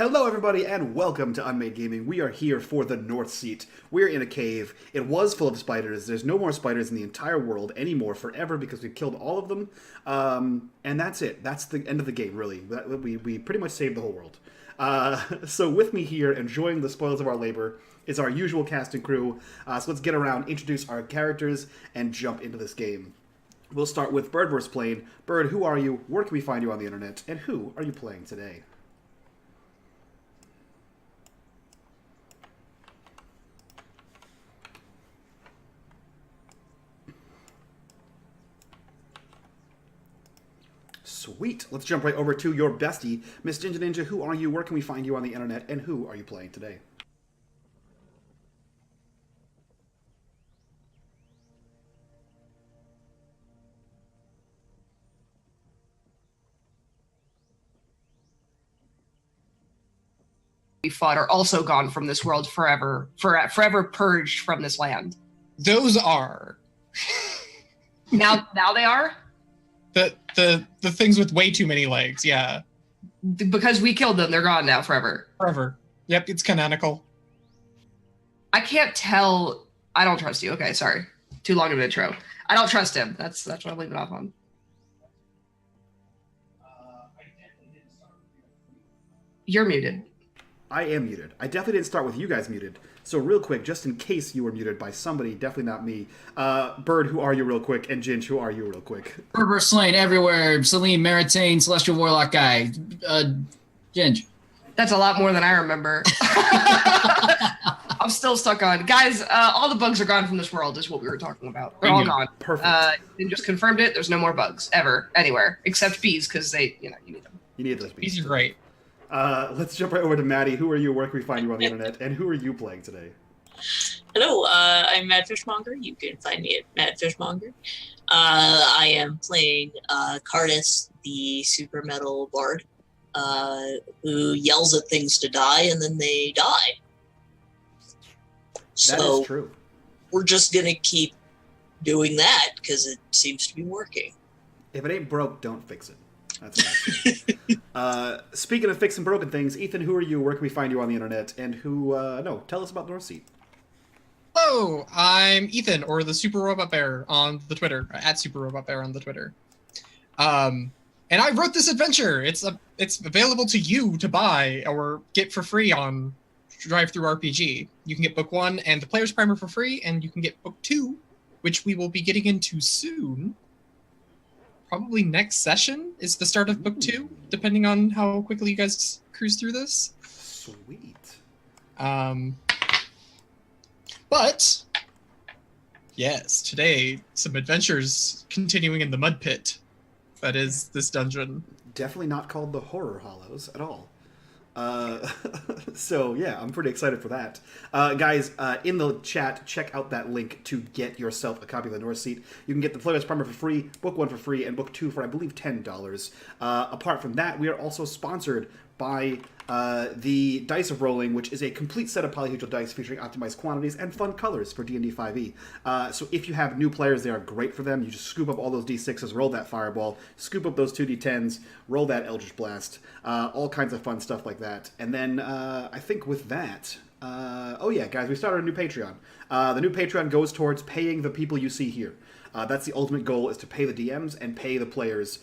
Hello, everybody, and welcome to unMadeGaming. We are here for the North Seat. We're in a cave. It was full of spiders. There's no more spiders in the entire world anymore forever because we've killed all of them. And that's it. That's the end of the game, really. We pretty much saved the whole world. So with me here, enjoying the spoils of our labor, is our usual cast and crew. So let's get around, introduce our characters, and jump into this game. We'll start with Bird vs. Plane. Bird, who are you? Where can we find you on the internet? And who are you playing today? Sweet. Let's jump right over to your bestie, Miss Ginger Ninja. Who are you? Where can we find you on the internet? And who are you playing today? We fought are also gone from this world forever, forever purged from this land. Those are Now they are? the things with way too many legs. Yeah, Because we killed them, they're gone now forever. forever. Yep, it's canonical. I can't tell. I don't trust you. Okay, sorry. Too long of an intro. I don't trust him. That's what I'm leaving off on. You're muted. I am muted. I definitely didn't start with you guys muted. So real quick, just in case you were muted by somebody, definitely not me. Bird, who are you real quick? And Ginge, who are you real quick? Berber slain everywhere. Celine, Maritane, Celestial Warlock guy. Ginge. That's a lot more than I remember. I'm still stuck on. Guys, all the bugs are gone from this world is what we were talking about. They're all gone. Perfect. And just confirmed it. There's no more bugs ever, anywhere, except bees, because they, you need them. You need those beats. These are great. Let's jump right over to Maddie. Who are you? Where can we find you on the internet? And who are you playing today? Hello, I'm Mad Fishmonger. You can find me at Mad Fishmonger. I am playing Cardis, the super metal bard, who yells at things to die and then they die. That is true. We're just gonna keep doing that because it seems to be working. If it ain't broke, don't fix it. That's what I say. Speaking of fixing broken things, Ethan, who are you? Where can we find you on the internet? And who, tell us about North Seat. Hello, I'm Ethan, or the Super Robot Bear on the Twitter, at Super Robot Bear on the Twitter. And I wrote this adventure. It's available to you to buy or get for free on Drive-Thru RPG. You can get book 1 and the player's primer for free, and you can get book 2, which we will be getting into soon. Probably next session is the start of book 2, depending on how quickly you guys cruise through this. Sweet. But yes, today some adventures continuing in the mud pit. That is this dungeon. Definitely not called the Horror Hollows at all. So yeah, I'm pretty excited for that. Guys, in the chat, check out that link to get yourself a copy of the North Seat. You can get the Player's Primer for free, book 1 for free, and book 2 for, I believe, $10. Apart from that, we are also sponsored by the Dice of Rolling, which is a complete set of polyhedral dice featuring optimized quantities and fun colors for D&D 5e. So if you have new players, they are great for them. You just scoop up all those D6s, roll that Fireball, scoop up those 2D10s, roll that Eldritch Blast, all kinds of fun stuff like that. And then I think with that, oh yeah, guys, we started a new Patreon. The new Patreon goes towards paying the people you see here. That's the ultimate goal, is to pay the DMs and pay the players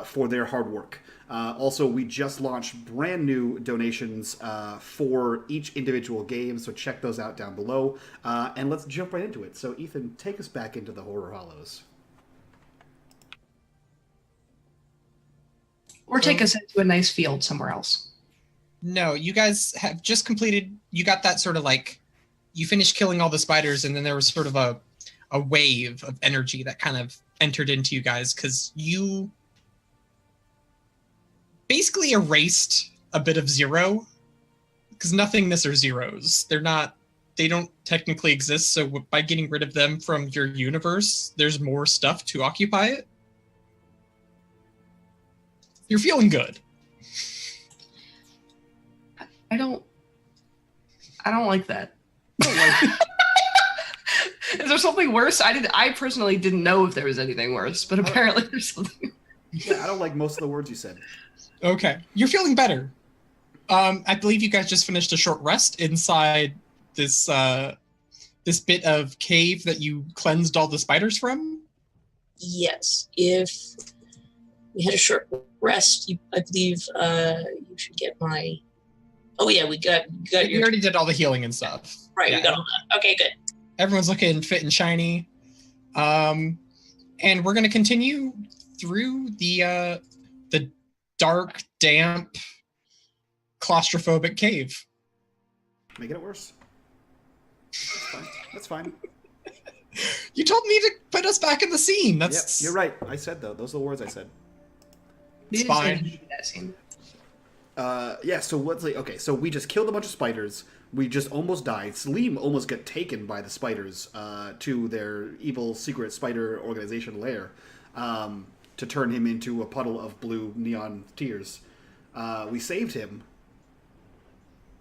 for their hard work. Also, we just launched brand new donations for each individual game, so check those out down below. And let's jump right into it. So, Ethan, take us back into the Horror Hollows. Or take us into a nice field somewhere else. No, you guys have just completed, you got that sort of like, you finished killing all the spiders, and then there was sort of a wave of energy that kind of entered into you guys, because you basically erased a bit of zero, because nothingness are zeros. They don't technically exist, so by getting rid of them from your universe, there's more stuff to occupy it. You're feeling good. I don't like that. I don't like Is there something worse? I personally didn't know if there was anything worse, but apparently there's something. Yeah, I don't like most of the words you said. Okay. You're feeling better. I believe you guys just finished a short rest inside this this bit of cave that you cleansed all the spiders from. Yes, if we had a short rest, I believe you should get my. Oh yeah, we got You your. already did all the healing and stuff. Right, Yeah. we got all that. Okay, good. Everyone's looking fit and shiny. And we're gonna continue through the dark, damp, claustrophobic cave. Making it worse. That's fine. That's fine. You told me to put us back in the scene. Yep, That's you're right. I said though. Those are the words I said. It's It is fine. gonna be that scene. Yeah, so what's like, okay, so we just killed a bunch of spiders. We just almost died. Salim almost got taken by the spiders to their evil secret spider organization lair to turn him into a puddle of blue neon tears. We saved him,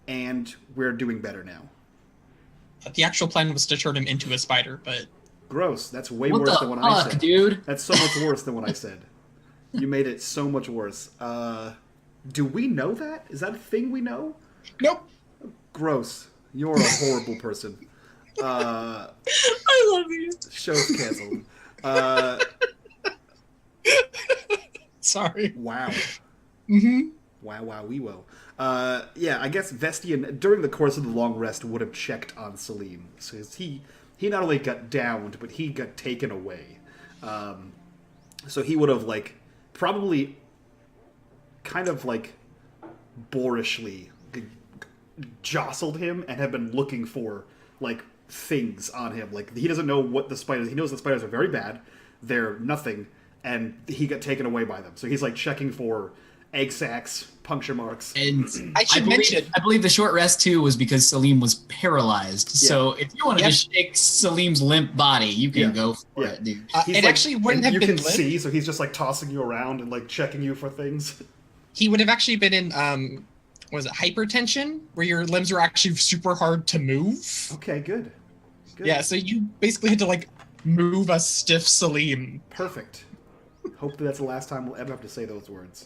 and we're doing better now. The actual plan was to turn him into a spider, but Gross. That's way What worse the than what I fuck, said. dude? That's so much worse than what I said. You made it so much worse. Do we know that? Is that a thing we know? nope. Gross. You're a horrible person. I love you. Show's canceled. Sorry. Wow. Mm-hmm. Wow, we will. Yeah, I guess Vestian, during the course of the long rest, would have checked on Salim. So he not only got downed, but he got taken away. So he would have, like, probably kind of, like, boorishly jostled him and have been looking for, like, things on him. Like, he doesn't know what the spiders... He knows the spiders are very bad. They're nothing. And he got taken away by them. So he's, like, checking for egg sacs, puncture marks. And I should mention- I believe the short rest too was because Salim was paralyzed. Yeah. So if you wanted Yep. to shake Salim's limp body, you can Yeah. go for Yeah. it, dude. He's It actually wouldn't and have you been can limp. see, so he's just, like, tossing you around and, like, checking you for things. He would have actually been in what was it, hypertension, where your limbs were actually super hard to move. Okay, good. Yeah, so you basically had to like move a stiff Salim. Perfect. Hope that's the last time we'll ever have to say those words.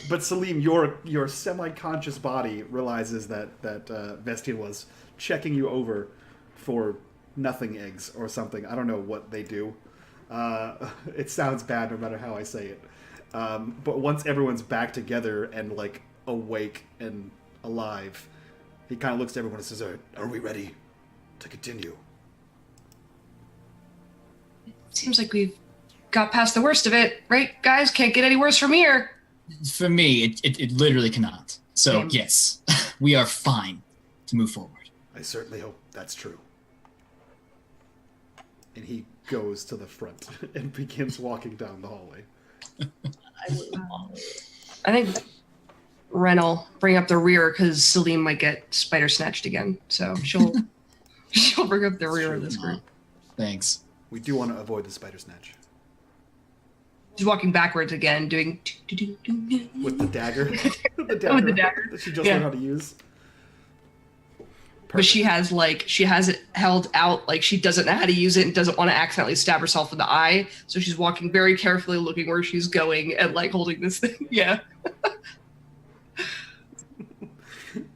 But Salim, your semi-conscious body realizes that Vestian was checking you over for nothing eggs or something. I don't know what they do. It sounds bad no matter how I say it. But once everyone's back together and like awake and alive, he kind of looks at everyone and says, "Are we ready to continue?" Seems like we've got past the worst of it, right, guys? Can't get any worse from here. For me, it literally cannot. So Same. yes, we are fine to move forward. I certainly hope that's true. And he goes to the front and begins walking down the hallway. I would follow. I think Ren will bring up the rear because Salim might get spider snatched again. So she'll bring up the rear of this group. Thanks. We do want to avoid the spider snatch. She's walking backwards again, doing With the dagger. the With the dagger. that she just Yeah. learned how to use. But she has it held out, like she doesn't know how to use it and doesn't want to accidentally stab herself in the eye. So she's walking very carefully, looking where she's going and like holding this thing. Yeah.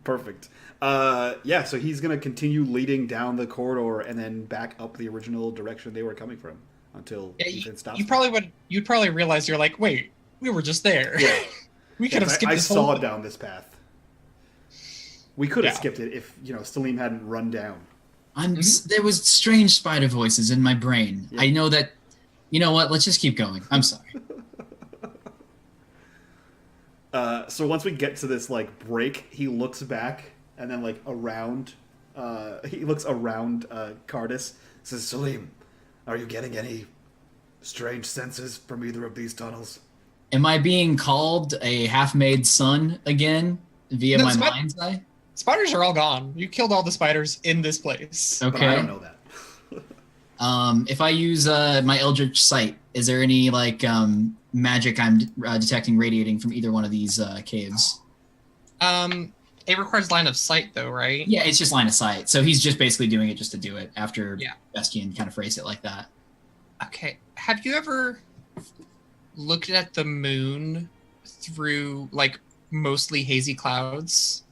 Perfect. Yeah, so he's going to continue leading down the corridor and then back up the original direction they were coming from until Yeah, Ethan stops. you'd probably realize you're like, wait, we were just there. Yeah. We could have skipped I this saw whole it down this path. We could have Yeah. skipped it if, Salim hadn't run down. There was strange spider voices in my brain. Yeah. I know that. You know what? Let's just keep going. I'm sorry. So once we get to this like break, he looks back and then like around. He looks around Cardis. Says, "Salim, are you getting any strange senses from either of these tunnels?" Am I being called a half-made son again via No, my it's not- mind's eye? spiders are all gone. You killed all the spiders in this place. But I Okay. don't know that. If I use my Eldritch Sight, is there any like magic I'm detecting radiating from either one of these caves? It requires line of sight though, right? Yeah, it's just line of sight. So he's just basically doing it just to do it after Yeah. Bestian kind of phrased it like that. Okay. Have you ever looked at the moon through like mostly hazy clouds.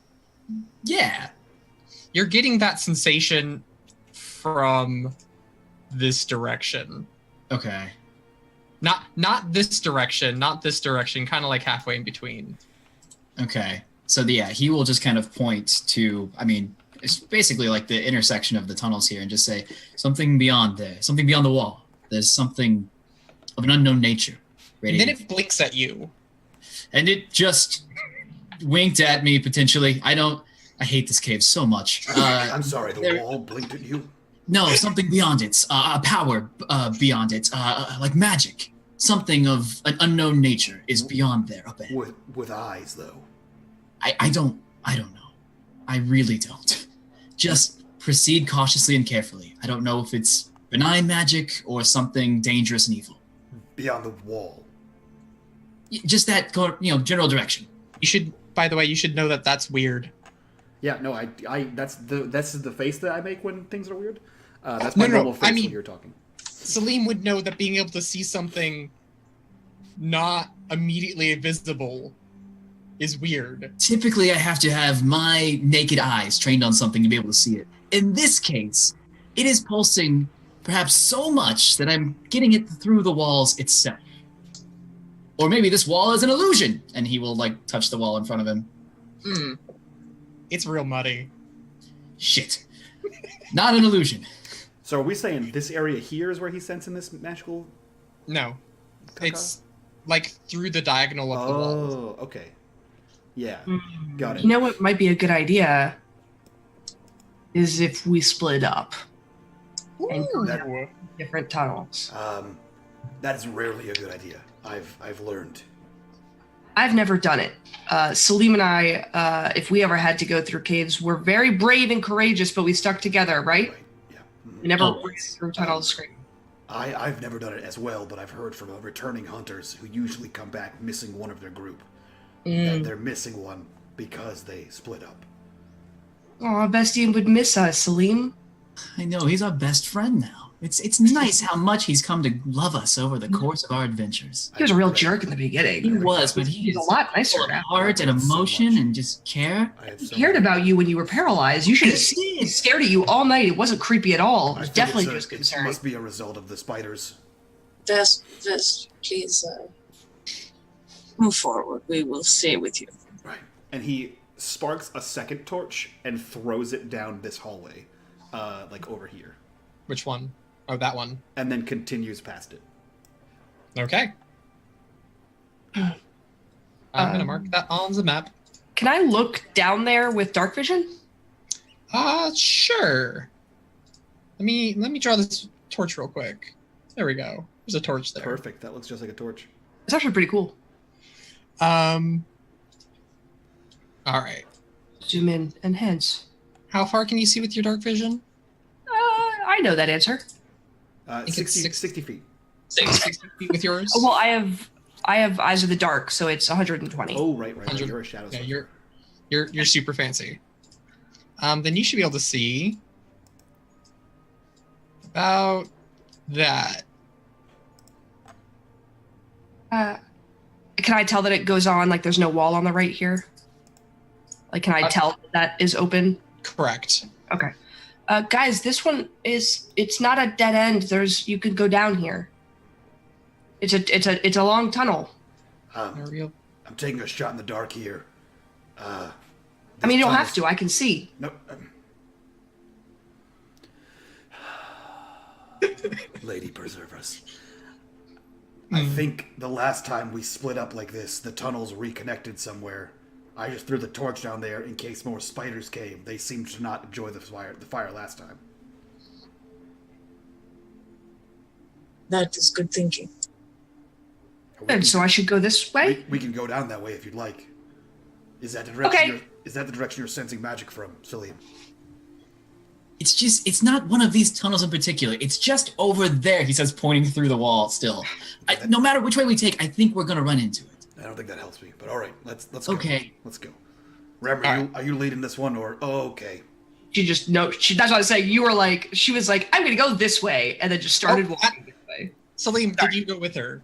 Yeah. You're getting that sensation from this direction. Okay. Not this direction, kind of like halfway in between. Okay. So yeah, he will just kind of point to, I mean, it's basically like the intersection of the tunnels here and just say, something beyond there, something beyond the wall. There's something of an unknown nature. And then it blinks at you. And it just winked at me, potentially. I hate this cave so much. I'm sorry, the wall blinked at you? No, something beyond it. A power beyond it. Like magic. Something of an unknown nature is beyond there up ahead. With eyes, though. I don't know. I really don't. Just proceed cautiously and carefully. I don't know if it's benign magic or something dangerous and evil. Beyond the wall. Just that, general direction. You should, by the way, you should know that that's weird. Yeah, no, that's the face that I make when things are weird. That's my normal face when you're talking. Salim would know that being able to see something not immediately visible is weird. Typically, I have to have my naked eyes trained on something to be able to see it. In this case, it is pulsing perhaps so much that I'm getting it through the walls itself. Or maybe this wall is an illusion, and he will, touch the wall in front of him. It's real muddy. Shit. Not an illusion. So are we saying this area here is where he's sensing this magical... No. Caca? It's, through the diagonal of the walls. Oh, okay. Yeah, got it. You know what might be a good idea is if we split up and go down different tunnels. That is rarely a good idea. I've learned. I've never done it. Salim and I, if we ever had to go through caves, we're very brave and courageous, but we stuck together, right? Right. Yeah. Mhm. We never Always. ran through tunnels screaming. I've never done it as well, but I've heard from returning hunters who usually come back missing one of their group. That they're missing one because they split up. Oh, Bestian would miss us, Salim. I know, he's our best friend now. It's nice how much he's come to love us over the course of our adventures. He was a real jerk in the beginning. He was, but He's a lot nicer full of now. heart and emotion and just care. He cared about you when you were paralyzed. You should have seen. He stared at you all night. It wasn't creepy at all. It was definitely just It concerned. must be a result of the spiders. Vest, please move forward. We will stay with you. Right. And he sparks a second torch and throws it down this hallway, over here. Which one? Oh, that one. And then continues past it. Okay. I'm going to mark that on the map. Can I look down there with dark vision? Sure. Let me draw this torch real quick. There we go. There's a torch there. Perfect. That looks just like a torch. It's actually pretty cool. All right. Zoom in and hence. How far can you see with your dark vision? I know that answer. think it's 60 feet. 60 feet with yours? Oh, well, I have eyes of the dark, so it's 120. Oh, right. 100. You're a shadow. Yeah, you're super fancy. Then you should be able to see about that. Can I tell that it goes on, there's no wall on the right here? Can I tell that is open? Correct. Okay. Guys, this one it's not a dead end. You could go down here. It's a long tunnel. Ariel. I'm taking a shot in the dark here. I mean, you don't have to. I can see. No. Lady preserve us. I think the last time we split up like this, the tunnels reconnected somewhere. I just threw the torch down there in case more spiders came. They seemed to not enjoy the fire last time. That is good thinking. Good, so I should go this way? We can go down that way if you'd like. Is that the direction? Okay. Is that the direction you're sensing magic from, Cillian? It's not one of these tunnels in particular. It's just over there, he says, pointing through the wall still. No matter which way we take, I think we're going to run into it. I don't think that helps me, but all right, let's go. Okay. Let's go. Ram, are you leading this one or? Oh, okay. That's what I was saying. She was like, I'm going to go this way, and then just started walking this way. Salim, did you go with her?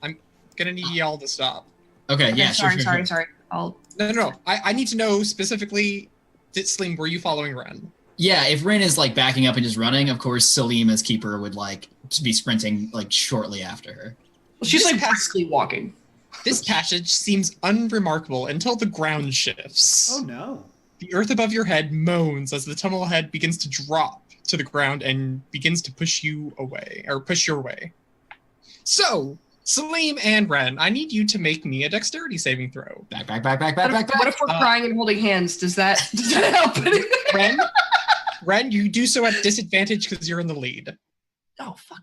I'm gonna need y'all to stop. Okay, Okay, yeah, sorry. No. I need to know specifically, Slim, were you following Ren? Yeah, if Rin is like backing up and just running, of course Salim as keeper would like be sprinting like shortly after her. Well, she's This like briskly walking. This passage seems unremarkable until the ground shifts. Oh no. The earth above your head moans as the tunnel ahead begins to drop to the ground and begins to push you away, or push your way. So, Salim and Ren, I need you to make me a dexterity saving throw. Back. What if we're crying and holding hands? Does that help? Ren, you do so at disadvantage because you're in the lead. Oh fuck!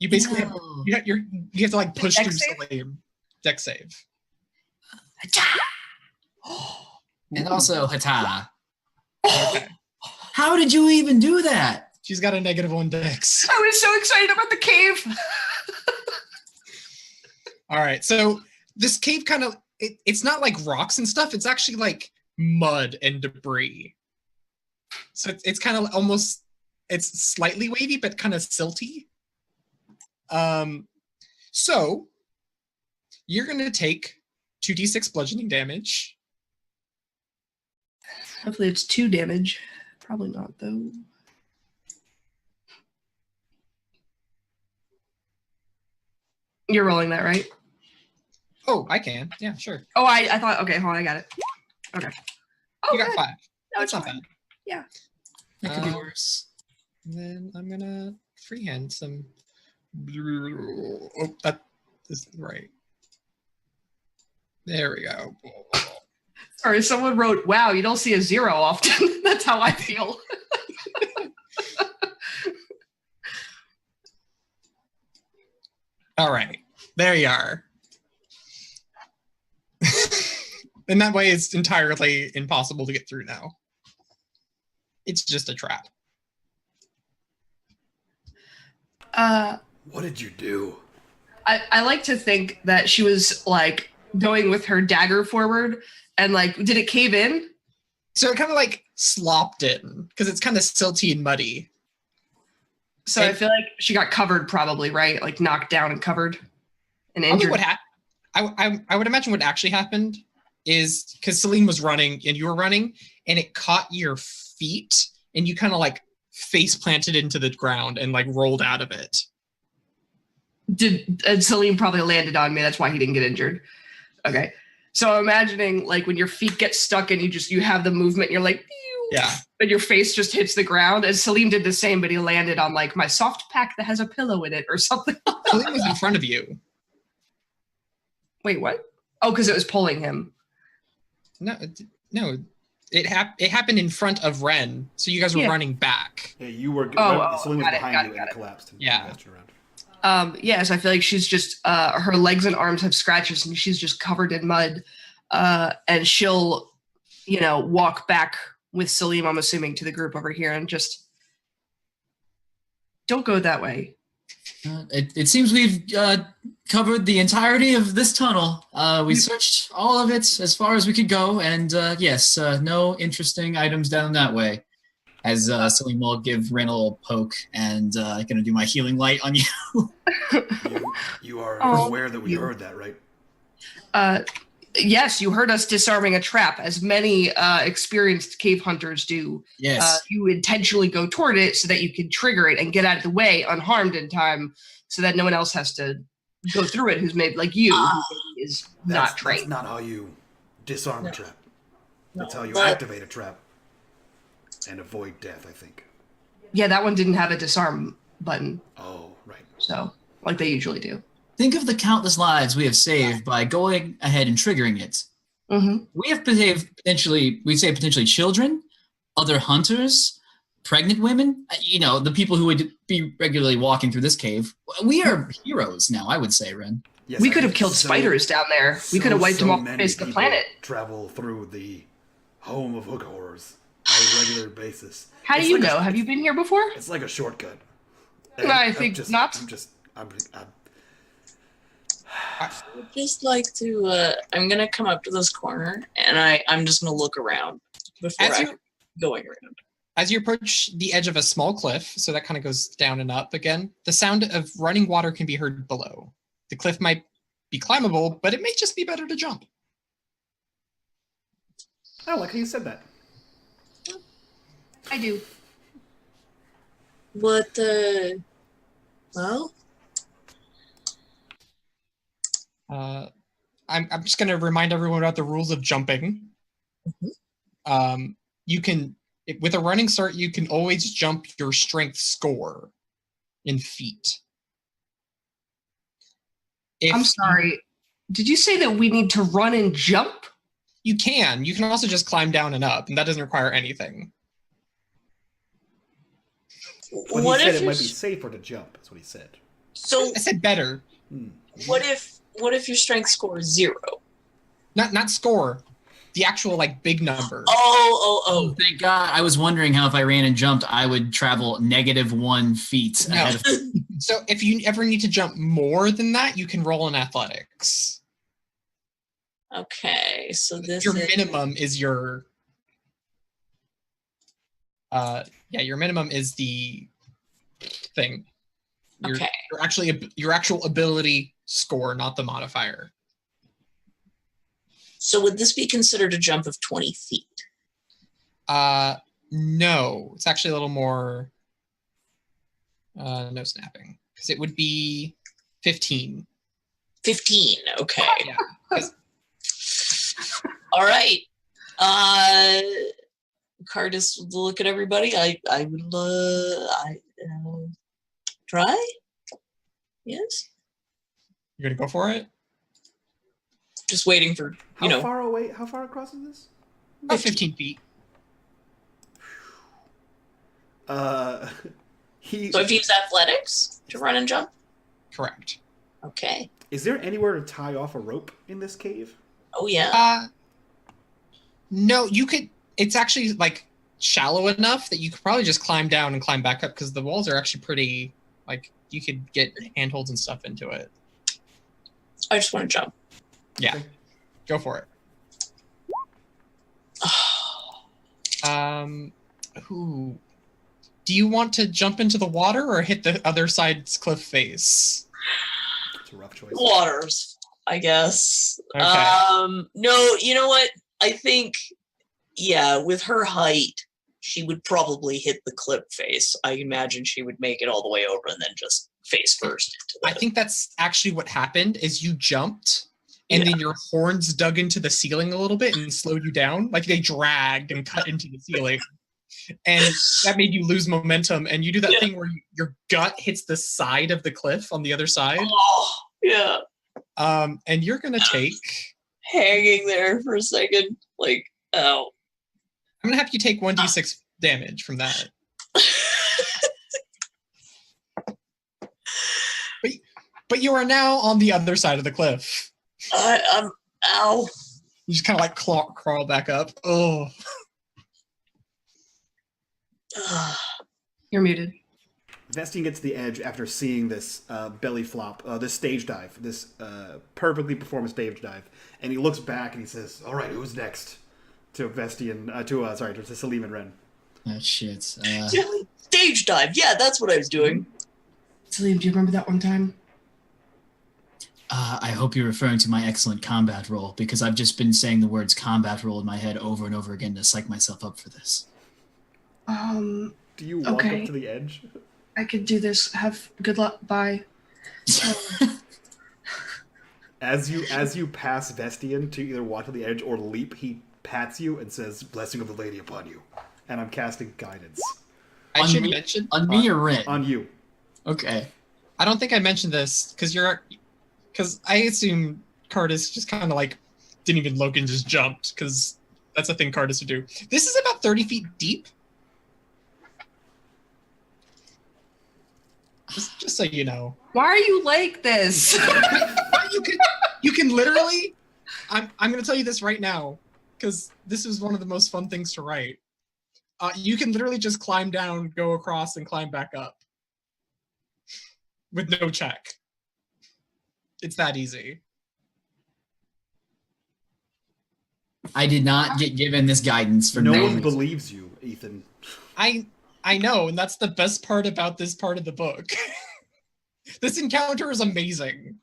You basically No. you have to like push Dex through save? Salim. Dex save. And also Hata. Okay. How did you even do that? She's got a -1 dex. I was so excited about the cave. All right, so this cave kind of it's not like rocks and stuff. It's actually like mud and debris. So it's kind of almost it's slightly wavy but kind of silty. So you're gonna take 2d6 bludgeoning damage. Hopefully it's 2 damage. Probably not though. You're rolling that, right? Oh, I can. Yeah, sure. Oh, I thought. Okay, hold on, I got it. Okay. Oh, You got good. 5. No, That's it's not fine. bad. Yeah. That could be Um, worse. And then I'm gonna freehand some. Oh, that is right. There we go. Sorry, someone wrote, "Wow, you don't see a 0 often." That's how I feel. All right, there you are. And that way it's entirely impossible to get through now. It's just a trap. What did you do? I like to think that she was like going with her dagger forward, and like, did it cave in? So it kind of like slopped in because it's kind of silty and muddy. So I feel like she got covered, probably, right? Like knocked down and covered and Probably injured. what happened. I would imagine what actually happened is because Celine was running and you were running, and it caught your feet, and you kind of like face planted into the ground and like rolled out of it. And Salim probably landed on me. That's why he didn't get injured. Okay. So I'm imagining like when your feet get stuck and you have the movement, you're like, pew, Yeah. and your face just hits the ground. And Salim did the same, but he landed on like my soft pack that has a pillow in it or something. Celine was in front of you. Wait, what? Oh, because it was pulling him. No. It happened in front of Ren, so you guys were Yeah. running back. Yeah, you were. Oh, Celine was got it, behind got you it, and got it it. collapsed. And Yeah. messed you around. Yes, I feel like she's just her legs and arms have scratches and she's just covered in mud. And she'll, walk back with Salim, I'm assuming, to the group over here and just don't go that way. It seems we've covered the entirety of this tunnel. We searched all of it as far as we could go, and yes, no interesting items down that way. As Celine will give Ren a little poke, and gonna do my healing light on you. You are Oh, aware that we heard that, right? Yes, you heard us disarming a trap, as many experienced cave hunters do. Yes. You intentionally go toward it so that you can trigger it and get out of the way unharmed in time, so that no one else has to go through it who's made like you, who is not trained. That's not how you disarm a No. trap. That's how you but- activate a trap and avoid death, I think. Yeah, that one didn't have a disarm button, Oh, right. so like they usually do. Think of the countless lives we have saved by going ahead and triggering it. Mm-hmm. We have potentially children, other hunters, pregnant women, the people who would be regularly walking through this cave. We are heroes now, I would say, Ren. Yes, We I could have think killed spiders down there. We could have wiped them off the many face of the people planet. Travel through the home of hook horrors on a regular basis. How do It's you like know? Have you been here before? It's like a shortcut. I think not. I'm I would just like to. I'm gonna come up to this corner, and I'm just gonna look around before As I you going around. As you approach the edge of a small cliff, so that kind of goes down and up again, the sound of running water can be heard below. The cliff might be climbable, but it may just be better to jump. I don't like how you said that. I do. What the? Well, I'm just going to remind everyone about the rules of jumping. You can, with a running start, you can always jump your strength score in feet. I'm sorry. Did you say that we need to run and jump? You can. You can also just climb down and up, and that doesn't require anything. But what he said if it might be your- safer to jump. That's what he said. So I said better. what if your strength score is 0? Not score. The actual like big number. Oh. Thank God. I was wondering how if I ran and jumped, I would travel -1 feet ahead of. So if you ever need to jump more than that, you can roll in athletics. Okay, so this Your is minimum is your. Your minimum is the thing. okay. Your actual ability score, not the modifier. So would this be considered a jump of 20 feet? No, it's actually a little more. No snapping, because it would be 15. 15. Okay. Yeah. 'Cause- All right. Cardis would look at everybody. I would try. Yes. You're gonna go for it. Just waiting for How far away? How far across is this? About 15 feet. He. So if you use athletics to run and jump. Correct. Okay. Is there anywhere to tie off a rope in this cave? Oh yeah. No, you could. It's actually like shallow enough that you could probably just climb down and climb back up because the walls are actually pretty. Like you could get handholds and stuff into it. I just want to jump. Yeah, Okay. Go for it. Who? Do you want to jump into the water or hit the other side's cliff face? It's a rough choice. Waters, I guess. Okay. No, you know what? I think, with her height, she would probably hit the cliff face. I imagine she would make it all the way over and then just face first into the... I think that's actually what happened. Is you jumped, and then your horns dug into the ceiling a little bit and slowed you down. Like they dragged and cut into the ceiling. And that made you lose momentum. And you do that thing where your gut hits the side of the cliff on the other side. Oh, yeah. And you're going to take... Hanging there for a second. Like, ow. I'm going to have you take 1d6 damage from that. But you are now on the other side of the cliff. I'm... Ow. You just kind of like crawl back up. Oh. You're muted. Vestian gets to the edge after seeing this belly flop, this stage dive, this perfectly performed stage dive, and he looks back and he says, "All right, who's next?" To Vestian, to Salim and Ren. Oh shit. Stage dive. Yeah, that's what I was doing. Salim, do you remember that one time? I hope you're referring to my excellent combat roll, because I've just been saying the words combat roll in my head over and over again to psych myself up for this. Do you walk Okay. up to the edge? I could do this. Have good luck. Bye. As you pass Vestian to either walk to the edge or leap, he pats you and says, "Blessing of the lady upon you." And I'm casting guidance I On should me? mention... On me or Ren? on you. Okay. I don't think I mentioned this because I assume Cardis just kind of like didn't even look and just jumped because that's a thing Cardis would do. This is about 30 feet deep. Just so you know. Why are you like this? You can literally. I'm going to tell you this right now because this is one of the most fun things to write. You can literally just climb down, go across, and climb back up with no check. It's that easy. I did not get given this guidance for No no one reason. believes you, Ethan. I know, and that's the best part about this part of the book. This encounter is amazing.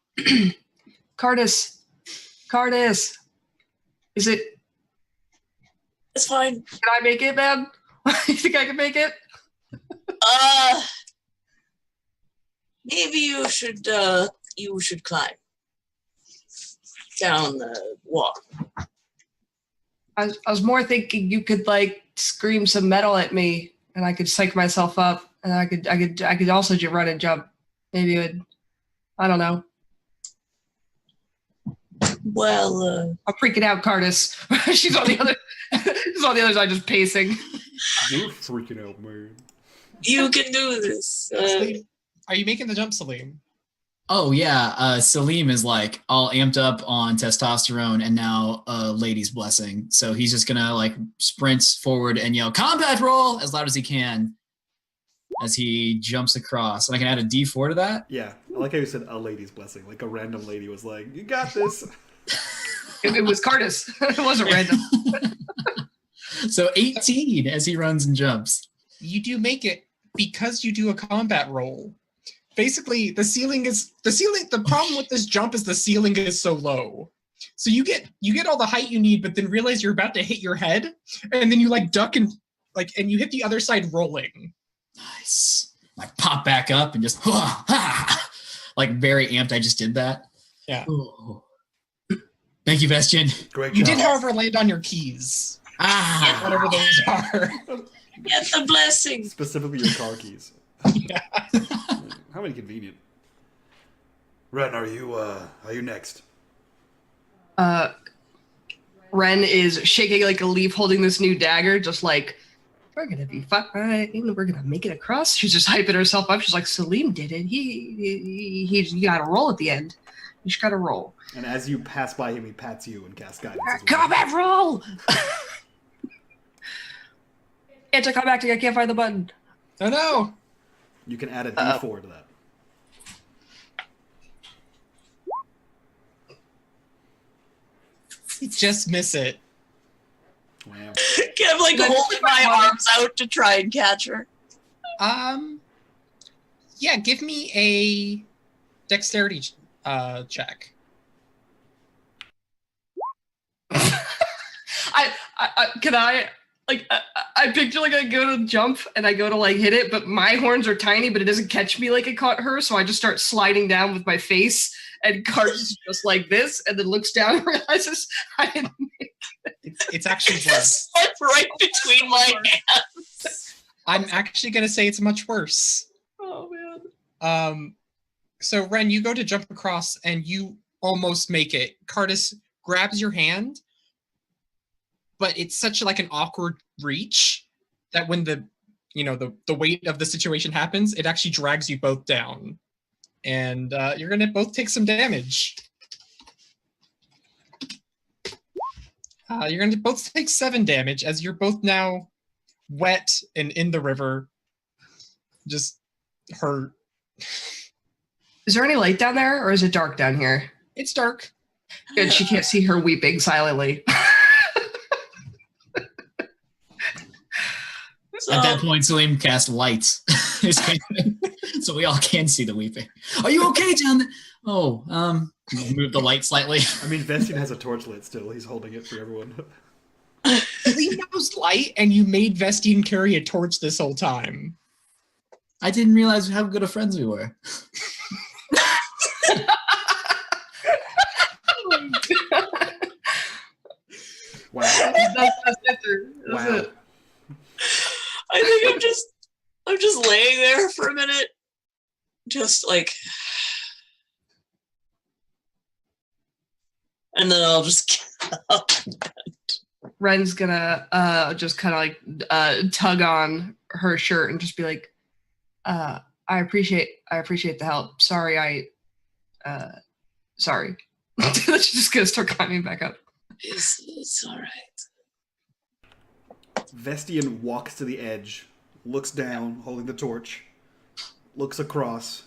Cardis. Is it? It's fine. Can I make it, man? You think I can make it? Maybe you should climb down the wall. I was more thinking you could like scream some metal at me, and I could psych myself up, and I could also just run and jump. Maybe it would. I don't know. Well, I'm freaking out, Cardis. She's on the other. She's on the other side, just pacing. You're freaking out, man. you can do this. Salim, are you making the jump, Salim? Oh yeah, Salim is like all amped up on testosterone and now lady's blessing. So he's just gonna like sprint forward and yell combat roll as loud as he can as he jumps across. And I can add a D4 to that. Yeah, I like how you said a lady's blessing. Like a random lady was like, "You got this." It was Cardis. It wasn't random. So 18 as he runs and jumps. You do make it because you do a combat roll. Basically, the problem with this jump is the ceiling is so low. So you get all the height you need, but then realize you're about to hit your head, and then you like duck and you hit the other side rolling. Nice. Like pop back up and just like very amped. I just did that. Yeah. Ooh. Thank you, Vestian. Great You job. did, however, land on your keys. Ah. Whatever those are. Get the blessing. Specifically your car keys. Yeah. How many convenient. Ren, are you next? Ren is shaking like a leaf, holding this new dagger, just like, we're gonna be fine. We're gonna make it across. She's just hyping herself up. She's like, Salim did it. You gotta roll at the end. You just gotta roll. And as you pass by him, he pats you and casts guidance as well. Combat roll! Anti-climactic, I can't find the button. Oh no! You can add a D4 to that. Just miss it. Wow. I'm like Then holding my my arms out to try and catch her. Yeah, give me a dexterity check. I picture like I go to jump and I go to like hit it, but my horns are tiny, but it doesn't catch me like it caught her. So I just start sliding down with my face, and Cart is just like this, and then looks down and realizes I didn't. It's actually worse. Slip right between my hands. I'm actually gonna say it's much worse. Oh man. So Ren, you go to jump across and you almost make it. Cardis grabs your hand, but it's such like an awkward reach that when the weight of the situation happens, it actually drags you both down. And you're gonna both take some damage. You're gonna both take 7 damage as you're both now wet and in the river. Just hurt. Is there any light down there, or is it dark down here? It's dark. Good, she can't see her weeping silently. At that point, Salim cast lights. So we all can see the weeping. Are you okay, John? Oh, move the light slightly. I mean, Vestian has a torch lit still. He's holding it for everyone. Salim knows light, and you made Vestian carry a torch this whole time. I didn't realize how good of friends we were. Wow. That's Wow. it. I think I'm just laying there for a minute, just like, and then I'll just get up. Ren's gonna just kind of like tug on her shirt and just be like, I appreciate the help. Sorry, sorry. She's just gonna start climbing back up. It's all right. Vestian walks to the edge, looks down, holding the torch, looks across,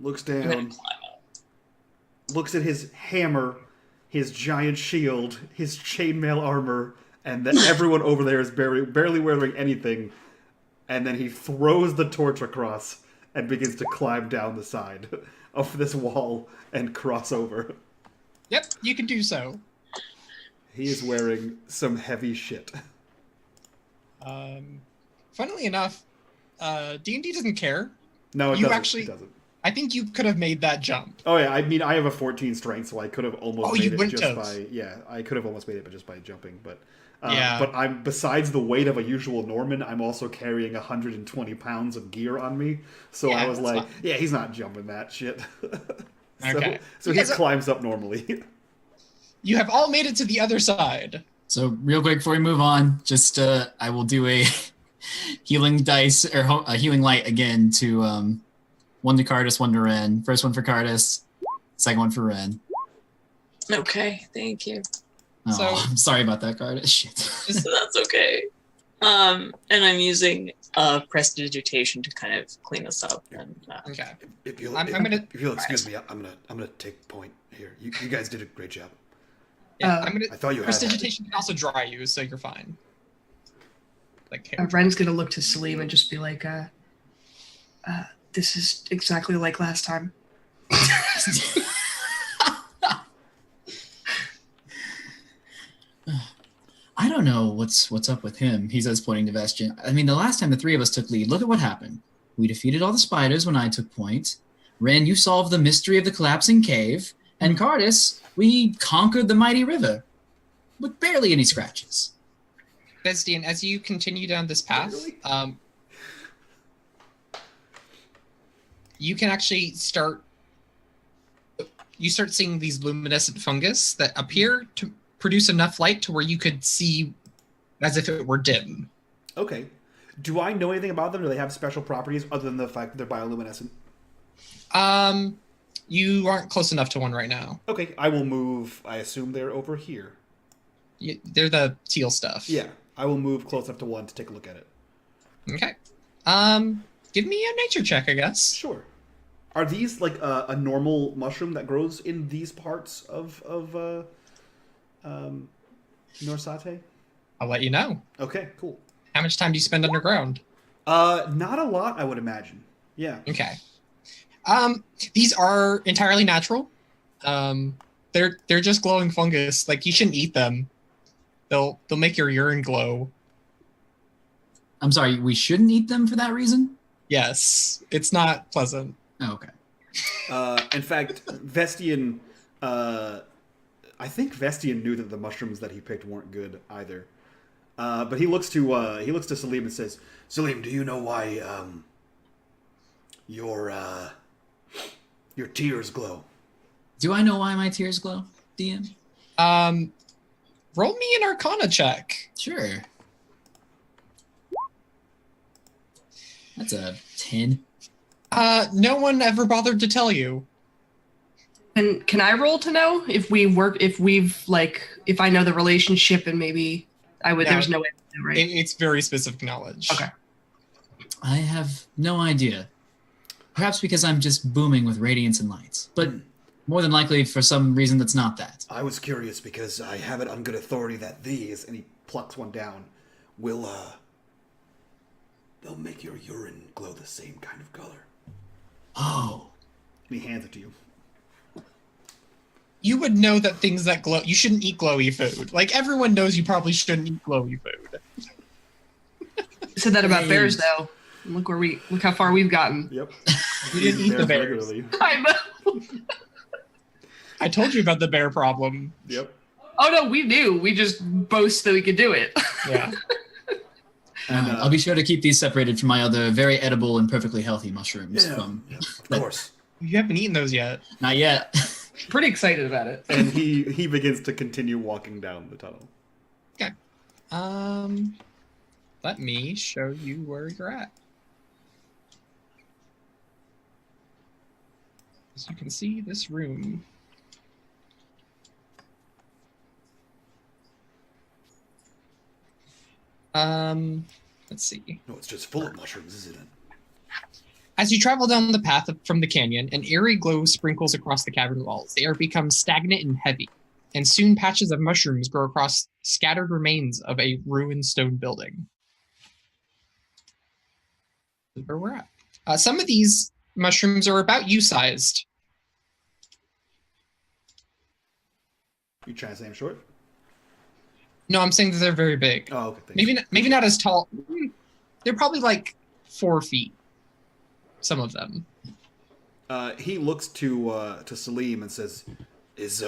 looks I'm gonna down, climb out. looks at his hammer, his giant shield, his chainmail armor, and that everyone over there is barely wearing anything. And then he throws the torch across, and begins to climb down the side of this wall and cross over. Yep, you can do so. He is wearing some heavy shit. Funnily enough, D&D doesn't care. No, it You doesn't. actually- It doesn't. I think you could have made that jump. Oh yeah, I mean I have a 14 strength, so I could have almost Oh, you made it wouldn't just have. by I could have almost made it just by jumping, but Yeah. But I'm besides the weight of a usual Norman, I'm also carrying 120 pounds of gear on me, so Yeah, I was that's like, fine. yeah, he's not jumping that shit. Okay. So he climbs up normally. You have all made it to the other side. So real quick before we move on, just I will do a healing dice or a healing light again to one to Cardis, one to Ren. First one for Cardis, second one for Ren. Okay, thank you. Oh, So- I'm sorry about that, Cardis. Shit. So that's okay. And I'm using prestidigitation to kind of clean us up. And Okay. If you'll, I'm gonna- if you'll excuse me, I'm gonna take point here. You guys did a great job. Yeah, I'm gonna. I thought you had Prestidigitation can also dry you, so you're fine. Like hair. Ren's gonna look to Salim and just be like, this is exactly like last time. I don't know what's up with him. He says, pointing to Vestian. I mean, the last time the three of us took lead, look at what happened. We defeated all the spiders when I took point. Ren, you solved the mystery of the collapsing cave. And Cardis, we conquered the mighty river with barely any scratches. Vestian, as you continue down this path, Really? You can actually start seeing these luminescent fungus that appear to produce enough light to where you could see as if it were dim. Okay. Do I know anything about them? Do they have special properties other than the fact that they're bioluminescent? You aren't close enough to one right now. Okay, I will move. I assume they're over here. They're the teal stuff. Yeah, I will move close enough to one to take a look at it. Okay. Give me a nature check, I guess. Sure. Are these like a normal mushroom that grows in these parts of Norsate? I'll let you know. Okay, cool. How much time do you spend underground? Not a lot, I would imagine. Yeah. Okay. These are entirely natural. They're just glowing fungus. Like, you shouldn't eat them. They'll make your urine glow. I'm sorry, we shouldn't eat them for that reason? Yes, it's not pleasant. Oh, okay. In fact, Vestian, I think Vestian knew that the mushrooms that he picked weren't good either. But he looks to Salim and says, "Salim, do you know why your tears glow?" Do I know why my tears glow, DM? Roll me an Arcana check. Sure. That's a 10. No one ever bothered to tell you. And can I roll to know if if I know the relationship and maybe I would, Yeah. there's no way to know, right? It's very specific knowledge. Okay. I have no idea. Perhaps because I'm just booming with radiance and lights. But more than likely for some reason that's not that. I was curious because I have it on good authority that these, and he plucks one down, will they'll make your urine glow the same kind of color. Oh. And he hands it to you. You would know that things that glow, you shouldn't eat glowy food. Like, everyone knows you probably shouldn't eat glowy food. You said that about Hey. bears though. Look how far we've gotten. Yep. You didn't eat the bears. regularly. I know. I told you about the bear problem. Yep. Oh no, we knew. We just boast that we could do it. Yeah. And, I'll be sure to keep these separated from my other very edible and perfectly healthy mushrooms. Yeah, From of course. You haven't eaten those yet. Not yet. Pretty excited about it. And he begins to continue walking down the tunnel. Let me show you where you're at. As you can see, this room. Let's see. No, it's just full of mushrooms, isn't it? As you travel down the path from the canyon, an eerie glow sprinkles across the cavern walls. The air becomes stagnant and heavy, and soon patches of mushrooms grow across scattered remains of a ruined stone building. This is where we're at. Some of these mushrooms are about you-sized. You trying to say I'm short? No, I'm saying that they're very big. Oh, okay. Thanks. Maybe not as tall. They're probably like 4 feet. Some of them. He looks to Salim and says, "Is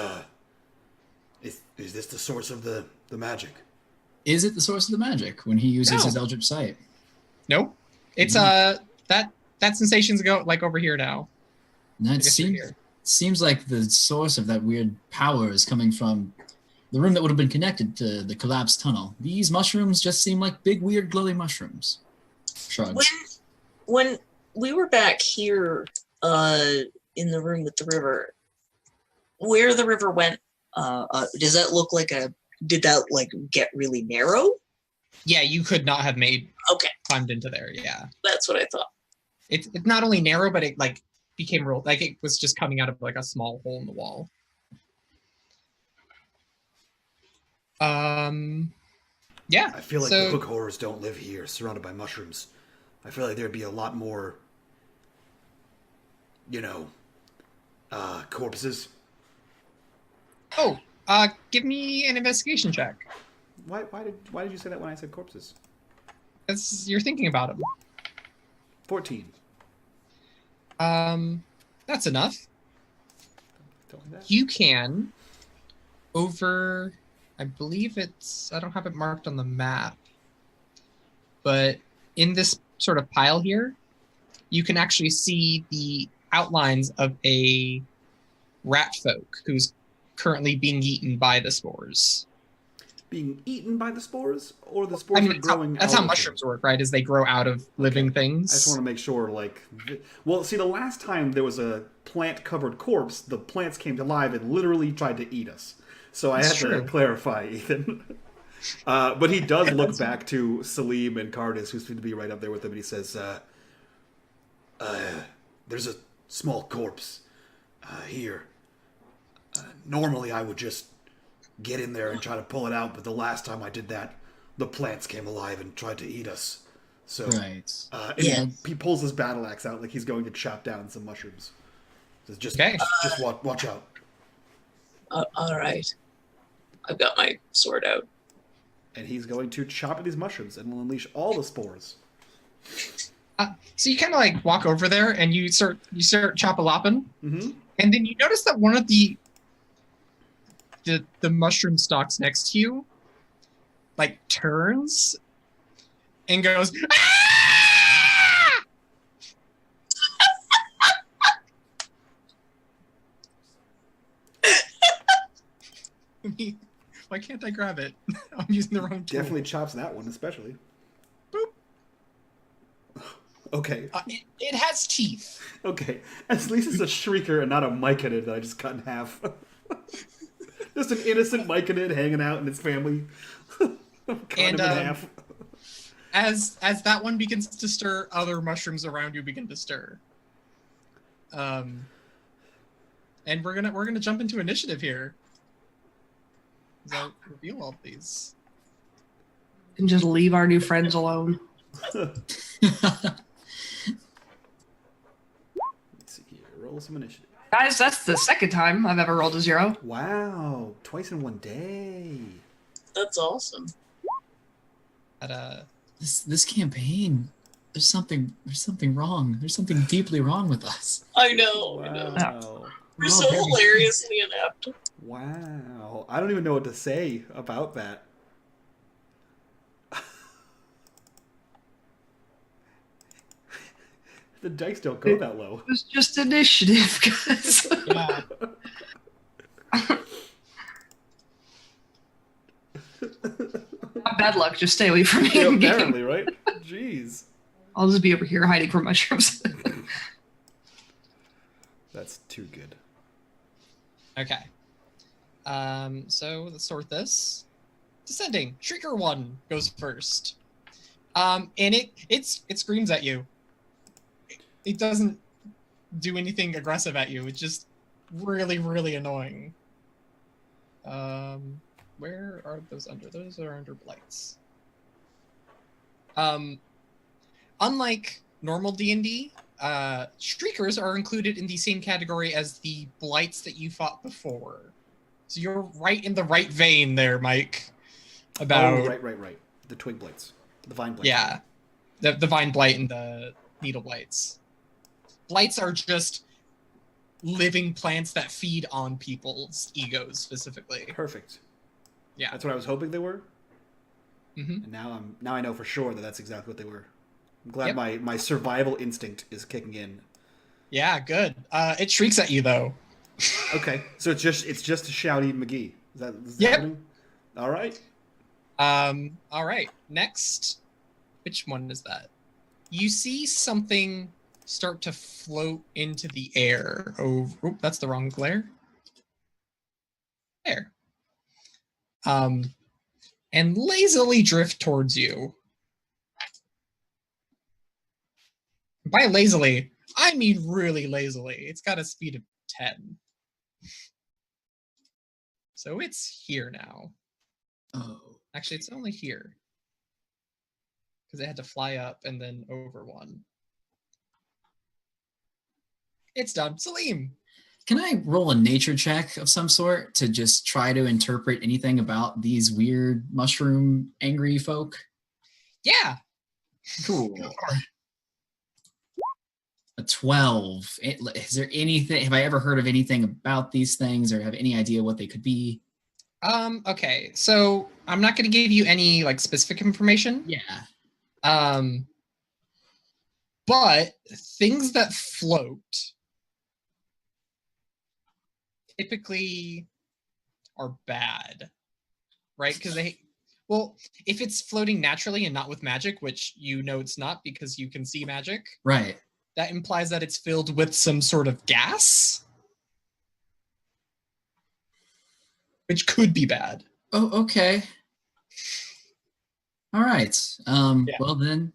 this the source of the magic?" Is it the source of the magic when he uses No. his Eldritch Sight? Nope. It's that sensation's like over here now. And that guess you're here. seems like the source of that weird power is coming from the room that would have been connected to the collapsed tunnel. These mushrooms just seem like big, weird, glowing mushrooms. Shrugs. When we were back here in the room with the river, where the river went, does that look like did that like get really narrow? Yeah, you could not have Okay, climbed into there. Yeah, that's what I thought. it's not only narrow, but it like became real. Like it was just coming out of like a small hole in the wall. Yeah. I feel like so, the hook horrors don't live here, surrounded by mushrooms. I feel like there'd be a lot more, corpses. Oh, give me an investigation check. Why did you say that when I said corpses? Because you're thinking about them. 14. That's enough. Don't like that. You can over, I believe I don't have it marked on the map, but in this sort of pile here, you can actually see the outlines of a rat folk who's currently being eaten by the spores. Being eaten by the spores, or the spores are growing? That's how mushrooms work, right? Is they grow out of living things. I just want to make sure, see, the last time there was a plant-covered corpse, the plants came to life and literally tried to eat us. So I had to clarify, Ethan. But he does look back to Salim and Cardis, who seem to be right up there with him, and he says, there's a small corpse here. Normally I would just get in there and try to pull it out, but the last time I did that, the plants came alive and tried to eat us. So, Right. He pulls his battle axe out like he's going to chop down some mushrooms. Says, just watch out. All right, I've got my sword out. And he's going to chop at these mushrooms and will unleash all the spores. So you kind of like walk over there and you start chop-a-lopping, Mm-hmm. and then you notice that one of the mushroom stalks next to you like turns and goes, "Ah!" Why can't I grab it? I'm using the wrong tool. Definitely chops that one, especially. Boop. Okay. It has teeth. Okay. At least it's a shrieker and not a myconid that I just cut in half. Just an innocent myconid hanging out in its family. Cut him in half. As that one begins to stir, other mushrooms around you begin to stir. And we're gonna jump into initiative here. As I reveal all these. And just leave our new friends alone. Let's see here. Roll some initiative. Guys, that's the second time I've ever rolled a 0. Wow. Twice in one day. That's awesome. But, This campaign, there's something wrong. There's something deeply wrong with us. I know. I know. Wow. We're so hilariously inept. Wow. I don't even know what to say about that. The dice don't go that low. It was just initiative, guys. yeah. Not bad luck. Just stay away from me. Yeah, in game. apparently, right? Jeez. I'll just be over here hiding from mushrooms. That's too good. Okay. So let's sort this. Descending. Shrieker 1 goes first. And it screams at you. It doesn't do anything aggressive at you. It's just really, really annoying. Where are those under? Those are under blights. Unlike normal D&D, Shriekers are included in the same category as the Blights that you fought before. So you're right in the right vein there, Mike. About right. The twig blights. The vine blights. Yeah. The Vine Blight and the Needle Blights. Blights are just living plants that feed on people's egos specifically. Perfect. Yeah. That's what I was hoping they were. Mm-hmm. And now I know for sure that that's exactly what they were. I'm glad Yep. my survival instinct is kicking in. Yeah, good. It shrieks at you though. Okay, so it's just a shouty McGee. Is that Yep. happening? All right. All right. Next, which one is that? You see something start to float into the air. Oh, that's the wrong glare. There. And lazily drift towards you. By lazily, I mean really lazily. It's got a speed of 10. So it's here now. Oh. Actually, it's only here. Because it had to fly up and then over one. It's done. Salim. Can I roll a nature check of some sort to just try to interpret anything about these weird mushroom angry folk? Yeah. Cool. A 12. Is there anything, have I ever heard of anything about these things or have any idea what they could be? Okay. So I'm not going to give you any like specific information. Yeah. But things that float typically are bad, right? Because if it's floating naturally and not with magic, which you know it's not because you can see magic, Right. that implies that it's filled with some sort of gas, which could be bad. Oh, okay. All right. Yeah. Well then,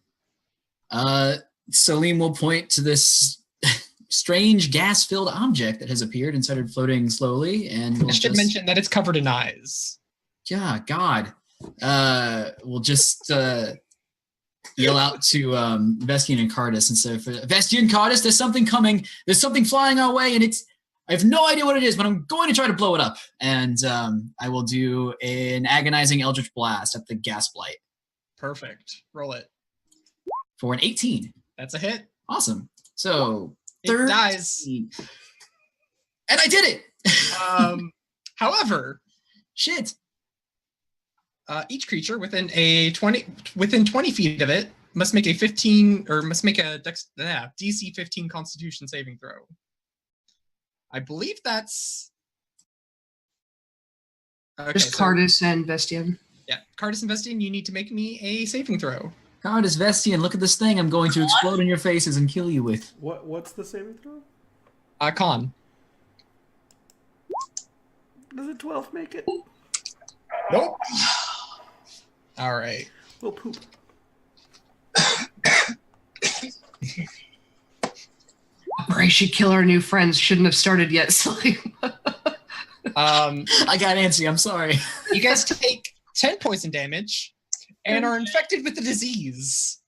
Salim will point to this strange gas-filled object that has appeared and started floating slowly, and I we'll should mention that it's covered in eyes. yeah, God. We'll just yell out to Vestian and Cardis and say, Vestian, Cardis, there's something coming. There's something flying our way, and I have no idea what it is, but I'm going to try to blow it up. And I will do an agonizing Eldritch Blast at the gas blight. Perfect. Roll it. For an 18. That's a hit. Awesome. So It dies. And I did it. However, Shit. Each creature within 20 feet of it must make a DC 15 Constitution saving throw. I believe that's okay. Just So, Cardis and Vestian. yeah, Cardis and Vestian, you need to make me a saving throw. Cardis, Vestian, look at this thing I'm going to explode in your faces and kill you with. What's the saving throw? Con. Does a 12 make it? Nope. All right. We'll poop. Operation Kill Our New Friends shouldn't have started yet, Salim. I got antsy, I'm sorry. You guys take 10 poison damage and are infected with the disease.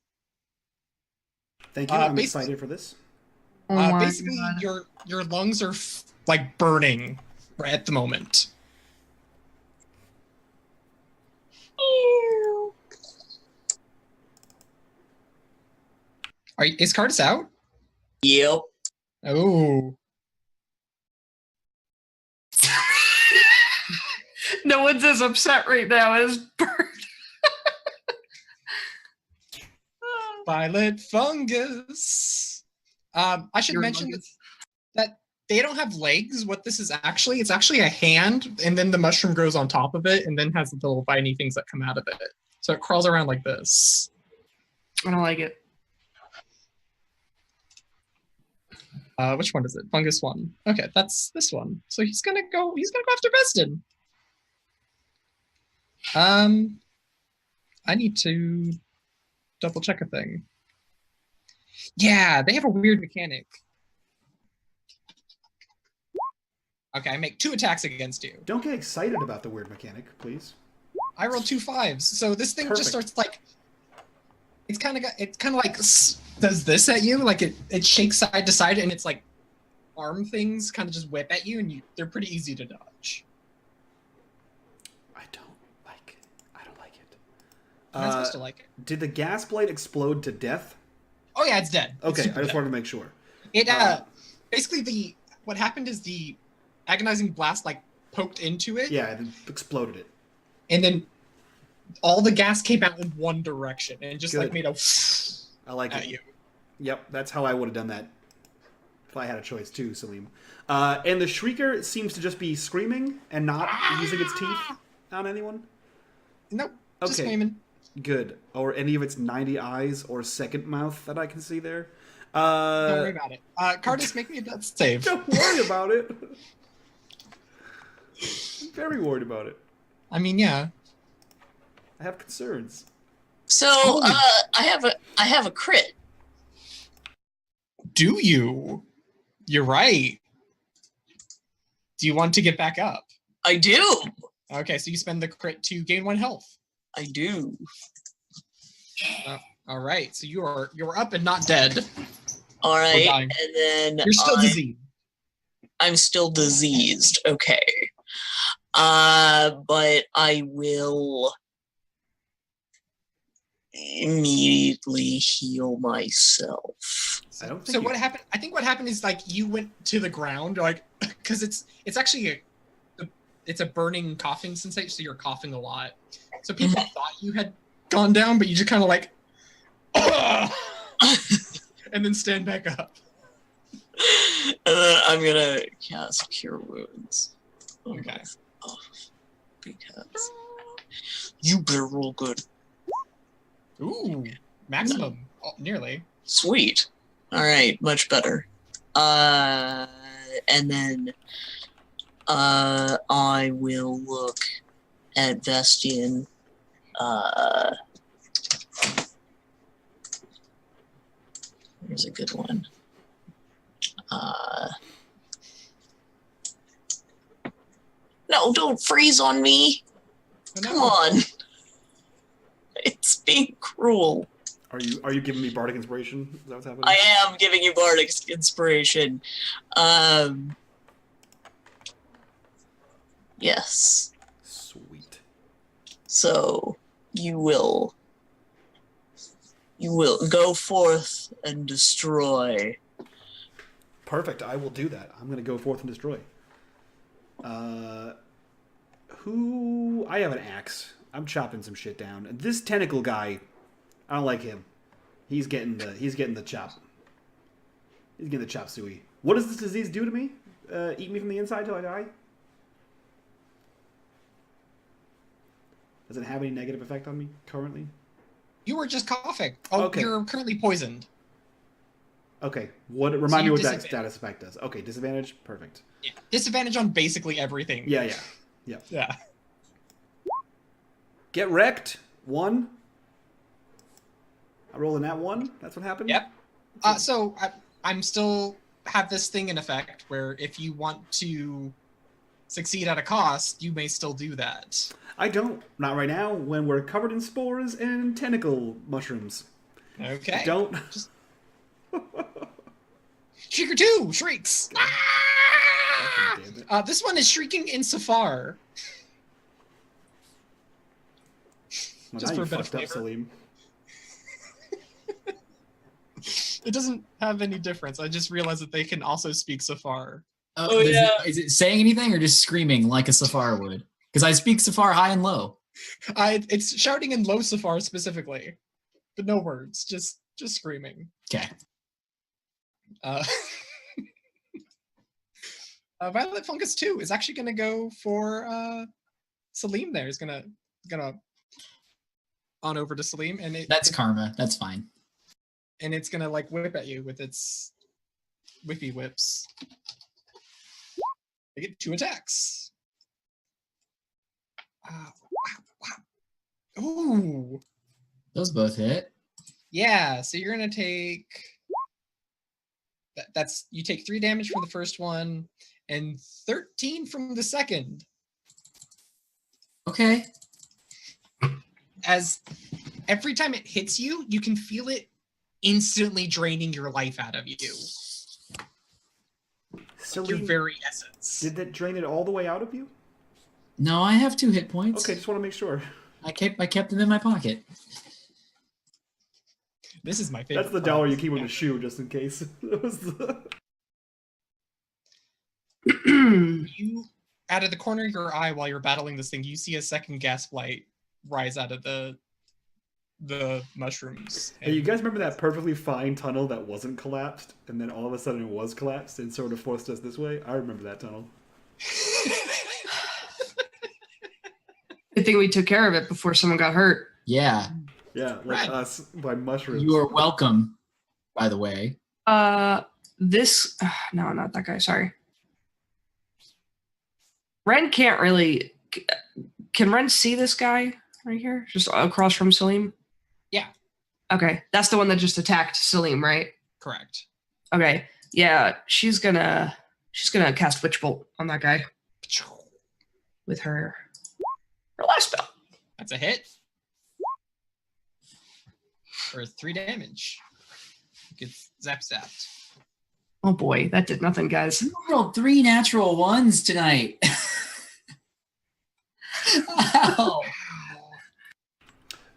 Thank you. I'm excited for this. Oh my Basically, God. your lungs are like burning right at the moment. Is Cardis out? Yep. Oh. No one's as upset right now as Bert. Violet fungus. I should mention that they don't have legs. What this is actually, it's actually a hand, and then the mushroom grows on top of it, and then has the little viney things that come out of it. So it crawls around like this. I don't like it. Which one is it? Fungus one. Okay, that's this one. So he's gonna go after Vestin. I need to double check a thing. Yeah, they have a weird mechanic. Okay, I make 2 attacks against you. Don't get excited about the weird mechanic, please. I rolled 2 5s, so this thing Perfect. just starts like it's kind of like does this at you, like it shakes side to side, and it's like arm things kind of just whip at you, and they're pretty easy to dodge. I don't like it. You're not supposed to like it. Did the gas blade explode to death? Oh yeah, it's dead. It's Okay, super I just dead. wanted to make sure. It basically what happened is the agonizing blast like poked into it. Yeah, it exploded it. And then all the gas came out in one direction and just like Good. made a I like at it. you. Yep, that's how I would have done that if I had a choice too, Salim. And the Shrieker seems to just be screaming and not using its teeth on anyone. Nope. Just Okay. screaming. Good. Or any of its 90 eyes or second mouth that I can see there. Don't worry about it. Cardis, make me a death save. Don't worry about it. I'm very worried about it. I mean, yeah. I have concerns. So Holy- I have a crit. Do you? You're right. Do you want to get back up? I do. Okay, so you spend the crit to gain 1 health. I do. All right, so you're up and not dead. All right, dying. and then You're still diseased. I'm still diseased. Okay. But I will immediately heal myself. I don't think So you- what happened? I think what happened is like you went to the ground, like because it's actually it's a burning coughing sensation, so you're coughing a lot. So people thought you had gone down, but you just kind of like, and then stand back up. And then I'm gonna cast Cure Wounds. Okay. Because you better roll good. Ooh, maximum, nearly. Sweet. All right, much better. And then I will look at Vestian. Here's a good one. No, don't freeze on me. Oh, no. Come on. It's being cruel. Are you giving me bardic inspiration? Is that what's happening? I am giving you bardic inspiration. Yes. Sweet. So you will go forth and destroy. Perfect. I will do that. I'm going to go forth and destroy. Who? I have an axe. I'm chopping some shit down. And this tentacle guy, I don't like him. He's getting the chop. He's getting the chop suey. What does this disease do to me? Eat me from the inside till I die? Does it have any negative effect on me currently? You were just coughing. Oh, Okay. You're currently poisoned. Okay. Remind me you what that disadvantage. status effect does. Okay, disadvantage. Perfect. Yeah. Disadvantage on basically everything. Yeah. Yeah. Get wrecked. 1. I rolled in that 1. That's what happened? Yep. So I'm still have this thing in effect where if you want to succeed at a cost, you may still do that. I don't. Not right now, when we're covered in spores and tentacle mushrooms. Okay. Don't. Shrieker 2 shrieks. Fucking damn it. This one is shrieking in Safar. Well, Just now for you a bit of fucked up, flavor. Salim. It doesn't have any difference. I just realized that they can also speak Safar. Oh, yeah. Is it saying anything or just screaming like a Safar would? Because I speak Safar high and low. It's shouting in low Safar specifically, but no words, just screaming. Okay. Uh, Violet Fungus 2 is actually going to go for Salim there. Is gonna on over to Salim, and That's karma. That's fine. and it's gonna like whip at you with its whippy whips. I get 2 attacks. Wow. Ooh. Those both hit. Yeah, so you're gonna take that's you take 3 damage from the first one and 13 from the second. Okay. As every time it hits you, you can feel it instantly draining your life out of you. Your Celine, very essence. did that drain it all the way out of you? No, I have 2 hit points. Okay, just want to make sure. I kept them in my pocket. This is my favorite. That's the dollar you keep on the shoe, just in case. That was the... You, out of the corner of your eye while you're battling this thing, you see a second gas light rise out of the mushrooms. Hey, you guys remember that perfectly fine tunnel that wasn't collapsed, and then all of a sudden it was collapsed and sort of forced us this way? I remember that tunnel. I think we took care of it before someone got hurt. Yeah. Yeah, like Right. us by mushrooms. You are welcome, by the way. This no, not that guy. Sorry. Ren can't really. Can Ren see this guy right here, just across from Salim? Yeah. Okay, that's the one that just attacked Salim, right? Correct. Okay, yeah, she's gonna cast Witch Bolt on that guy with her last spell. That's a hit. For 3 damage. Gets zapped. Oh boy, that did nothing, guys. You rolled 3 natural ones tonight. Ow.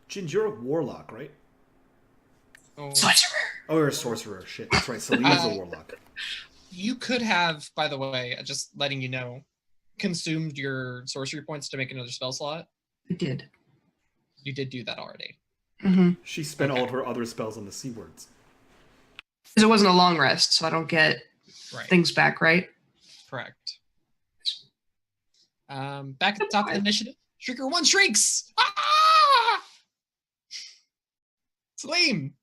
Jin, you're a warlock, right? Oh. Sorcerer. Oh, you're a sorcerer. Shit, that's right. Celine is a warlock. You could have, by the way, just letting you know, consumed your sorcery points to make another spell slot. I did. You did do that already. Mm-hmm. She spent all of her other spells on the C words. Because it wasn't a long rest, so I don't get Right. things back, right? Correct. Back at the top of the initiative, Shrieker 1 shrieks! Ah! Salim!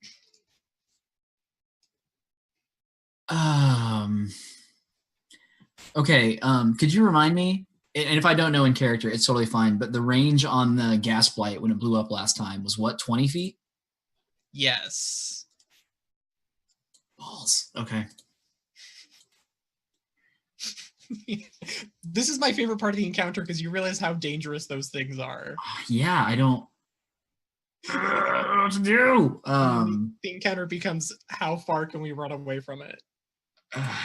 Okay, could you remind me? And if I don't know in character, it's totally fine. But the range on the gas blight when it blew up last time was what, 20 feet? Yes. Balls. Okay. This is my favorite part of the encounter because you realize how dangerous those things are. Yeah, I don't know what to do. The encounter becomes how far can we run away from it?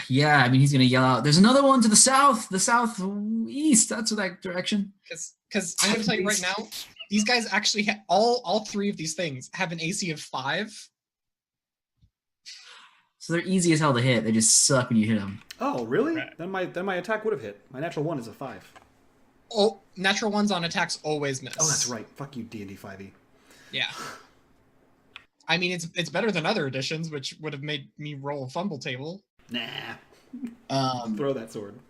Yeah, I mean, he's gonna yell out, "There's another one to the southeast. That's that direction." Because I'm gonna tell you right now, these guys actually all 3 of these things have an AC of 5. So they're easy as hell to hit. They just suck when you hit them. Oh, really? Right. Then my attack would have hit. My natural 1 is a 5. Oh, natural ones on attacks always miss. Oh, that's right. Fuck you, D&D 5e. Yeah. I mean, it's better than other editions, which would have made me roll a fumble table. Nah. Throw that sword.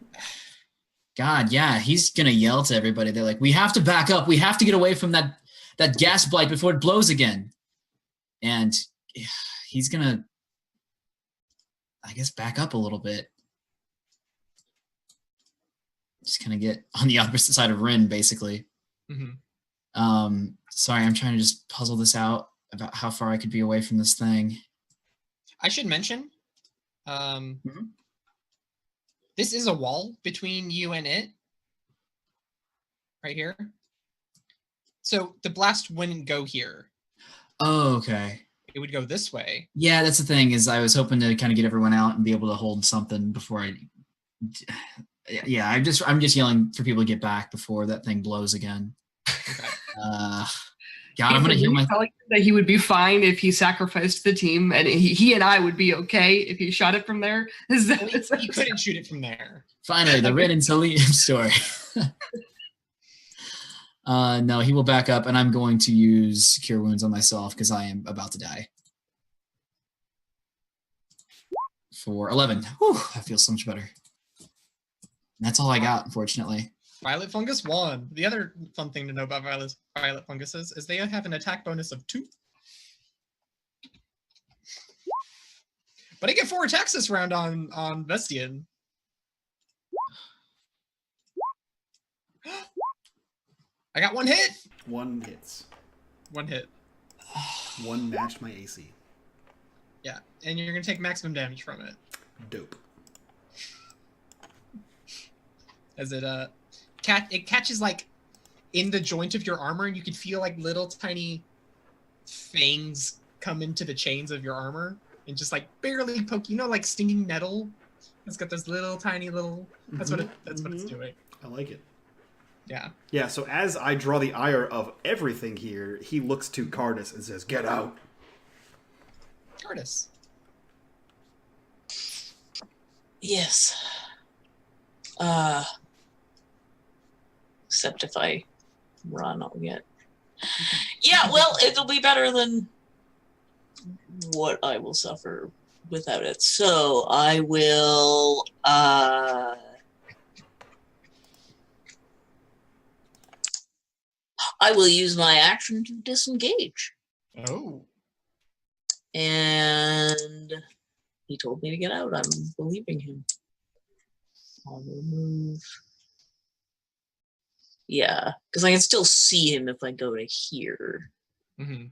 God, yeah, he's gonna yell to everybody. They're like, "We have to back up. We have to get away from that gas blight before it blows again." And he's gonna, I guess, back up a little bit. Just kind of get on the opposite side of Rin, basically. Mm-hmm. Sorry, I'm trying to just puzzle this out about how far I could be away from this thing. I should mention, this is a wall between you and it, right here. So the blast wouldn't go here. Oh, okay. It would go this way. Yeah, that's the thing, is I was hoping to kind of get everyone out and be able to hold something before I... Yeah, I'm just yelling for people to get back before that thing blows again. Okay. God, I'm gonna hear my... telling him that he would be fine if he sacrificed the team, and he and I would be okay if he shot it from there. Is that, You couldn't shoot it from there. Finally, the Rin and Salim story. No, he will back up, and I'm going to use Cure Wounds on myself because I am about to die. For 11. Whew, that feels so much better. And that's all I got, unfortunately. Violet Fungus 1. The other fun thing to know about Violet Funguses is they have an attack bonus of 2. But I get 4 attacks this round on Vestian. I got 1 hit! 1 hits. 1 hit. 1 matched my AC. Yeah, and you're gonna take maximum damage from it. Dope. As it catches like in the joint of your armor, and you can feel like little tiny fangs come into the chains of your armor and just like barely poke. You know, like stinging nettle. It's got those little tiny little. That's what it's doing. I like it. Yeah. Yeah, so as I draw the ire of everything here, he looks to Cardus and says, "Get out." Cardus. Yes. Except if I run, I'll get. Yeah, well, it'll be better than what I will suffer without it. So I will. I will use my action to disengage. Oh. And he told me to get out. I'm believing him. I'll remove. Yeah, because I can still see him if I go to here. Mm-hmm.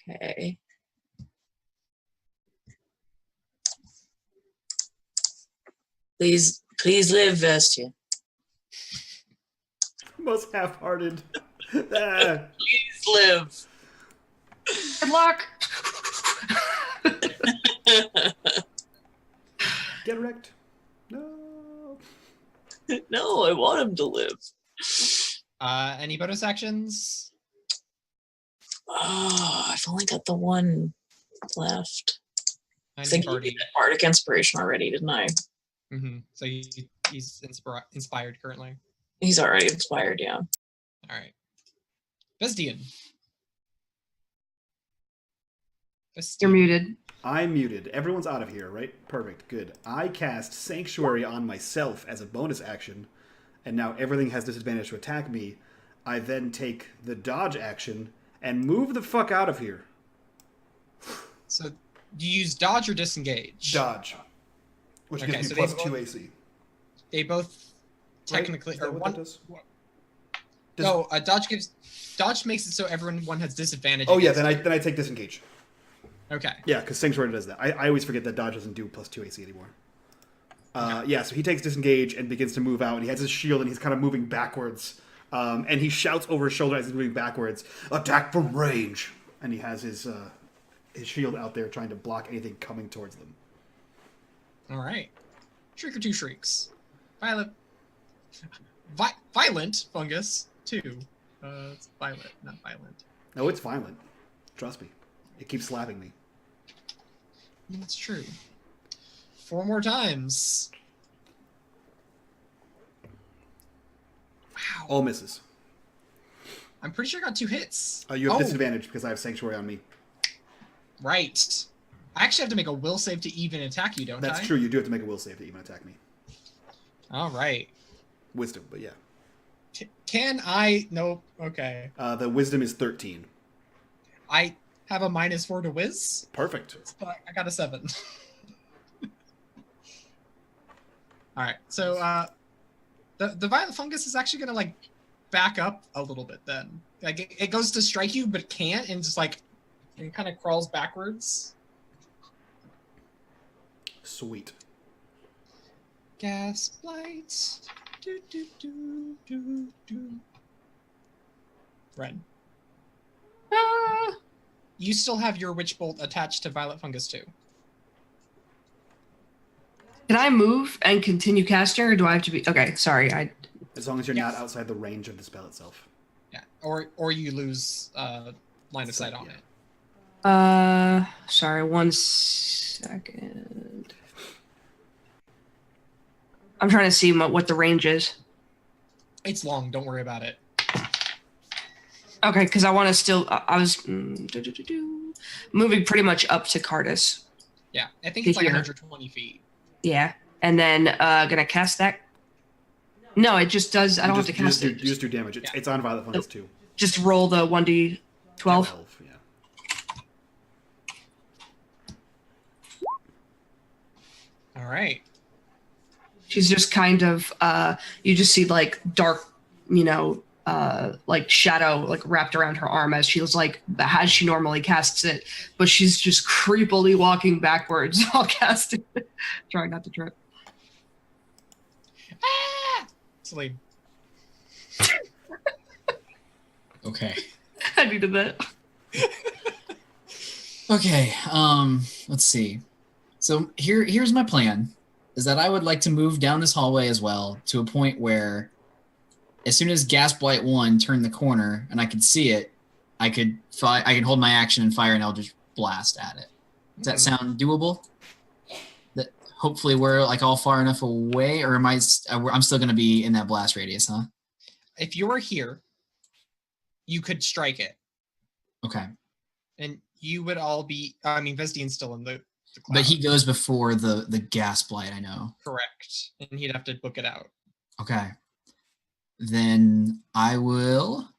Okay. Please live, Vestia. Most half-hearted. Ah. Please live. Good luck. Get wrecked. No. No, I want him to live. Any bonus actions? Oh, I've only got the one left. I And think you've you already. did Bardic Inspiration already, didn't I? Mm-hmm. So he's inspired currently. He's already inspired, yeah. All right. Vestian. You're muted. I'm muted. Everyone's out of here, right? Perfect. Good. I cast Sanctuary on myself as a bonus action, and now everything has disadvantage to attack me. I then take the dodge action and move the fuck out of here. So you use dodge or disengage? Dodge. Which Okay, gives so me they plus both- 2 AC. They both Right? technically Is that or what one. that does? No, dodge makes it so everyone has disadvantage. Oh yeah, against then I take disengage. you. Okay. Yeah, because Sanctuary does that. I always forget that dodge doesn't do plus 2 AC anymore. Yeah, so he takes disengage and begins to move out, and he has his shield, and he's kind of moving backwards. And he shouts over his shoulder as he's moving backwards, "Attack from range!" And he has his shield out there trying to block anything coming towards them. All right. Shriek or two shrieks. Violent fungus 2. It's violet, not violent. No, it's violent. Trust me. It keeps slapping me. That's true. 4 more times. Wow. All misses. I'm pretty sure I got 2 hits. You have Oh, disadvantage because I have Sanctuary on me. right. I actually have to make a will save to even attack you, don't I? That's true. You do have to make a will save to even attack me. All right. Wisdom, but yeah. Can I? Nope. Okay. The wisdom is 13. I have a -4 to whiz, Perfect. but I got a 7. All right. So the violet fungus is actually gonna like back up a little bit. Then like it goes to strike you, but can't, and just like it kind of crawls backwards. Sweet. Gaslight. Do, do, do, do, do. Ren. You still have your witch bolt attached to violet fungus too. Can I move and continue casting, or do I have to be? Okay, sorry. As long as you're Yes. not outside the range of the spell itself. Yeah. Or you lose line of sight on Yeah. it. Sorry. 1 second. I'm trying to see what the range is. It's long. Don't worry about it. Okay, because I want to still. I was moving pretty much up to Cardus. Yeah. I think it's like Here. 120 feet. Yeah, and then gonna cast that. No, it just does. I don't have to cast it. You just do damage. It's on Violet Fungus too. Just roll the 1d12. 12, yeah. All right. She's just kind of. You just see like dark, like shadow like wrapped around her arm as she was like as she normally casts it, but she's just creepily walking backwards while casting it, trying not to trip. Ah! Sleep. Okay. I needed that. Okay. Let's see. So here's my plan. Is that I would like to move down this hallway as well to a point where, as soon as Gasblight 1 turned the corner and I could see it, I could hold my action and fire an Eldritch Blast at it. Does that sound doable? That hopefully we're like all far enough away, or I'm still going to be in that blast radius, huh? If you were here, you could strike it. Okay. And you would all be, I mean, Vestian's still in the cloud. But he goes before the Gasblight, I know. Correct. And he'd have to book it out. Okay. Then I will...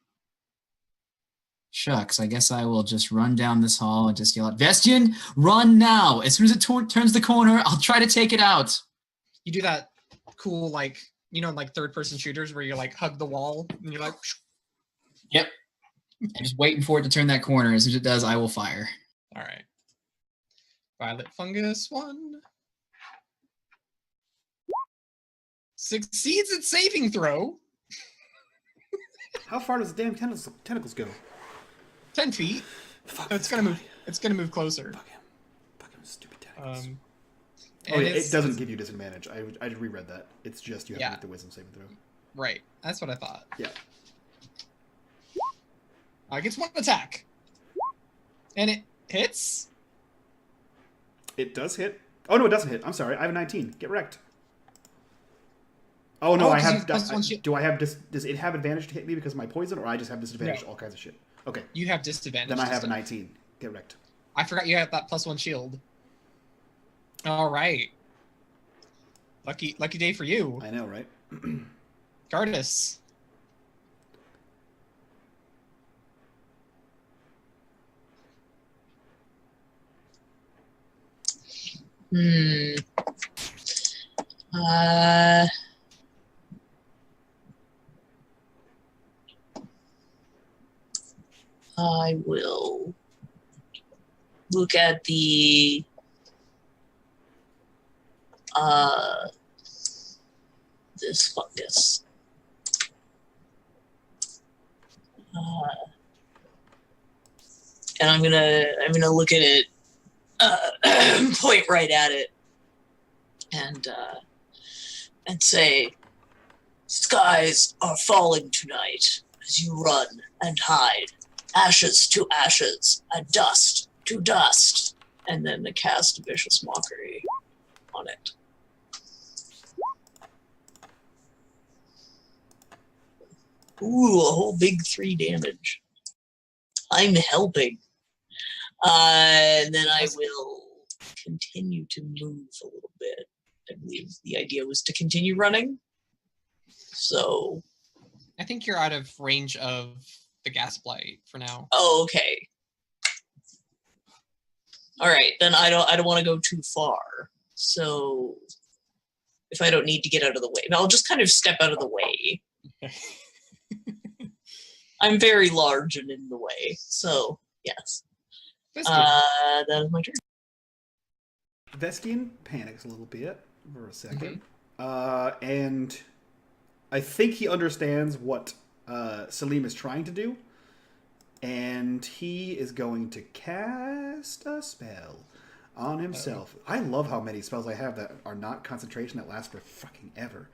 Shucks, I guess I will just run down this hall and just yell out, Vestian, run now! As soon as it turns the corner, I'll try to take it out. You do that cool, like, you know, like third-person shooters where you, like, hug the wall and you're like... Yep. I'm just waiting for it to turn that corner. As soon as it does, I will fire. All right. Violet Fungus 1. Succeeds at saving throw. How far does the damn tentacles go? 10 feet. Fuck, So it's gonna move. It's gonna move closer. Fuck him. Fuck him, stupid tentacles. And oh, yeah, it doesn't give you disadvantage. I reread that. It's just you have to make the wisdom saving throw. Right. That's what I thought. Yeah. Gets one attack. And it hits. It does hit. Oh, no, it doesn't hit. I'm sorry. I have a 19. Get wrecked. Oh, no, I have... do I have... Does it have advantage to hit me because of my poison, or I just have disadvantage to all kinds of shit? Okay. You have disadvantage. Then I have a 19. Get wrecked. I forgot you had that +1 shield. All right. Lucky day for you. I know, right? Gardas. I will look at the this fungus. And I'm gonna look at it, point right at it, and say, "Skies are falling tonight as you run and hide, ashes to ashes, and dust to dust," and then to cast Vicious Mockery on it. Ooh, a whole big 3 damage. I'm helping. And then I will continue to move a little bit. I believe the idea was to continue running. So I think you're out of range of the Gasblight for now. oh, okay. All right, then I don't want to go too far. So if I don't need to get out of the way, I'll just kind of step out of the way. I'm very large and in the way, so yes. That is my turn. Vestian panics a little bit for a second. And I think he understands what Salim is trying to do. And he is going to cast a spell on himself. I love how many spells I have that are not concentration that last for fucking ever.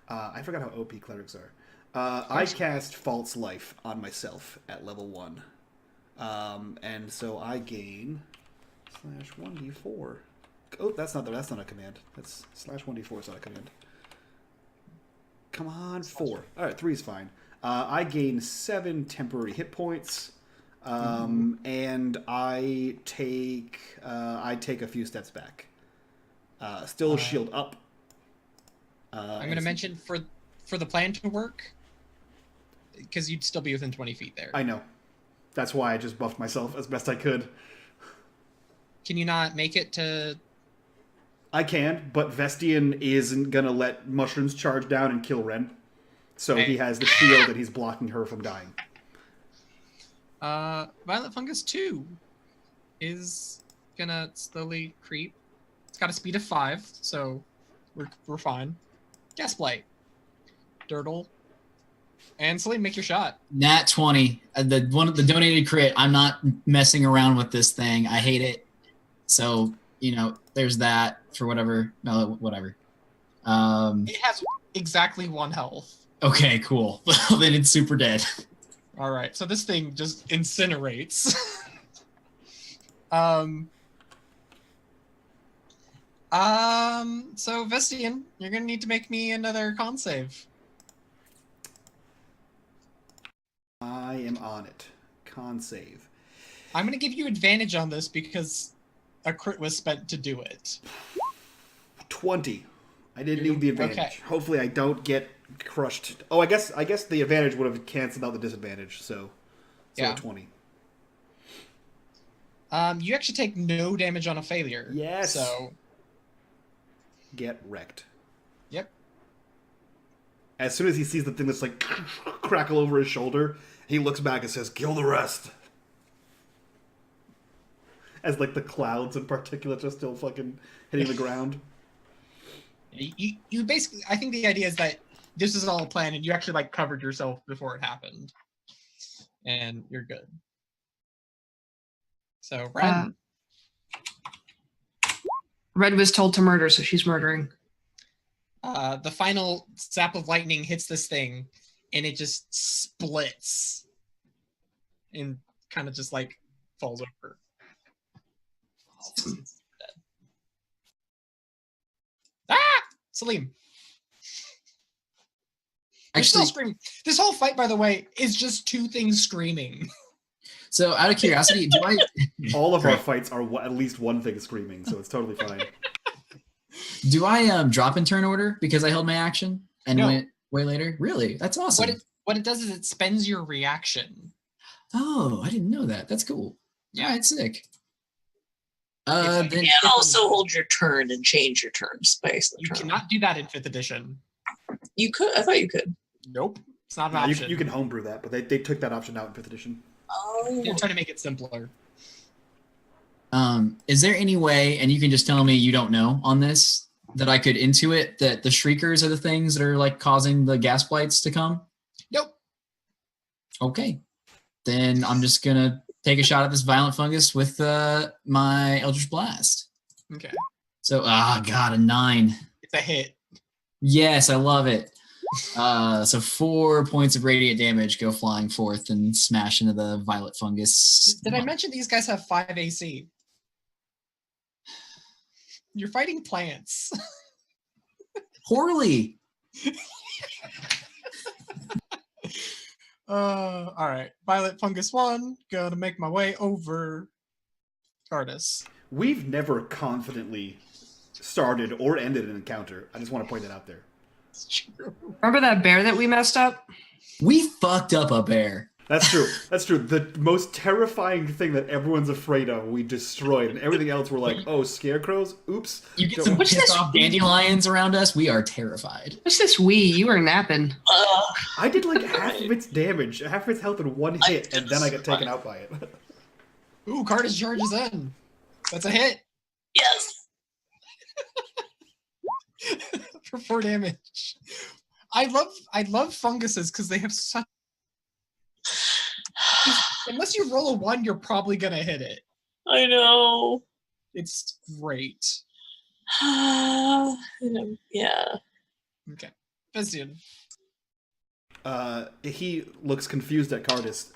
I forgot how OP clerics are. I cast False Life on myself at level 1. And so I gain /1d4. Oh, that's not a command. That's /1d4 is not a command. Come on, 4. All right, 3 is fine. I gain 7 temporary hit points, and I take a few steps back. Still shield up. I'm going to mention for the plan to work, because you'd still be within 20 feet there. I know. That's why I just buffed myself as best I could. Can you not make it to... I can, but Vestian isn't going to let mushrooms charge down and kill Ren. So he has the shield and he's blocking her from dying. Violet Fungus 2 is going to slowly creep. It's got a speed of 5, so we're fine. Gasblight. Dirtle. And Celine, make your shot. Nat 20. The donated crit. I'm not messing around with this thing. I hate it. So, there's that for whatever. No, whatever. It has exactly 1 health. Okay, cool. Then it's super dead. All right, so this thing just incinerates. So Vestian, you're gonna need to make me another con save. I am on it. Con save. I'm gonna give you advantage on this because a crit was spent to do it. 20. I didn't need the advantage. Okay. Hopefully I don't get crushed. Oh, I guess the advantage would have canceled out the disadvantage, so Yeah. 20. You actually take no damage on a failure. Yes. So Get wrecked. Yep. As soon as he sees the thing that's like crackle over his shoulder, he looks back and says, "Kill the rest." As like the clouds and particulates are still fucking hitting the ground. You basically, I think the idea is that this is all a plan and you actually like covered yourself before it happened. And you're good. So Ren. Red was told to murder, so she's murdering. The final zap of lightning hits this thing and it just splits and kind of just like falls over. Ah! Salim. They're still Actually, screaming. This whole fight, by the way, is just 2 things screaming. so out of curiosity, do I All of our fights are at least one thing screaming, so it's totally fine. drop in turn order because I held my action and No. went way later? Really? That's awesome. What it does is it spends your reaction. Oh, I didn't know that. That's cool. Yeah, it's sick. It's- Then You can also hold your turn and change your turn space. The You turn. cannot do that in 5th edition. You could. I thought you could. Nope. It's not an Yeah, option. you can homebrew that, but they took that option out in 5th edition. Oh. They're trying to make it simpler. is there any way, and you can just tell me you don't know on this, that I could intuit that the shriekers are the things that are like causing the gas blights to come? Nope. Okay. Then I'm just gonna take a shot at this violent fungus with my Eldritch Blast. Okay. So, God, a 9. It's a hit. Yes, I love it. So 4 points of radiant damage go flying forth and smash into the violet fungus. Did I mention these guys have 5 AC? You're fighting plants. Poorly. All right. Violet fungus 1. Gonna make my way over TARDIS. We've never confidently started or ended an encounter. I just want to point that out there. It's true. Remember that bear that we messed up? We fucked up a bear. That's true. That's true. The most terrifying thing that everyone's afraid of, we destroyed, and everything else we're like, oh, scarecrows? Oops. You get Don't- some What's pissed this? off dandelions around us, we are terrified. What's this wee? You were napping. I did like half of its damage, half of its health in one hit, and then I got taken out by it. Ooh, Cardis charges in. That's a hit Yes. for 4 damage. I love funguses because they have such. Unless you roll a 1, you're probably gonna hit it. I know. It's great. Yeah. Okay, Vestian. He looks confused at Cardis,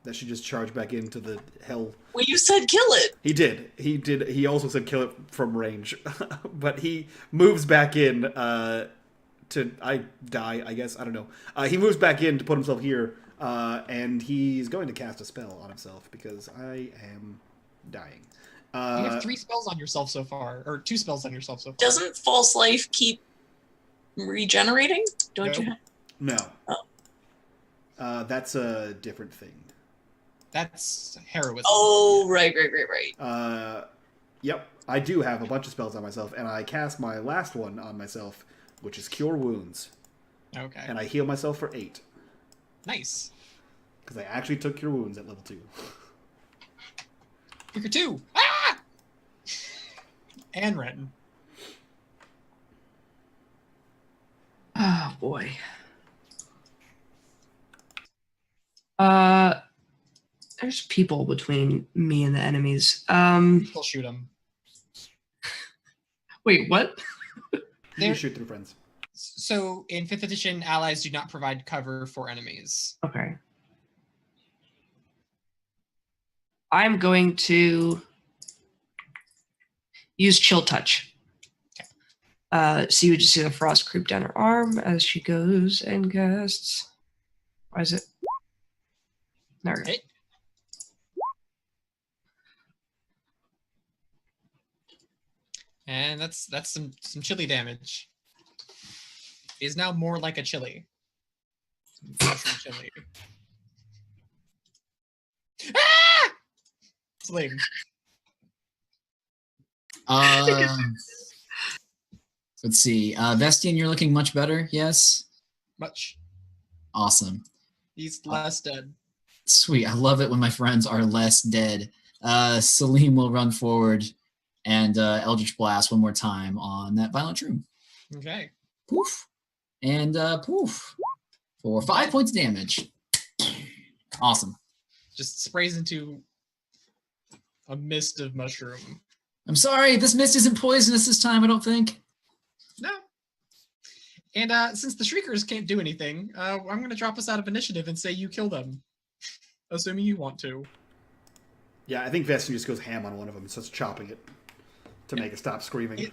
that she just charged back into the hell. Well, you said kill it. He did. He also said kill it from range. But he moves back in I die, I guess. I don't know. He moves back in to put himself here, and he's going to cast a spell on himself because I am dying. You have 3 spells on yourself so far, or 2 spells on yourself so far. Doesn't false life keep regenerating? Don't No. you? No. Oh. That's a different thing. That's heroism. Oh, right. Yep. I do have a bunch of spells on myself, and I cast my last one on myself, which is Cure Wounds. Okay. And I heal myself for 8. Nice. Because I actually took Cure Wounds at level 2. Figure 2. Ah! And Renton. Oh boy. There's people between me and the enemies. We'll shoot them. Wait, what? You There- can shoot through friends. So in 5th edition, allies do not provide cover for enemies. Okay. I'm going to use Chill Touch. So you would just see the frost creep down her arm as she goes and casts. Why is it? There we go. Hit. And that's some chili damage. It is now more like a chili. Mushroom chili. Ah! It's lame. Let's see. Vestian, you're looking much better. Yes. Much. Awesome. He's less dead. Sweet. I love it when my friends are less dead. Salim will run forward and Eldritch Blast one more time on that Violent Room. Okay. Poof. And poof. For 5 points of damage. Awesome. Just sprays into a mist of mushroom. I'm sorry, this mist isn't poisonous this time, I don't think. No. And since the Shriekers can't do anything, I'm going to drop us out of initiative and say you kill them. Assuming you want to. Yeah, I think Vestian just goes ham on one of them and starts chopping it to make it stop screaming.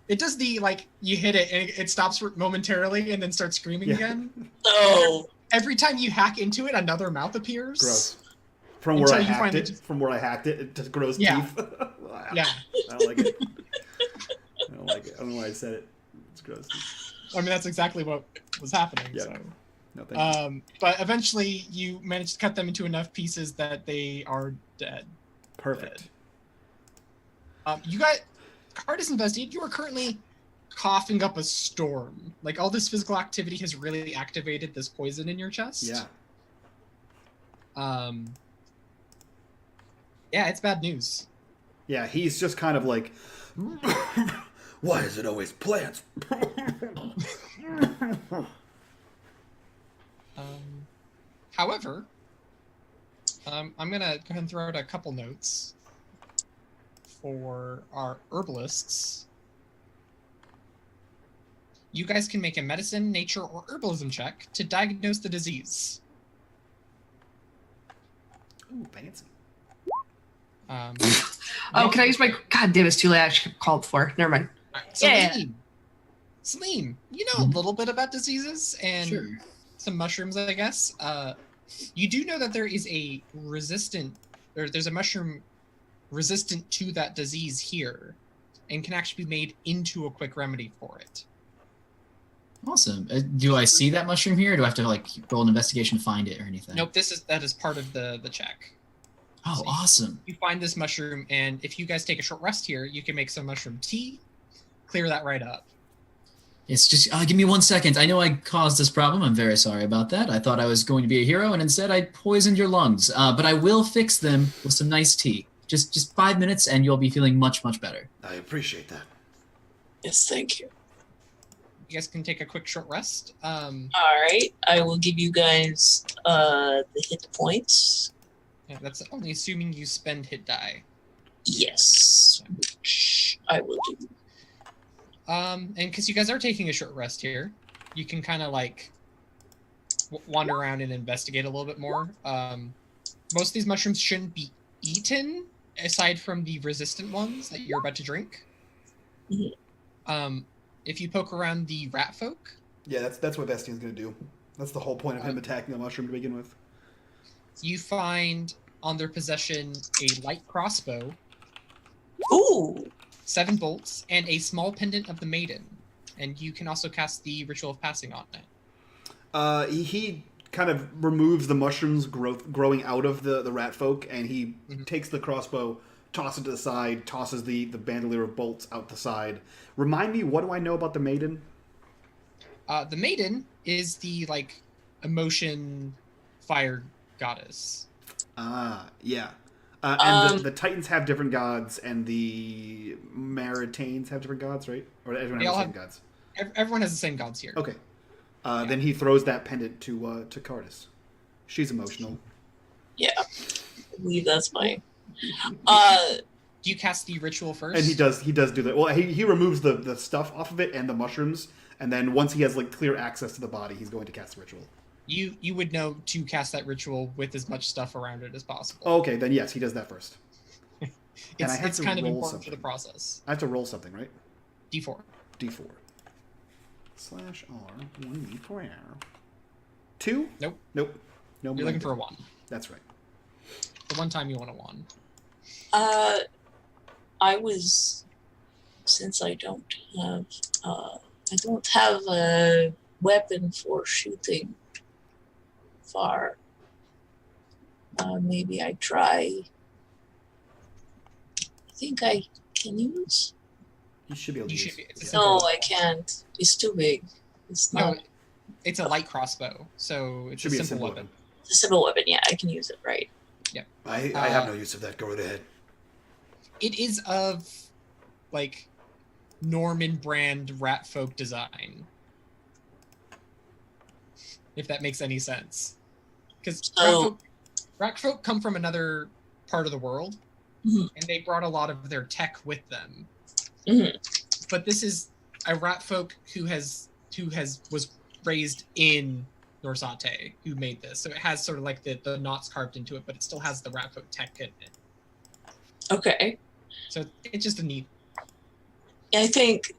It does the, like, you hit it and it stops momentarily and then starts screaming again. No. Every time you hack into it, another mouth appears. Gross. From where Until I you hacked find it, it- from where I hacked it, it just grows Yeah. teeth. Yeah. I don't like it. I don't like it. I don't know why I said it. It's gross. I mean, that's exactly what was happening. Yeah. So. No, thank you. But eventually you manage to cut them into enough pieces that they are dead. Perfect. You got Artist Invested, you are currently coughing up a storm. Like, all this physical activity has really activated this poison in your chest. Yeah. Yeah, it's bad news. Yeah, he's just kind of like, why is it always plants? However, I'm gonna go ahead and throw out a couple notes for our herbalists. You guys can make a medicine, nature, or herbalism check to diagnose the disease. Ooh, fancy. Oh, can I use my... God damn, it's too late. I should have called for. Never mind. Yeah. Salim, you know a little bit about diseases and Sure. some mushrooms, I guess. You do know that there is a there's a mushroom resistant to that disease here and can actually be made into a quick remedy for it. Awesome. Do I see that mushroom here, or do I have to like roll an investigation to find it or anything? Nope, that is part of the check. Oh, So awesome. You find this mushroom, and if you guys take a short rest here, you can make some mushroom tea, clear that right up. It's just give me 1 second. I know I caused this problem. I'm very sorry about that. I thought I was going to be a hero, and instead I poisoned your lungs. But I will fix them with some nice tea. Just 5 minutes, and you'll be feeling much, much better. I appreciate that. Yes, thank you. You guys can take a quick short rest. All right, I will give you guys the hit points. Yeah, that's only assuming you spend hit die. Yes, which I will do. And because you guys are taking a short rest here, you can kind of like wander around and investigate a little bit more. Most of these mushrooms shouldn't be eaten, aside from the resistant ones that you're about to drink. Mhm. If you poke around the rat folk, Yeah, that's what Vestian's gonna do. That's the whole point of him attacking the mushroom to begin with. you find on their possession a light crossbow, Ooh, 7 bolts, and a small pendant of the maiden. And you can also cast the Ritual of Passing on it. He kind of removes the mushrooms growing out of the rat folk, and he takes the crossbow, tosses it to the side, tosses the bandolier of bolts out the side. Remind me, what do I know about the maiden? The maiden is the like emotion fire goddess. Ah, yeah. And the Titans have different gods, and the Maritanes have different gods, right? Or everyone They has all the same have- gods? Everyone has the same gods here. Okay. Then he throws that pendant to Cardis. She's emotional. Yeah, I believe that's my. Do you cast the ritual first? And he does do that. Well, he removes the stuff off of it and the mushrooms, and then once he has like clear access to the body, he's going to cast the ritual. You would know to cast that ritual with as much stuff around it as possible. Oh, okay, then yes, he does that first. And I have it's to kind of roll important for something. the process. I have to roll something, right? D4. D4. /R 1 per hour. 2? Nope. Nope. No. You're looking for a 1. That's right. The one time you want a 1. I was, since I don't have a weapon for shooting far. Maybe I try. I think I can use. You should be able to You use should be. it. It's a Yeah. simple No, I can't. It's too big. It's No, not. it's a light crossbow, so it's Should a be simple weapon. It's a simple weapon. Yeah, I can use it. Right. I have no use of that. Go right ahead. It is of like Norman brand rat folk design. If that makes any sense. Because So- rat folk come from another part of the world, Mhm. and they brought a lot of their tech with them. Mhm. But this is a rat folk who was raised in Norsate who made this. So it has sort of like the knots carved into it, but it still has the rat folk tech in it. Okay. So it's just a neat. I think.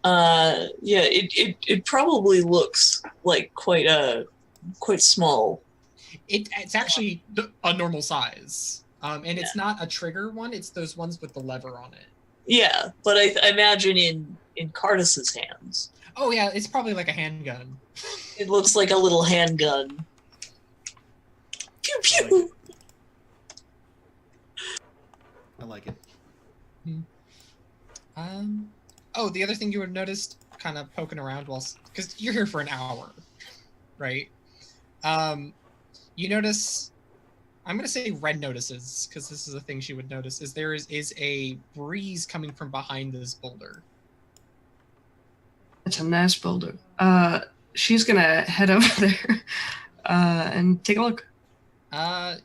Yeah. It probably looks like quite small. It's actually a normal size, and it's not a trigger one. It's those ones with the lever on it. Yeah, but I imagine in Cardis's hands, Oh yeah, it's probably like a handgun. it looks like a little handgun. Pew pew. I like it. Oh, the other thing you would have noticed, kind of poking around because you're here for an hour, right? You notice. I'm gonna say Red notices because this is a thing she would notice. Is there is a breeze coming from behind this boulder? It's a nice boulder. She's gonna head over there and take a look.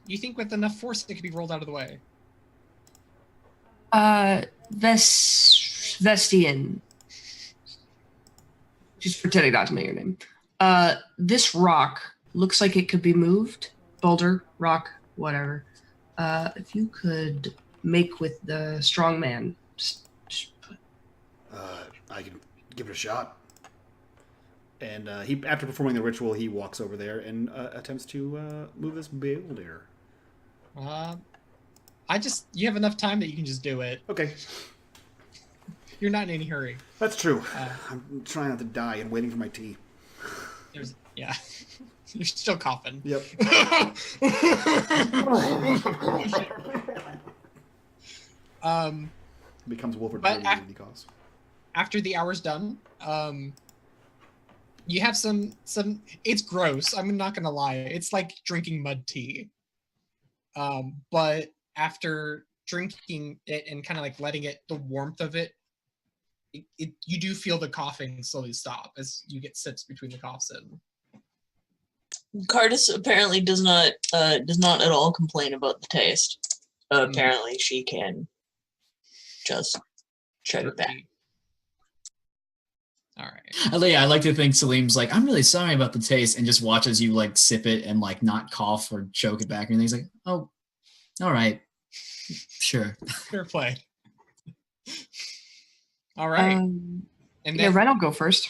You think with enough force it could be rolled out of the way? Vestian. She's pretending not to know your name. This rock looks like it could be moved. Boulder, rock, whatever. If you could make with the strong man. I can give it a shot. And he, after performing the ritual, he walks over there and attempts to move this boulder. You have enough time that you can just do it. Okay, You're not in any hurry. that's true. I'm trying not to die and waiting for my tea. Yeah. You're still coughing. Yep. Becomes Wolverine when he coughs. After the hour's done, you have some. It's gross. I'm not gonna lie. It's like drinking mud tea. But after drinking it and kind of like letting it, the warmth of it, you do feel the coughing slowly stop as you get sips between the coughs in. Cardis apparently does not at all complain about the taste. Apparently, she can just chug it back. All right. Yeah, I like to think Salim's like, I'm really sorry about the taste, and just watches you like sip it and like not cough or choke it back, and he's like, oh, all right, sure. Fair play. All right. And Yeah, then Ren will go first.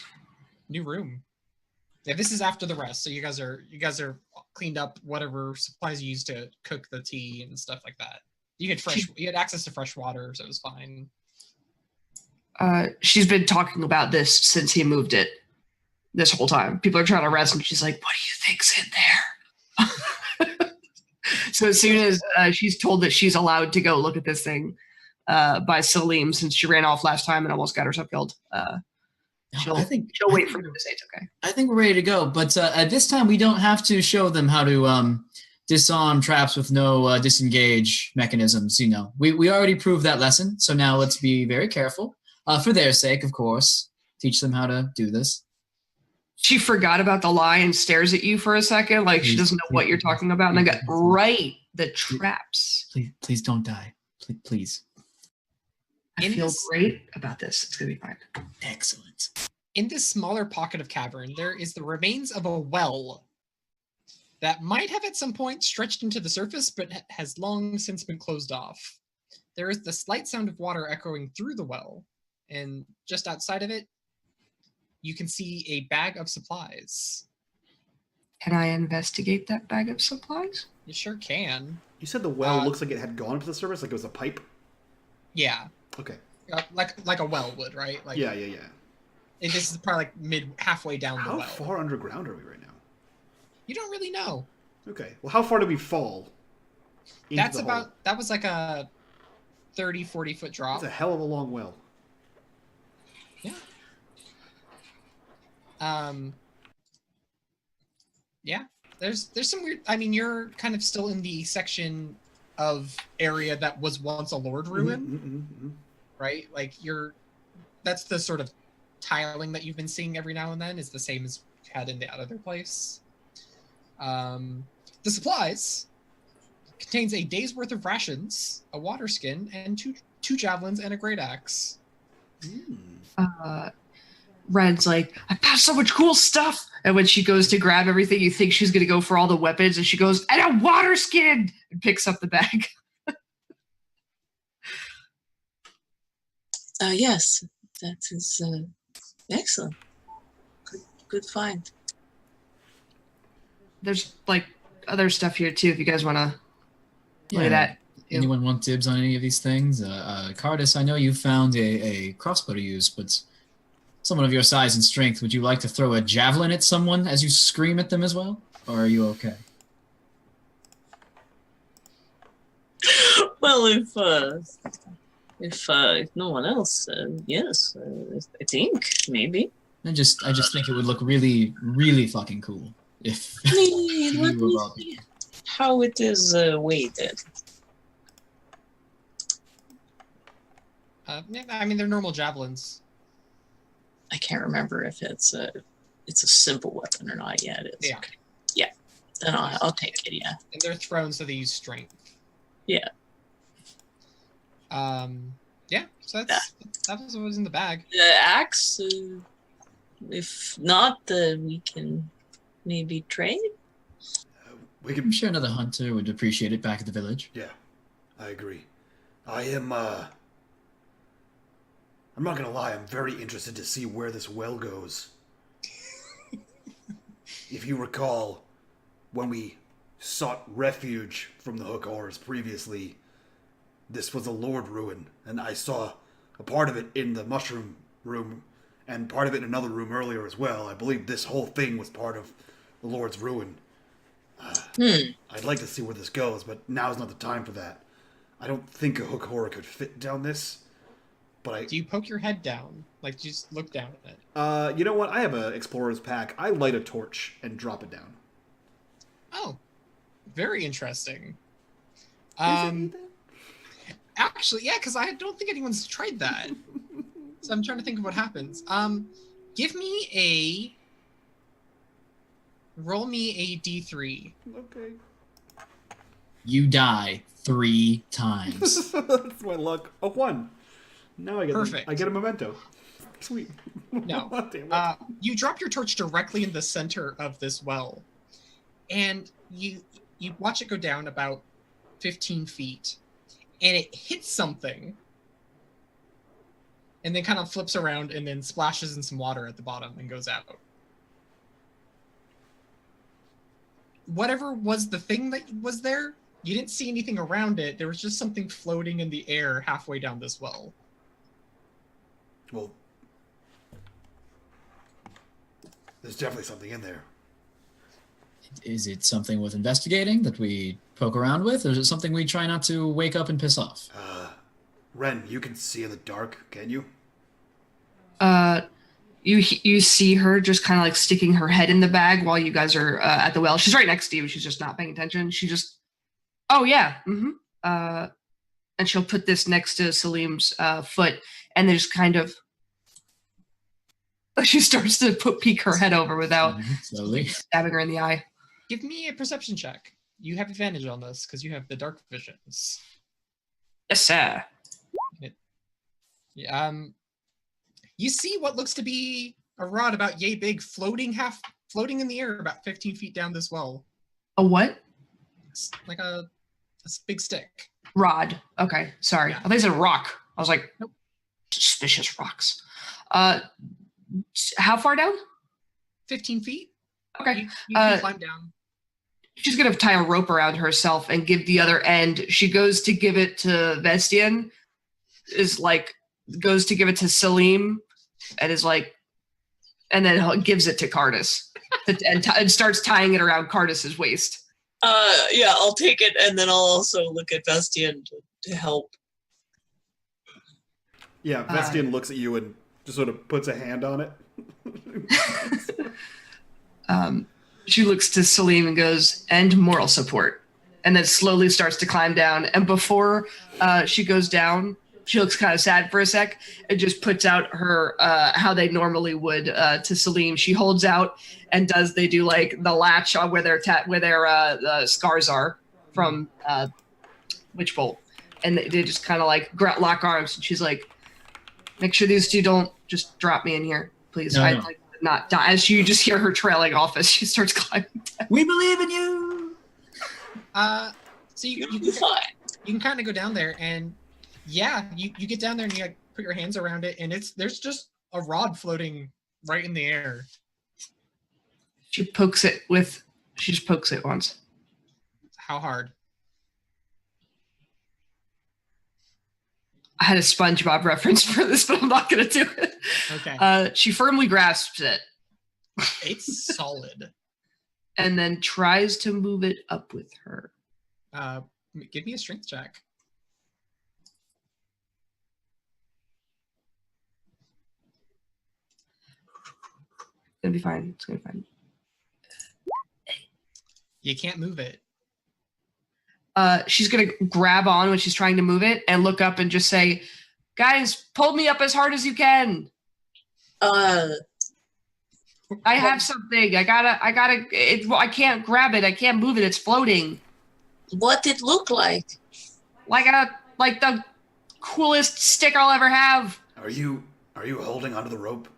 new room. Yeah, this is after the rest. So you guys are cleaned up whatever supplies you used to cook the tea and stuff like that. You had access to fresh water, so it was fine. She's been talking about this since he moved it this whole time. People are trying to rest, and she's like, what do you think's in there? So as soon as she's told that she's allowed to go look at this thing by Salim, since she ran off last time and almost got herself killed, she'll wait for him to say it's okay. I think we're ready to go, but at this time we don't have to show them how to disarm traps with no disengage mechanisms. You know, we already proved that lesson, so now let's be very careful. For their sake, of course, teach them how to do this. She forgot about the lie and stares at you for a second, like she doesn't know what you're talking about. And I go, right, the traps. Please don't die. Please. I feel great about this. It's gonna be fine. Excellent. In this smaller pocket of cavern, there is the remains of a well that might have at some point stretched into the surface, but has long since been closed off. There is the slight sound of water echoing through the well, and just outside of it, you can see a bag of supplies. Can I investigate that bag of supplies? You sure can. You said the well looks like it had gone to the surface, like it was a pipe? Yeah. Okay. Like a well would, right? Like Yeah. this is probably like halfway down the well. How far underground are we right now? You don't really know. Okay. Well, how far did we fall? That was like a 30, 40-foot drop. That's a hell of a long well. Yeah. Yeah. There's some weird. I mean, you're kind of still in the section of area that was once a lord ruin, right? Like that's the sort of tiling that you've been seeing every now and then is the same as you had in the other place. The supplies contains a day's worth of rations, a water skin, and two javelins and a great axe. Red's like, I found so much cool stuff. And when she goes to grab everything, you think she's going to go for all the weapons. And she goes, and a water skin! And picks up the bag. Yes, that is excellent. Good find. There's like other stuff here too, if you guys want to look at that. Anyone want dibs on any of these things? Cardis, I know you found a crossbow to use, but someone of your size and strength, would you like to throw a javelin at someone as you scream at them as well? Or are you okay? Well, if no one else, yes, I think maybe. I just think it would look really, really fucking cool if Let you me were about see how it is weighted. I mean, they're normal javelins. I can't remember if it's a simple weapon or not. Yeah, it is. Yeah. Okay. Yeah. Then I'll take it. Yeah. And they're thrown, so they use strength. Yeah. Yeah. So that was what was in the bag. The axe. If not, we can maybe trade. I'm sure another hunter would appreciate it back at the village. Yeah, I agree. I'm not gonna lie, I'm very interested to see where this well goes. If you recall, when we sought refuge from the Hook Horrors previously, this was a Lord ruin, and I saw a part of it in the mushroom room, and part of it in another room earlier as well. I believe this whole thing was part of the Lord's ruin. I'd like to see where this goes, but now's not the time for that. I don't think a Hook Horror could fit down this. But Do you poke your head down? Like, just look down at it? You know what? I have an explorer's pack. I light a torch and drop it down. Oh, very interesting. Actually, yeah, because I don't think anyone's tried that. So I'm trying to think of what happens. Roll me a d3. Okay. You die 3 times. That's my luck. Oh, 1. Now I get Perfect. I get a memento. Sweet. No. Damn it. You drop your torch directly in the center of this well, and you watch it go down about 15 feet, and it hits something, and then kind of flips around and then splashes in some water at the bottom and goes out. Whatever was the thing that was there, you didn't see anything around it. There was just something floating in the air halfway down this well. Well, there's definitely something in there. Is it something worth investigating that we poke around with, or is it something we try not to wake up and piss off? Ren, you can see in the dark, can you? You see her just kind of like sticking her head in the bag while you guys are at the well. She's right next to you. She's just not paying attention. She just, oh yeah, and she'll put this next to Salim's foot, and they just kind of She starts to peek her head over without Slowly. stabbing her in the eye. Give me a perception check. You have advantage on this because you have the dark visions. Yes, sir. Yeah, you see what looks to be a rod about yay big floating in the air about 15 feet down this well. A what? It's like a big stick. Rod. Okay, sorry. Yeah. I think it's a rock. I was like, Nope. Suspicious rocks. How far down? 15 feet. Okay. You can climb down. She's gonna tie a rope around herself and give the other end. She goes to give it to Vestian, goes to give it to Salim, and is like, and then gives it to Cardis, and starts tying it around Cardis's waist. Yeah, I'll take it, and then I'll also look at Vestian to help. Yeah, Vestian looks at you and just sort of puts a hand on it. She looks to Salim and goes, and moral support, and then slowly starts to climb down. And before she goes down, she looks kind of sad for a sec and just puts out her how they normally would to Salim. She holds out and they do like the latch on where their scars are from Witch Bolt, and they just kind of like lock arms. And she's like, "Make sure these two don't just drop me in here, please." No, I'd no. like to not die. As you just hear her trailing off as she starts climbing down. We believe in you. So you You'll be fine. can kind of go down there, and yeah, you get down there and you like, put your hands around it, and there's just a rod floating right in the air. She just pokes it once. How hard? I had a SpongeBob reference for this, but I'm not going to do it. Okay. She firmly grasps it It's solid. and then tries to move it up with her. Give me a strength check. It's going to be fine. It's going to be fine. You can't move it. She's going to grab on when she's trying to move it and look up and just say, "Guys, pull me up as hard as you can. I have something. I can't grab it. I can't move it. It's floating. What did it look like? Like the coolest stick I'll ever have." Are you holding onto the rope?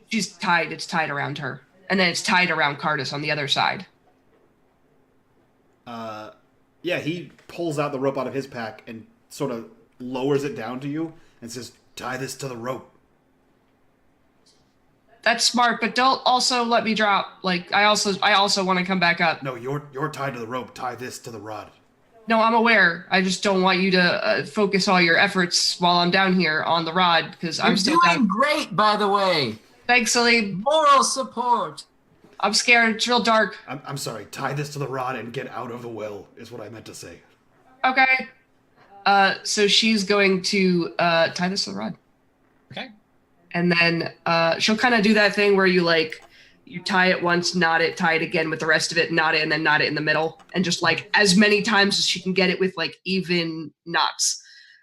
She's tied. It's tied around her. And then it's tied around Cardis on the other side. Yeah, he pulls out the rope out of his pack and sort of lowers it down to you and says, "Tie this to the rope." That's smart, but don't also let me drop. Like I also want to come back up. No, you're tied to the rope. Tie this to the rod. No, I'm aware. I just don't want you to focus all your efforts while I'm down here on the rod because I'm You're still doing down. great, by the way. Thanks, Salim. Moral support. I'm scared. It's real dark. I'm sorry. Tie this to the rod and get out of the well is what I meant to say. Okay. So she's going to tie this to the rod. Okay. And then she'll kind of do that thing where you tie it once, knot it, tie it again with the rest of it, knot it, and then knot it in the middle. And just like as many times as she can get it with like even knots.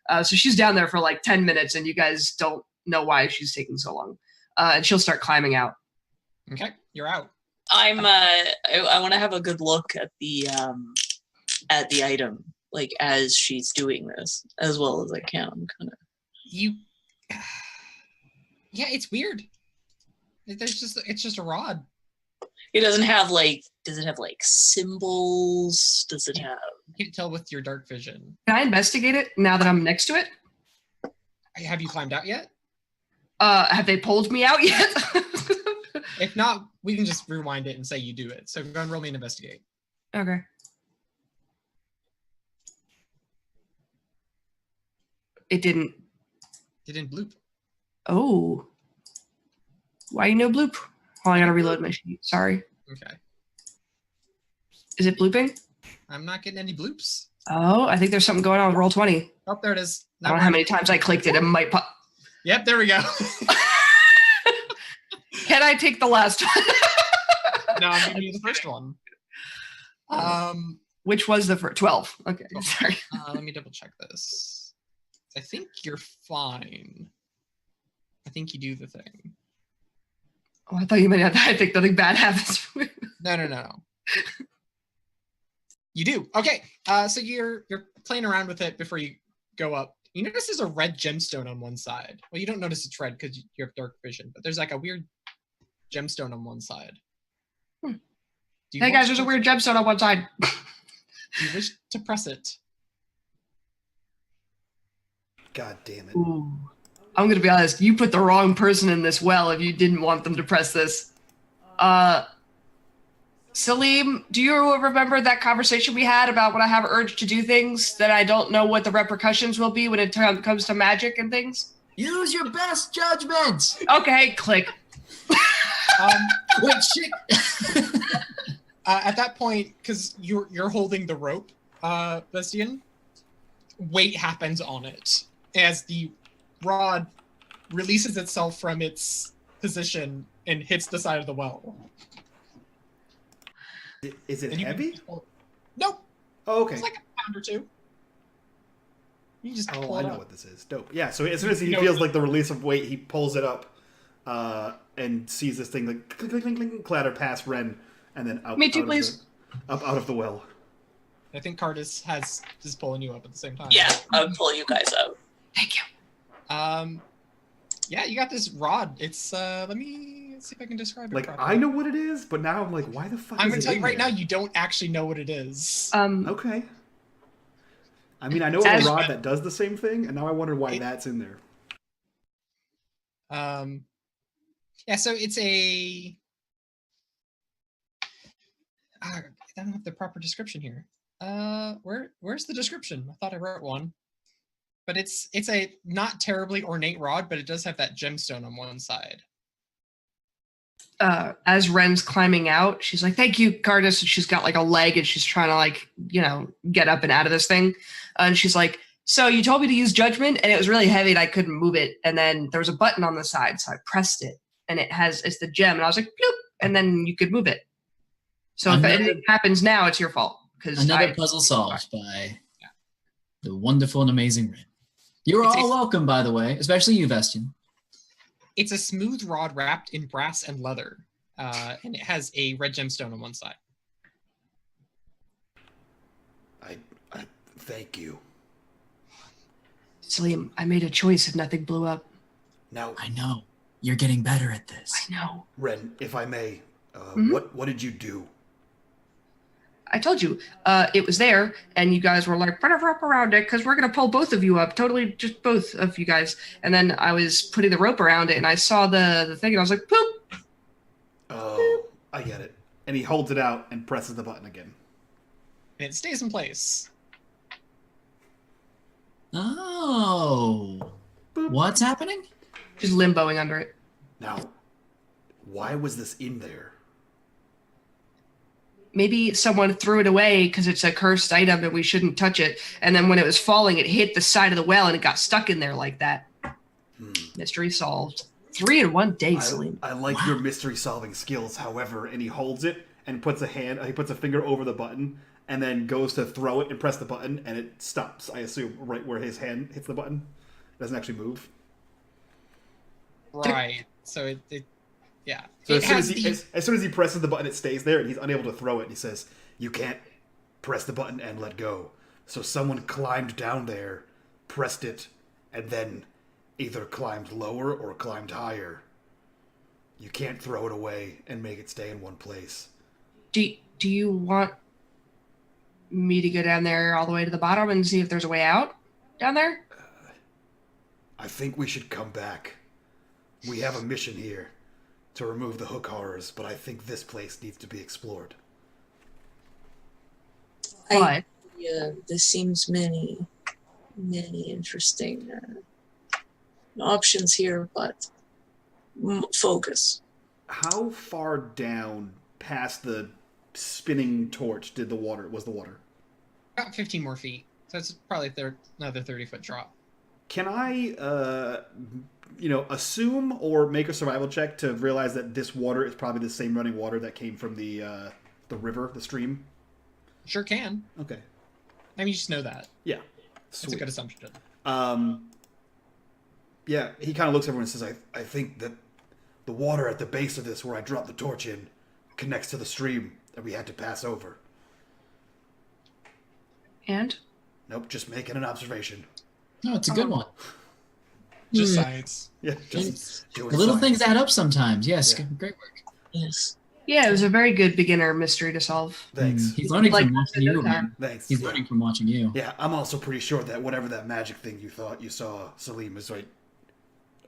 So she's down there for like 10 minutes and you guys don't know why she's taking so long. And she'll start climbing out. Okay. You're out. I want to have a good look at the item, like as she's doing this, as well as I can. Kind of. Yeah, it's weird. It's just a rod. It doesn't have like. Does it have like symbols? Does it have? You can't tell with your dark vision. Can I investigate it now that I'm next to it? Have you climbed out yet? Have they pulled me out yet? If not, we can just rewind it and say you do it. So go and roll me an investigate. Okay. It didn't. It didn't bloop. Oh. Why no bloop? Oh, I gotta reload my sheet. Sorry. Okay. Is it blooping? I'm not getting any bloops. Oh, I think there's something going on with roll 20. Oh, there it is. I don't know how many times I clicked it. It might pop. Yep, there we go. Can I take the last one? No, I'm giving you the first one. Which was the first? 12. Okay, sorry. Let me double check this. I think you're fine. think you do the thing. Oh, I thought you meant I think nothing bad happens. No. You do. Okay. So you're playing around with it before you go up. You notice there's a red gemstone on one side. Well, you don't notice it's red because you have dark vision, but there's like a weird gemstone on one side. Hmm. Do you Hey want guys, to there's a press weird it? gemstone on one side. Do you wish to press it? God damn it. Ooh. I'm gonna be honest, you put the wrong person in this well if you didn't want them to press this. Salim, do you remember that conversation we had about when I have urge to do things that I don't know what the repercussions will be when it comes to magic and things? Use your best judgment. Okay, click. Wait, shit. At that point, because you're holding the rope, Bestian, weight happens on it as the rod releases itself from its position and hits the side of the well. Is it And you can heavy? just pull it. Nope. Oh, okay. It's like a pound or two. You can just Oh, pull I it know up. what this is. Dope. Yeah, so as soon as he You know- feels like the release of weight, he pulls it up and sees this thing like clink, clink, clink, clink, clatter past Ren and then out, Me too, out please. up out of the well. I think Cardis is pulling you up at the same time. Yeah, I'll pull you guys out. Thank you. Yeah, you got this rod. It's let me see if I can describe it Like, properly. I know what it is, but now I'm like, why the fuck I'm is gonna it tell you in right there? now, you don't actually know what it is. Okay. I mean, I know of As- a rod that does the same thing, and now I wonder why It- that's in there. Yeah, so it's a I don't have the proper description here. Where's the description? I thought I wrote one. But it's a not terribly ornate rod, but it does have that gemstone on one side. As Ren's climbing out, she's like, "Thank you, Cardis." And she's got like a leg, and she's trying to like, get up and out of this thing. And she's like, "So you told me to use judgment, and it was really heavy, and I couldn't move it. And then there was a button on the side, so I pressed it, and it's the gem. And I was like, bloop, and then you could move it. So if Another- anything happens now, it's your fault because Another puzzle solved by the wonderful and amazing Ren. You're It's all a- welcome, by the way, especially you, Vestian. It's a smooth rod wrapped in brass and leather, and it has a red gemstone on one side. I thank you. Salim, I made a choice if nothing blew up. Now, I know. You're getting better at this. I know. Ren, if I may, Mhm. what did you do? I told you, it was there, and you guys were like, put a rope around it, because we're going to pull both of you up, totally just both of you guys. And then I was putting the rope around it, and I saw the thing, and I was like, poop. Oh, I get it. And he holds it out and presses the button again. And it stays in place. Oh. Boop. What's happening? Just limboing under it. Now, why was this in there? Maybe someone threw it away because it's a cursed item and we shouldn't touch it. And then when it was falling, it hit the side of the well, and it got stuck in there like that. Mystery solved. 3 in 1 day, Salim. I like your mystery solving skills, however, and he holds it and puts a finger over the button and then goes to throw it and press the button and it stops, I assume, right where his hand hits the button. It doesn't actually move. Right. So it yeah. So It has the- as soon as he presses the button, it stays there and he's unable to throw it. And he says, "You can't press the button and let go." So someone climbed down there, pressed it, and then either climbed lower or climbed higher. You can't throw it away and make it stay in one place. Do you want me to go down there all the way to the bottom and see if there's a way out down there? I think we should come back. We have a mission here to remove the hook horrors, but I think this place needs to be explored. But Yeah, this seems many interesting options here, but focus. How far down past the spinning torch was the water? about 15 more feet. So it's probably another 30-foot drop. Can I, assume or make a survival check to realize that this water is probably the same running water that came from the river, the stream? Sure can. Okay. I mean, you just know that. Yeah. That's a Sweet. good assumption. Yeah, Yeah, he kind of looks at everyone and says, I think that the water at the base of this, where I dropped the torch in, connects to the stream that we had to pass over. And? Nope, just making an observation. No, it's a good one. Just science. Yeah, just doing The little science. things add up sometimes. Yes, Yeah. great work. Yes. Yeah, it was a very good beginner mystery to solve. Thanks. He's learning Like from watching you, man. Thanks. He's yeah. learning from watching you. Yeah, I'm also pretty sure that whatever that magic thing you thought you saw, Salim, is right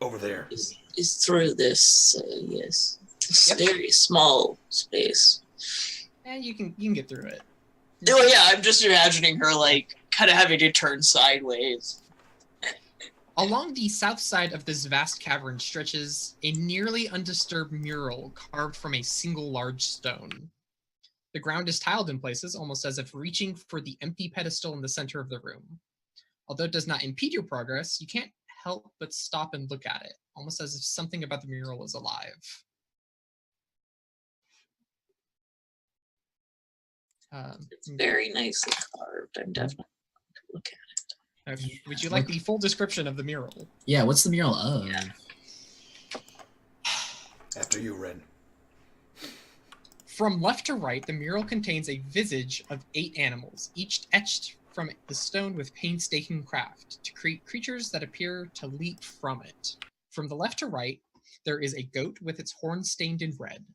over there. Is through this, yes. It's Yep. very small space. And you can get through it. Oh yeah, I'm just imagining her like kind of having to turn sideways. Along the south side of this vast cavern stretches a nearly undisturbed mural carved from a single large stone. The ground is tiled in places, almost as if reaching for the empty pedestal in the center of the room. Although it does not impede your progress, you can't help but stop and look at it, almost as if something about the mural is alive. It's very nicely carved. I'm definitely going to look at Would you like the full description of the mural? Yeah, what's the mural of? Yeah. After you, Ren. From left to right, the mural contains a visage of 8 animals, each etched from the stone with painstaking craft to create creatures that appear to leap from it. From the left to right, there is a goat with its horns stained in red,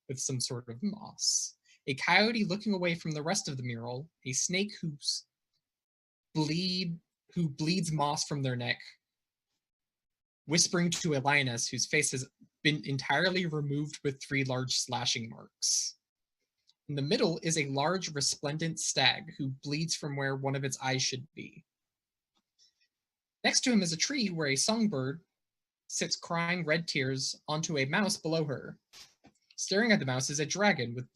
with some sort of moss, a coyote looking away from the rest of the mural, a snake who bleeds moss from their neck, whispering to a lioness whose face has been entirely removed with 3 large slashing marks. In the middle is a large resplendent stag who bleeds from where one of its eyes should be. Next to him is a tree where a songbird sits crying red tears onto a mouse below her. Staring at the mouse is a dragon with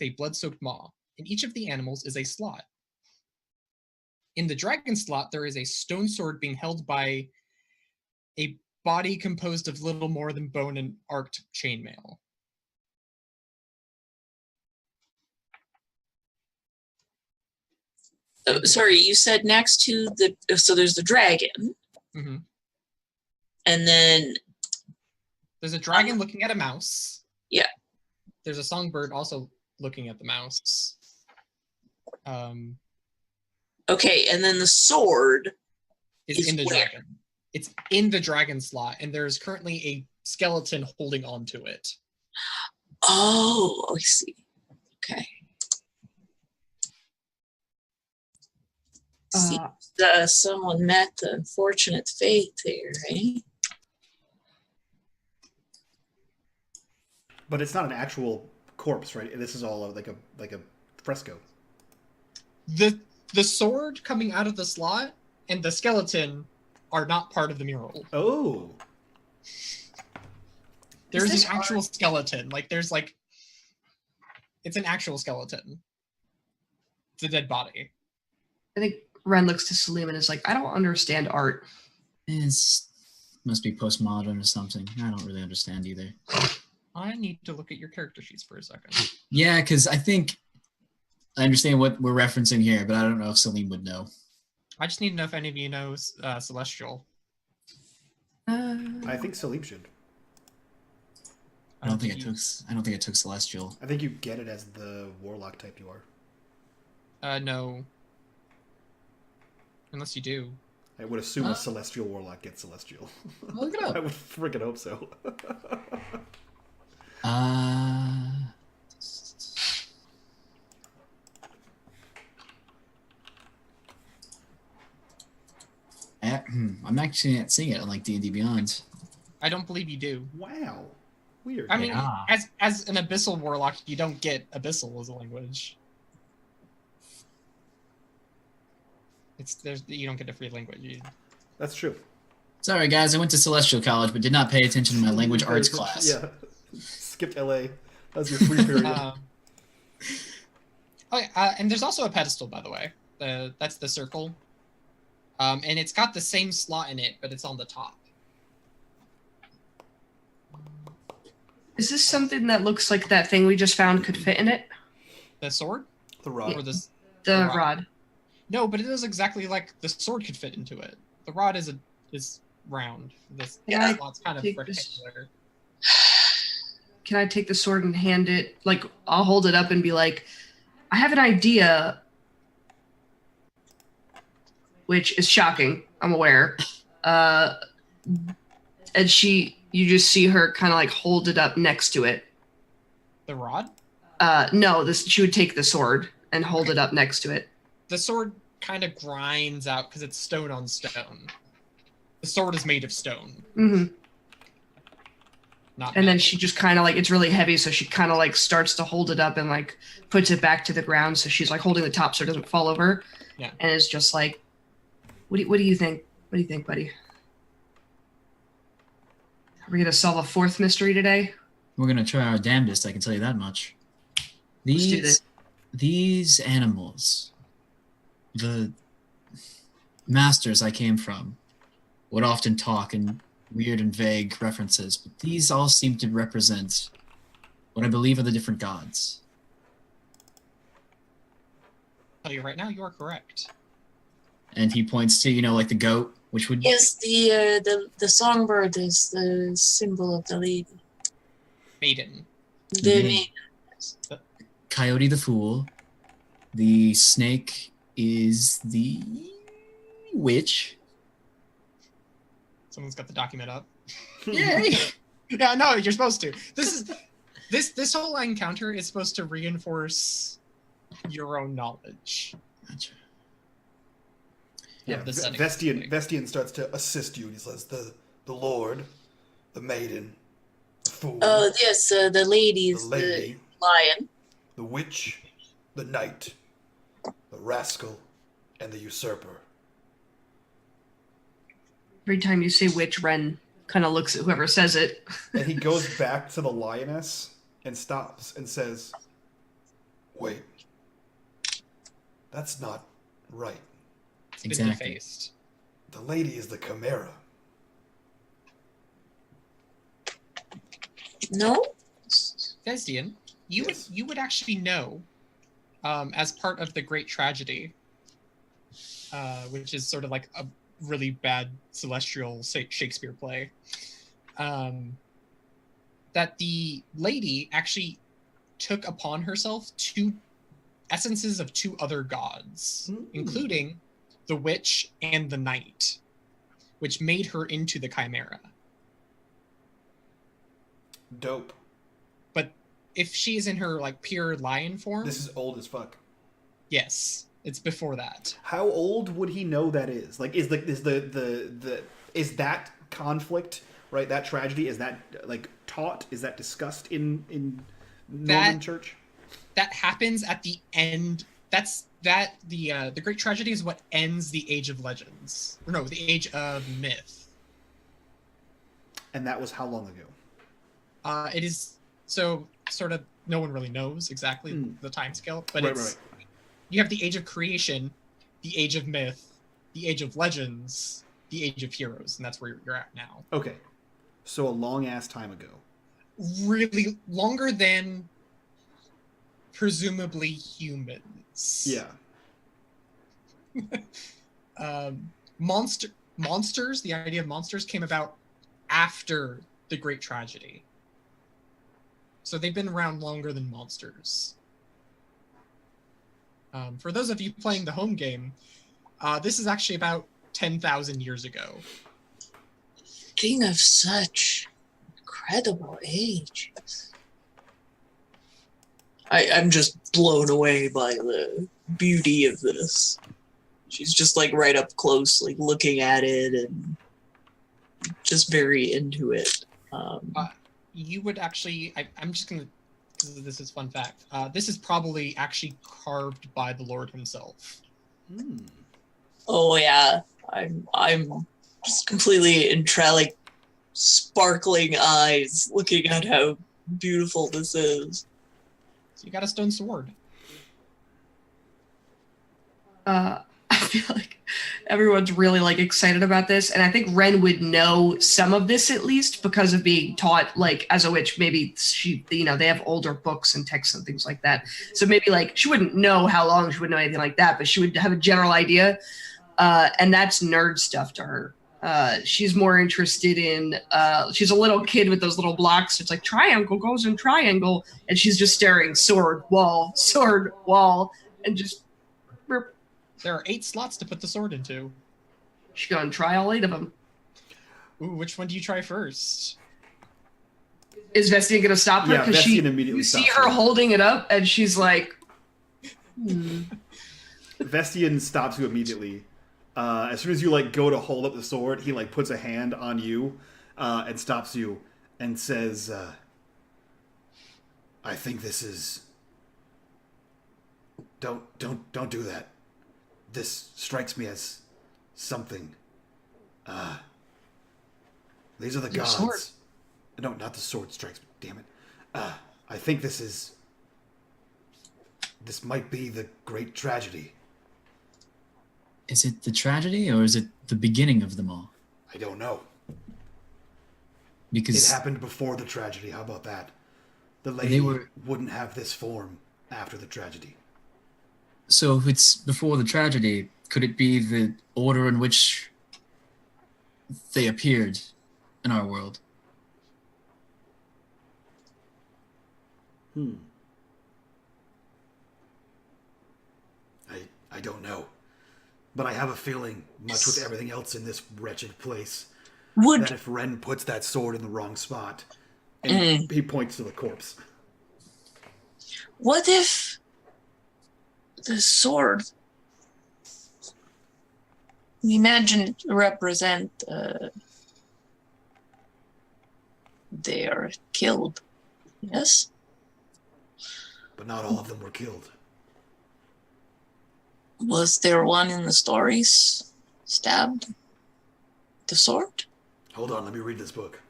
a blood-soaked maw, and each of the animals is a slot. In the dragon slot, there is a stone sword being held by a body composed of little more than bone and arced chainmail. Oh, sorry, you said next to the so there's the dragon, Mm-hmm. and then There's a dragon looking at a mouse. Yeah. There's a songbird also looking at the mouse. okay, and then the sword. Is Is in the where? dragon. It's in the dragon slot, and there's currently a skeleton holding on to it. Oh, I see. Okay. See, someone met the unfortunate fate there, eh? But it's not an actual corpse, right? This is all like a fresco. The sword coming out of the slot and the skeleton are not part of the mural. Oh. There's this an actual skeleton. It's an actual skeleton. It's a dead body. I think Ren looks to Salim and is like, I don't understand art. It's must be postmodern or something. I don't really understand either. I need to look at your character sheets for a second. Yeah, because I think I understand what we're referencing here, but I don't know if Salim would know. I just need to know if any of you know Celestial. I think Salim should. I don't think it took Celestial. I think you get it as the warlock type you are. No. Unless you do. I would assume a celestial warlock gets celestial. Look it I up. would freaking hope so. I'm actually not seeing it on like D&D Beyond. I don't believe you do. Wow. Weird. I mean, Yeah. as an abyssal warlock, you don't get abyssal as a language. You don't get a free language. That's true. Sorry guys, I went to Celestial College but did not pay attention to my language arts class. Yeah. Skipped LA. That was your free period. And there's also a pedestal, by the way. That's the circle. And it's got the same slot in it, but it's on the top. Is this something that looks like that thing we just found could fit in it? The sword? The rod. Or The rod. rod. No, but it is exactly like the sword could fit into it. The rod is round. This Yeah. slot's kind of Take this- rectangular. Can I take the sword and hand it? Like, I'll hold it up and be like, I have an idea, which is shocking. I'm aware. And you just see her kind of like hold it up next to it. The rod? No, she would take the sword and hold it up next to it. The sword kind of grinds out because it's stone on stone. The sword is made of stone, Mm-hmm. not And then metal. she just kind of like, it's really heavy, so she kind of like starts to hold it up and like puts it back to the ground. So she's like holding the top so it doesn't fall over. Yeah. And it's just like, what do you think? What do you think, buddy? Are we gonna solve a fourth mystery today? We're gonna try our damnedest, I can tell you that much. Let's do this. These animals, the masters I came from, would often talk in weird and vague references, but these all seem to represent what I believe are the different gods. I'll tell you right now, you are correct. And he points to, like the goat, which would Yes, the songbird is the symbol of the lady. Maiden. The Yeah. Coyote the fool. The snake is the witch. Someone's got the document up. Yay! Yeah, no, you're supposed to. This whole encounter is supposed to reinforce your own knowledge. Gotcha. Yeah, of the setting. Vestian starts to assist you. And he says, "The Lord, the maiden, the fool, yes, the lady the is lady, the lion. the witch, the knight, the rascal, and the usurper." Every time you say witch, Ren kind of looks at whoever says it. And he goes back to the lioness and stops and says, "Wait, that's not right. It's been Exactly. defaced. The lady is the chimera." No? Thesdian, Yes. you would actually know, as part of the Great Tragedy, which is sort of like a really bad celestial Shakespeare play, that the lady actually took upon herself two essences of two other gods, including the witch and the knight, which made her into the chimera. Dope. But if she is in her like pure lion form, This is old as fuck. yes, it's before that. How old would he know that is? Like, is that conflict, right? That tragedy, is that like taught? Is that discussed in Norman Church? That happens at the end. The Great Tragedy is what ends the Age of Legends. Or no, the Age of Myth. And that was how long ago? It is so sort of no one really knows exactly the time scale, but Right. You have the Age of Creation, the Age of Myth, the Age of Legends, the Age of Heroes, and that's where you're at now. Okay, so a long ass time ago. Really longer than presumably humans. Yeah. Monsters, the idea of monsters came about after the Great Tragedy. So they've been around longer than monsters. For those of you playing the home game, this is actually about 10,000 years ago. King of such incredible ages. I'm just blown away by the beauty of this. She's just like right up close, like looking at it and just very into it. You would actually, I'm just going to, because this is fun fact, this is probably actually carved by the Lord himself. Oh yeah, I'm just completely like sparkling eyes looking at how beautiful this is. So you got a stone sword. I feel like everyone's really like excited about this, and I think Ren would know some of this at least because of being taught like as a witch. Maybe she, they have older books and texts and things like that. So maybe like she wouldn't know how long, she wouldn't know anything like that, but she would have a general idea. And that's nerd stuff to her. She's more interested in. She's a little kid with those little blocks. It's like triangle goes in triangle, and she's just staring sword wall, and just. There are 8 slots to put the sword into. She's gonna try all 8 of them. Ooh, which one do you try first? Is Vestian gonna stop her? Yeah, Because Vestian immediately you see stops her her. holding it up, and she's like, Vestian stops you immediately. As soon as you like go to hold up the sword, he like puts a hand on you and stops you and says, "I think this is. Don't do that. This strikes me as something. These are the Your gods. sword. No, not the sword strikes me. Damn it. I think this is. This might be the great tragedy. Is it the tragedy or is it the beginning of them all? I don't know. Because It happened before the tragedy. How about that? The lady were- wouldn't have this form after the tragedy. so if it's before the tragedy, could it be the order in which they appeared in our world? I don't know. But I have a feeling, much with everything else in this wretched place, Would that if Ren puts that sword in the wrong spot, and he points to the corpse. what if the sword we imagine represent they are killed? Yes. But not all of them were killed. Was there one in the stories stabbed? The sword? Hold on, let me read this book.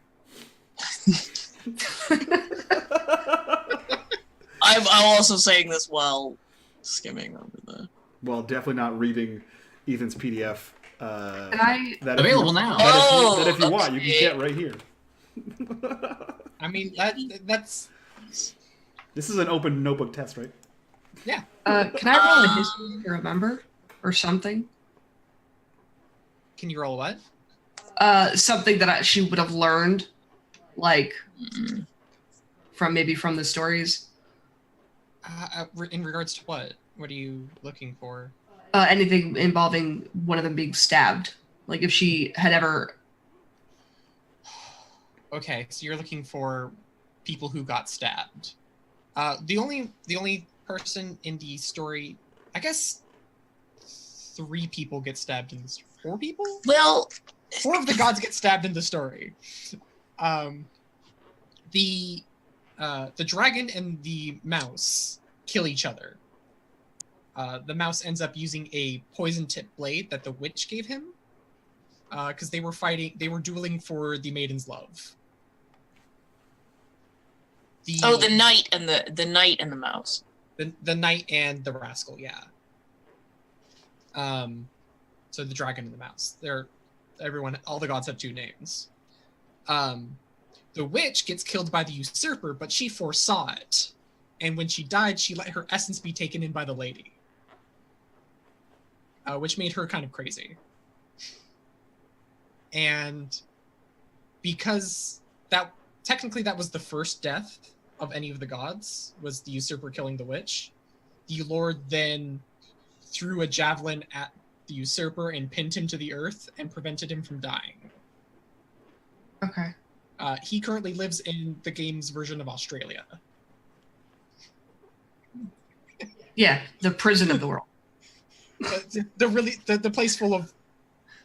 I'm also saying this while skimming over the. Well, definitely not reading Ethan's PDF. "Can I?" That Available now. That if you want, you okay. can get right here. I mean, that's This is an open notebook test, right? yeah. Can I roll a history to remember or something? Can you roll what? Something that she would have learned, like Mm. from the stories. In regards to what? What are you looking for? Anything involving one of them being stabbed. Like if she had ever. Okay, so you're looking for people who got stabbed. The only person in the story, I guess, 3 people get stabbed in the story. 4 people? Well, 4 of the gods get stabbed in the story. The dragon and the mouse kill each other. The mouse ends up using a poison-tipped blade that the witch gave him, because they were dueling for the maiden's love. the knight and the mouse. The knight and the rascal, yeah. So the dragon and the mouse. All the gods have 2 names. The witch gets killed by the usurper, but she foresaw it. And when she died, she let her essence be taken in by the lady. Which made her kind of crazy. And because technically that was the first death of any of the gods, was the usurper killing the witch, the Lord then threw a javelin at the usurper and pinned him to the earth and prevented him from dying. Okay. He currently lives in the game's version of Australia. Yeah, the prison of the world. The place full of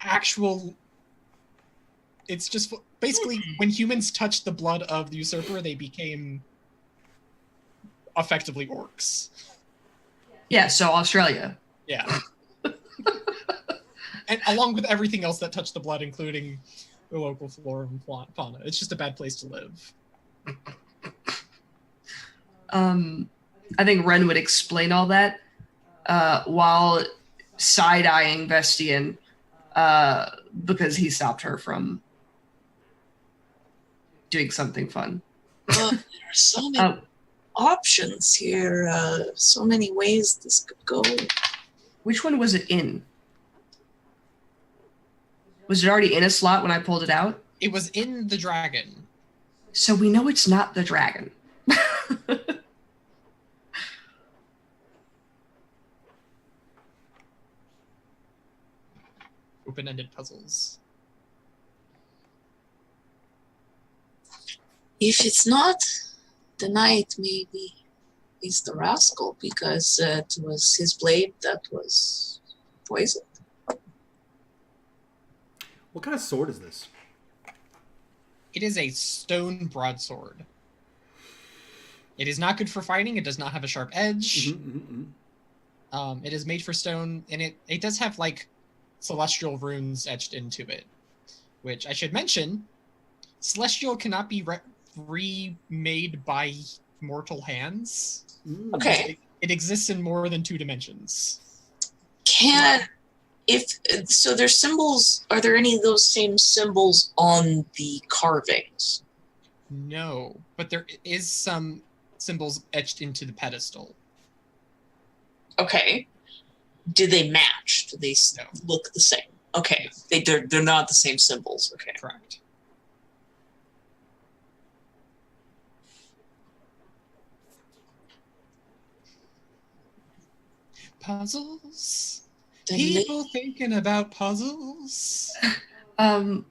actual. It's just basically when humans touched the blood of the usurper, they became effectively orcs. Yeah, so Australia. Yeah. And along with everything else that touched the blood, including the local flora and fauna. It's just a bad place to live. I think Ren would explain all that while side-eyeing Vestian because he stopped her from doing something fun. Well, there are so many options here. So many ways this could go. Which one was it in? Was it already in a slot when I pulled it out? It was in the dragon. So we know it's not the dragon. Open-ended puzzles. If it's not the knight, maybe it's the rascal because it was his blade that was poisoned. What kind of sword is this? It is a stone broadsword. It is not good for fighting. It does not have a sharp edge. It is made for stone, and it does have like celestial runes etched into it, which I should mention. Celestial cannot be remade by mortal hands. Okay. It exists in more than 2 dimensions. So there's symbols, are there any of those same symbols on the carvings? No, but there is some symbols etched into the pedestal. Okay. Do they match? Do they No. look the same? Okay. They're not the same symbols. Okay. Correct. Puzzles. People thinking about puzzles.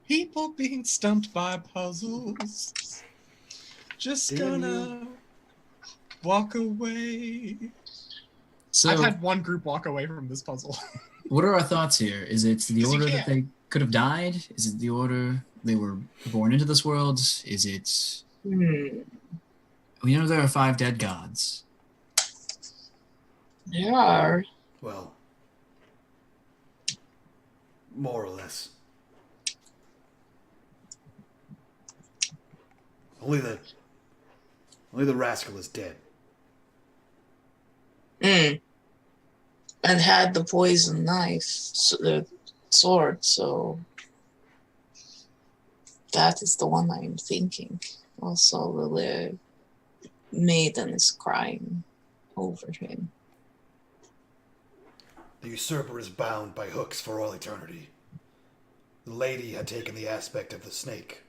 People being stumped by puzzles. Just gonna walk away. So, I've had one group walk away from this puzzle. what are our thoughts here? Is it the 'Cause you order that can't. they could have died? Is it the order they were born into this world? Is it... We know there are 5 dead gods. There are. Well, more or less. Only the rascal is dead. And had the poison knife, so the sword, so that is the one I'm thinking. Also, the maiden is crying over him. The usurper is bound by hooks for all eternity. The lady had taken the aspect of the snake,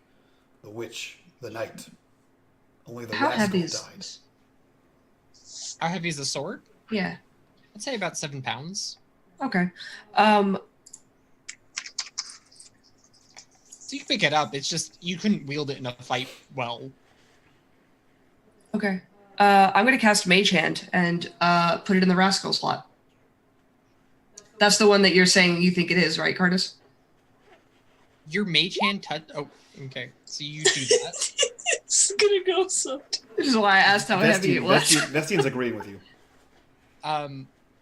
the witch, the knight. Only the How rascal heavy is died. this? How heavy is the sword? Yeah. I'd say about 7 pounds. Okay. So you can pick it up. It's just you couldn't wield it in a fight well. Okay. I'm gonna cast Mage Hand and put it in the rascal slot. That's the one that you're saying you think it is, right, Cardis? Your mage hand touch. Oh, okay. So you do that. It's gonna go so. Which is why I asked how heavy it was. Vestian's agreeing with you.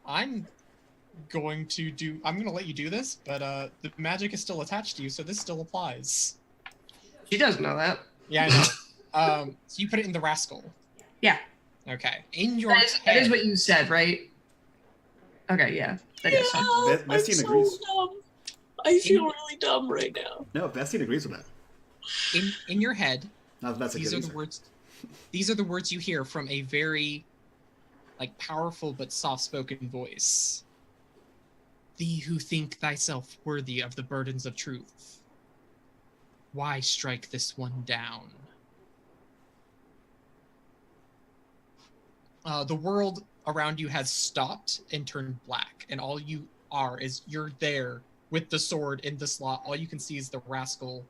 I'm going to do. I'm going to let you do this, but the magic is still attached to you, so this still applies. She doesn't know that. Yeah, I know. So you put it in the rascal. Yeah. Okay. In your That head. is what you said, right? Okay, yeah. That is fine. Vestian I'm agrees. so dumb. I feel really dumb right now. No, Vestian agrees with that. In your head. Not that that's a These good are answer. the words. These are the words you hear from a very, like, powerful but soft-spoken voice. Thee who think thyself worthy of the burdens of truth, why strike this one down? The world around you has stopped and turned black, and all you are is you're there with the sword in the slot. All you can see is the rascal.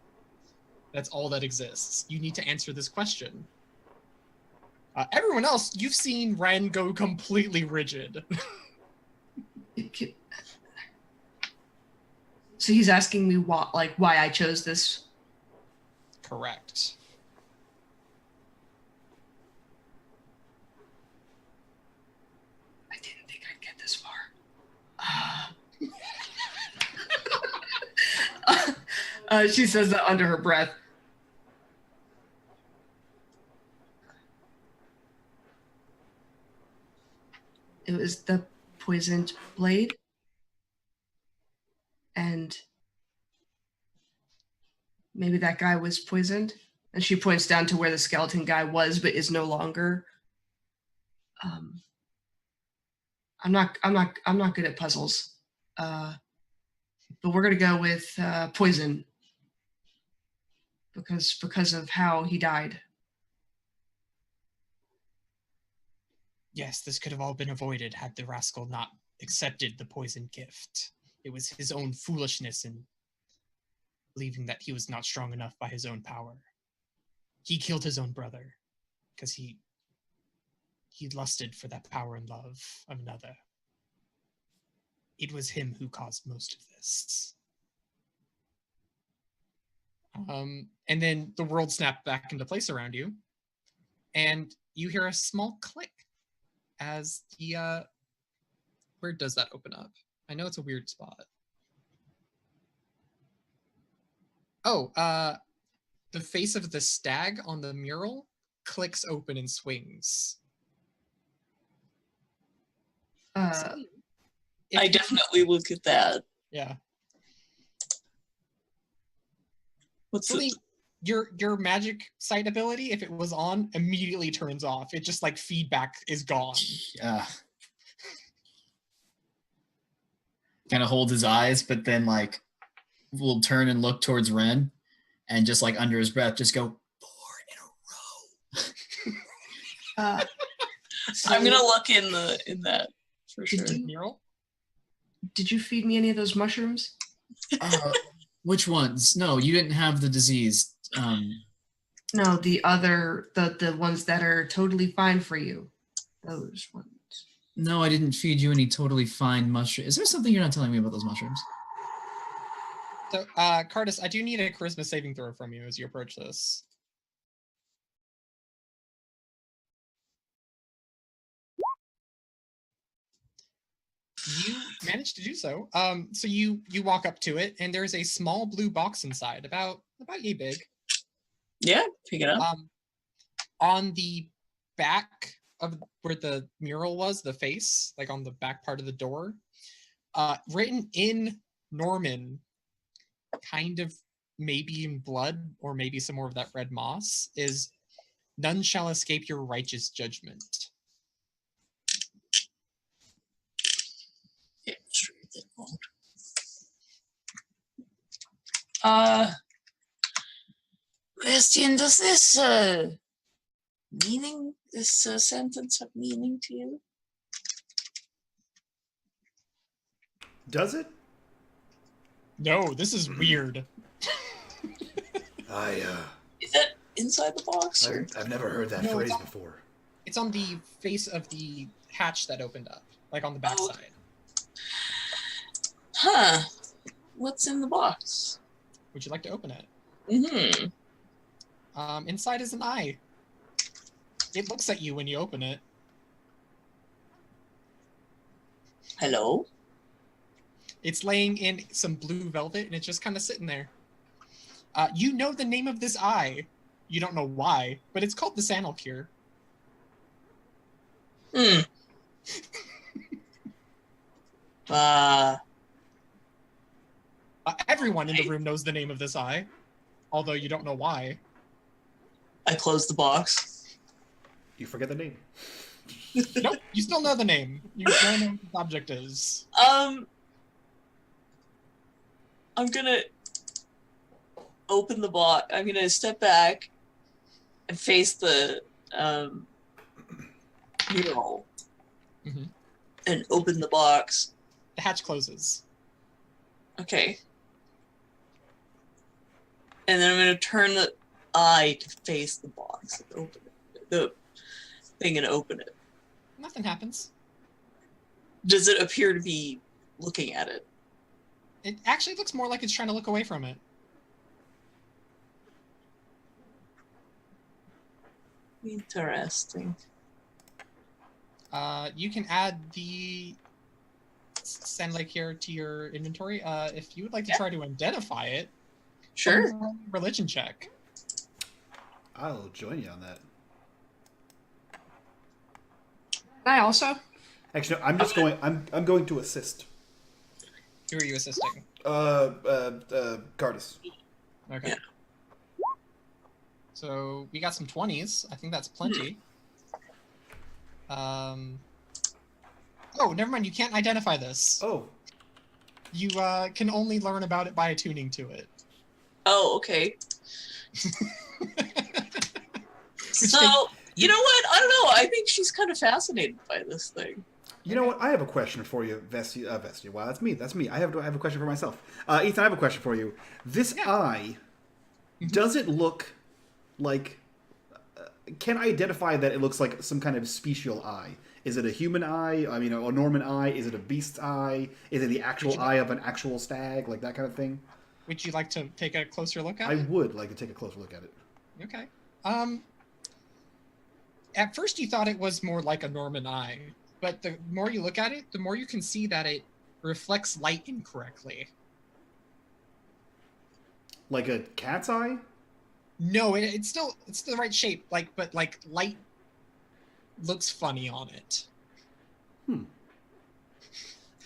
That's all that exists. You need to answer this question. Everyone else, you've seen Ren go completely rigid. So he's asking me why I chose this. Correct. I didn't think I'd get this far. She says that under her breath. It was the poisoned blade. And maybe that guy was poisoned. And she points down to where the skeleton guy was, but is no longer. I'm not good at puzzles. but we're gonna go with poison because of how he died. Yes, this could have all been avoided had the rascal not accepted the poison gift. It was his own foolishness in believing that he was not strong enough by his own power. He killed his own brother because he lusted for that power and love of another. It was him who caused most of this. And then the world snapped back into place around you, and you hear a small click as the where does that open up? I know it's a weird spot. Oh, the face of the stag on the mural clicks open and swings. I definitely look at that. Yeah. What's So the... your magic sight ability, if it was on, immediately turns off. It just like feedback is gone. Yeah. Kind of holds his eyes, but then like will turn and look towards Ren, and just like under his breath, just go 4 in a row. I'm gonna look in that for sure. Mural? Did you feed me any of those mushrooms? Which ones? No, you didn't have the disease. No, the ones that are totally fine for you. Those ones. No, I didn't feed you any totally fine mushrooms. Is there something you're not telling me about those mushrooms? So, Cardis, I do need a charisma saving throw from you as you approach this. You managed to do so. So you walk up to it, and there's a small blue box inside, about yay big. Yeah, pick it up. On the back of where the mural was, the face, like on the back part of the door, written in Norman, kind of maybe in blood or maybe some more of that red moss, is "None shall escape your righteous judgment." Yeah, sure, that won't. Bastian, does this sentence have meaning to you? Does it? No, this is weird. Is that inside the box? Or? I've never heard that No, phrase before. It's on the face of the hatch that opened up, like on the back side. Huh. What's in the box? Would you like to open it? Mm-hmm. Inside is an eye. It looks at you when you open it. Hello? It's laying in some blue velvet, and it's just kind of sitting there. You know the name of this eye. You don't know why, but it's called the Sannel Cure. Everyone in the room knows the name of this eye, although you don't know why. I closed the box. You forget the name. Nope, you still know the name. You know what the object is. I'm gonna open the box. I'm gonna step back and face the mural and open the box. The hatch closes. Okay. And then I'm gonna turn the eye to face the box and open it. The thing and open it. Nothing happens. Does it appear to be looking at it? It actually looks more like it's trying to look away from it. Interesting. You can add the Sand Lake here to your inventory. If you would like to try to identify it, Sure. Religion check. I'll join you on that. I also. Actually, no, I'm just going. I'm going to assist. Who are you assisting? Cardis. Okay. Yeah. So we got some 20s. I think that's plenty. Oh, never mind. You can't identify this. Oh. You can only learn about it by attuning to it. Oh, okay. So, you know what? I don't know. I think she's kind of fascinated by this thing. You know what? I have a question for you, Vestia. Vestia. Wow, that's me. That's me. I have a question for myself. Ethan, I have a question for you. This eye, does it look like? Can I identify that it looks like some kind of special eye? Is it a human eye? I mean, a Norman eye? Is it a beast's eye? Is it the actual eye of an actual stag? Like that kind of thing? Would you like to take a closer look at I it? would like to take a closer look at it. Okay. At first you thought it was more like a Norman eye, but the more you look at it, the more you can see that it reflects light incorrectly. Like a cat's eye? No, it's the right shape, but light looks funny on it. I don't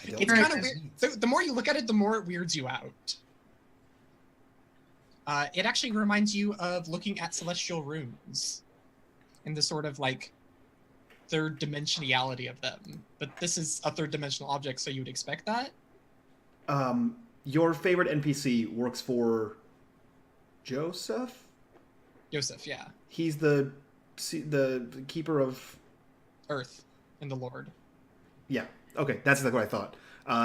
It's know kind what of that weird. means. The more you look at it, the more it weirds you out. It actually reminds you of looking at celestial runes and the sort of like third dimensionality of them. But this is a third dimensional object, so you would expect that. Your favorite NPC works for Joseph? Joseph, yeah. He's the keeper of. Earth and the Lord. Yeah. Okay, that's exactly what I thought.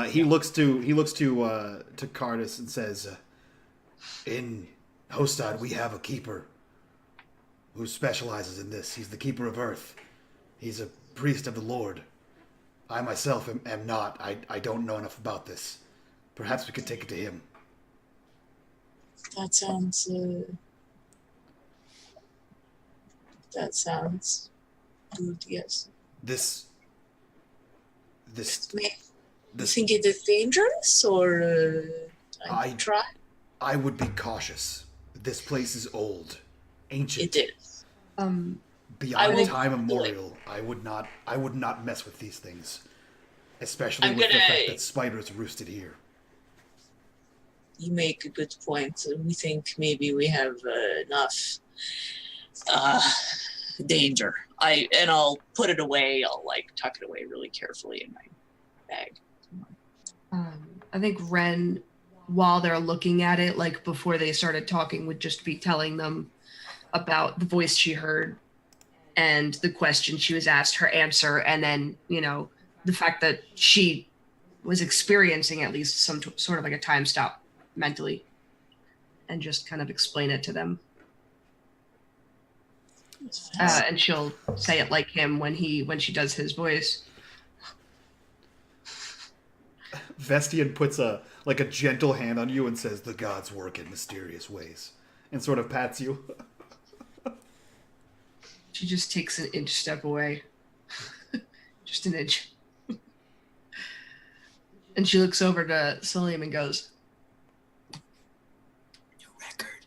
He looks to Cardis and says, "In Hostad, we have a keeper who specializes in this. He's the keeper of Earth. He's a priest of the Lord. I myself am not. I don't know enough about this. Perhaps we could take it to him." That sounds. That sounds good. Yes. This. You This. think it is dangerous, or I try? I would be cautious. This place is old, ancient. It is. Beyond will time do it. immemorial. I would not mess with these things, especially I'm with the gonna- fact that spiders roosted here. You make a good point. We think maybe we have enough danger. I'll put it away. I'll tuck it away really carefully in my bag. I think Ren, while they're looking at it, before they started talking, would just be telling them about the voice she heard and the question she was asked, her answer, and then, the fact that she was experiencing at least some sort of a time stop mentally, and just kind of explain it to them. And she'll say it like him when she does his voice. Vestian puts a gentle hand on you and says, "The gods work in mysterious ways," and sort of pats you. She just takes an inch step away. Just an inch. And she looks over to Salim and goes, New record.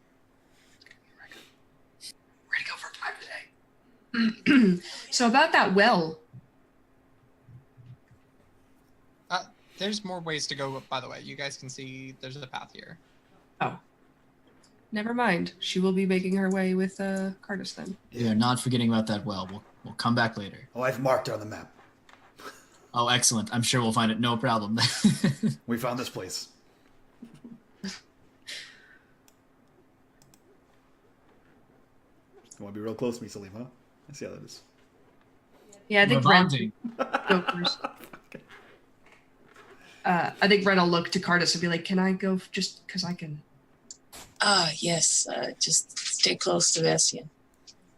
"We're gonna go for a drive today." So about that well. There's more ways to go, by the way. You guys can see there's a path here. Oh. Never mind. She will be making her way with Cardis then. We are not forgetting about that well. We'll come back later. Oh, I've marked it on the map. Oh, excellent. I'm sure we'll find it. No problem. We found this place. You want to be real close to me, Salim, huh? I see how that is. Yeah, I We're think Ren bonding. go first. I think Ren will look to Cardis and be like, "Can I go just because I can?" Yes. Just stay close to Vestian.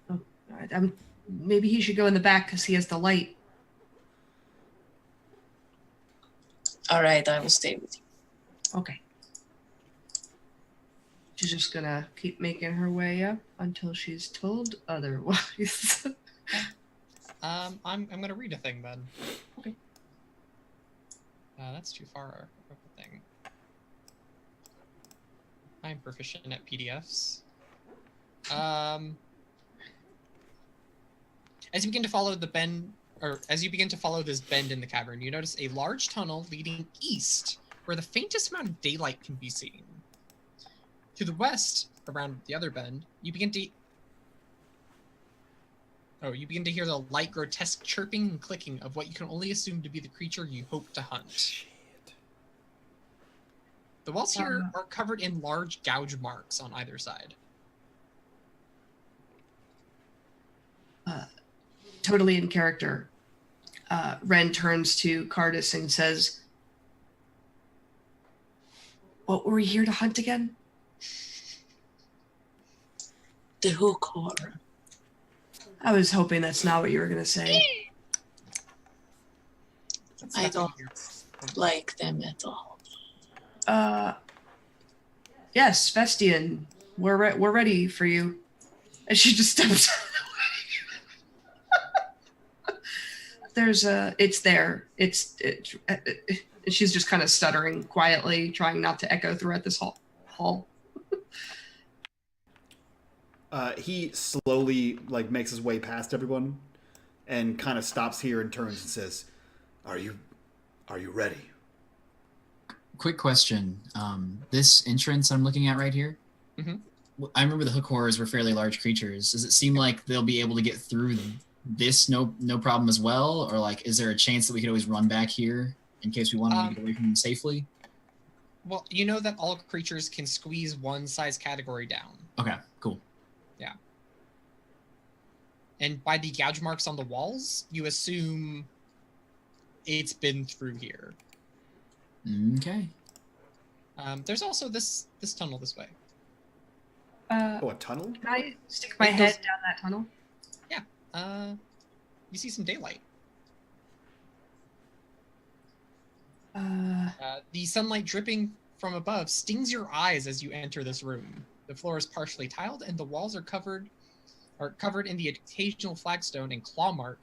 Oh, all right. Maybe he should go in the back because he has the light. All right, I will stay with you. Okay. She's just gonna keep making her way up until she's told otherwise. I'm gonna read a thing then. Okay. That's too far of a thing. I'm proficient at PDFs. As you begin to follow this bend in the cavern, you notice a large tunnel leading east, where the faintest amount of daylight can be seen. To the west, around the other bend, you begin to hear the light, grotesque chirping and clicking of what you can only assume to be the creature you hope to hunt. Shit. The walls here are covered in large gouge marks on either side. Totally in character. Ren turns to Cardis and says, "What were we here to hunt again?" The hook horror. I was hoping that's not what you were going to say. I don't like them at all. Yes, Vestian, we're ready for you. And she just steps away. It's there. She's just kind of stuttering quietly, trying not to echo throughout this hall. He slowly makes his way past everyone, and kind of stops here and turns and says, "Are you ready?" Quick question. This entrance I'm looking at right here, I remember the hook horrors were fairly large creatures. Does it seem like they'll be able to get through this no problem as well? Or is there a chance that we could always run back here in case we wanted to get away from them safely? Well, you know that all creatures can squeeze one size category down. Okay, cool. Yeah. And by the gouge marks on the walls, you assume it's been through here. Okay. There's also this tunnel this way. A tunnel? Can I stick my head down that tunnel? Yeah. You see some daylight. The sunlight dripping from above stings your eyes as you enter this room. The floor is partially tiled, and the walls are covered in the occasional flagstone and claw mark,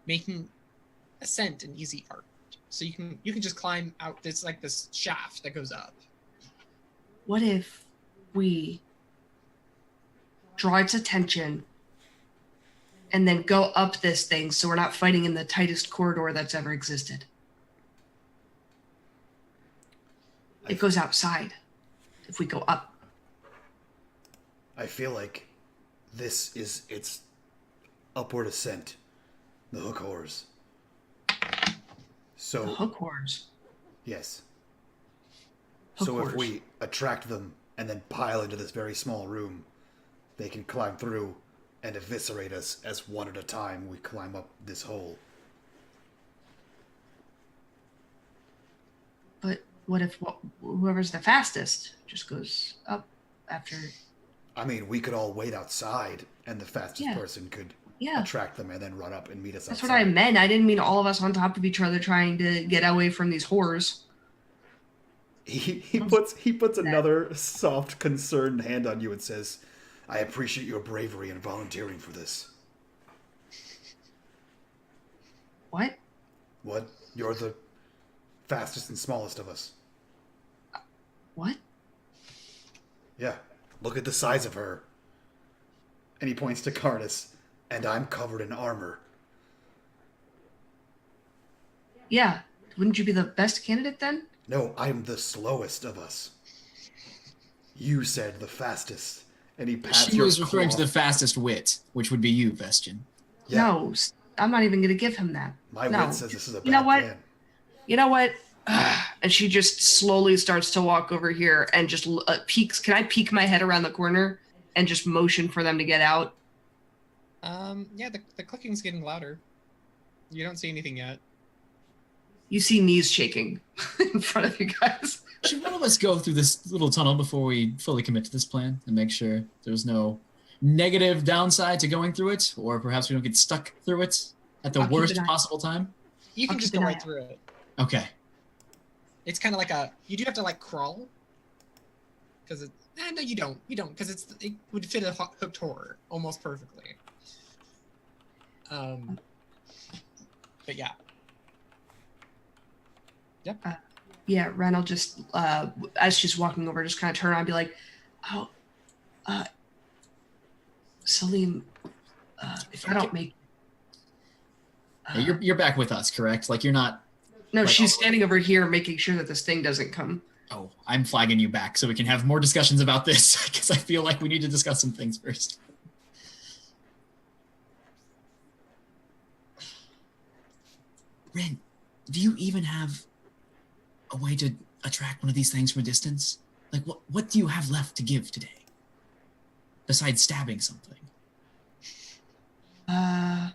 making ascent an easy art. So you can just climb out. There's this shaft that goes up. What if we draw its attention and then go up this thing so we're not fighting in the tightest corridor that's ever existed? It goes outside if we go up. I feel like this is its upward ascent. The hook horrors. So The hook horrors. yes. Hook So if horrors. we attract them and then pile into this very small room, they can climb through and eviscerate us as one at a time we climb up this hole. But what if whoever's the fastest just goes up after? I mean, we could all wait outside, and the fastest Yeah. person could Yeah, attract them and then run up and meet us that's outside. what I meant. I didn't mean all of us on top of each other trying to get away from these horrors. He puts another soft, concerned hand on you and says, "I appreciate your bravery in volunteering for this." What? What? You're the fastest and smallest of us. What? Yeah. Look at the size of her. And he points to Cardis. And I'm covered in armor. Yeah. Wouldn't you be the best candidate then? No, I'm the slowest of us. You said the fastest. And he pats She your was referring to claw. the fastest wit, which would be you, Vestian. Yeah. No, I'm not even going to give him that. My No. wit says this is a bad You know what? plan. You know what? And she just slowly starts to walk over here and just peeks. Can I peek my head around the corner and just motion for them to get out? Yeah, the clicking's getting louder. You don't see anything yet. You see knees shaking in front of you guys. Should one of us go through this little tunnel before we fully commit to this plan and make sure there's no negative downside to going through it, or perhaps we don't get stuck through it at the I'll keep worst an eye- possible time? You can I'll just keep go an eye right through it. Okay. It's kind of like you do have to crawl. Because no, you don't, because it would fit a hooked horror almost perfectly. But yeah. Yep. Yeah, Ren will just, as she's walking over, just kind of turn around and be like, "Oh, Salim, if I don't make..." Yeah, you're back with us, correct? You're not... No, Like, she's standing over here making sure that this thing doesn't come. Oh, I'm flagging you back so we can have more discussions about this, because I feel like we need to discuss some things first. Ren, do you even have a way to attract one of these things from a distance? Like, what do you have left to give today? Besides stabbing something? I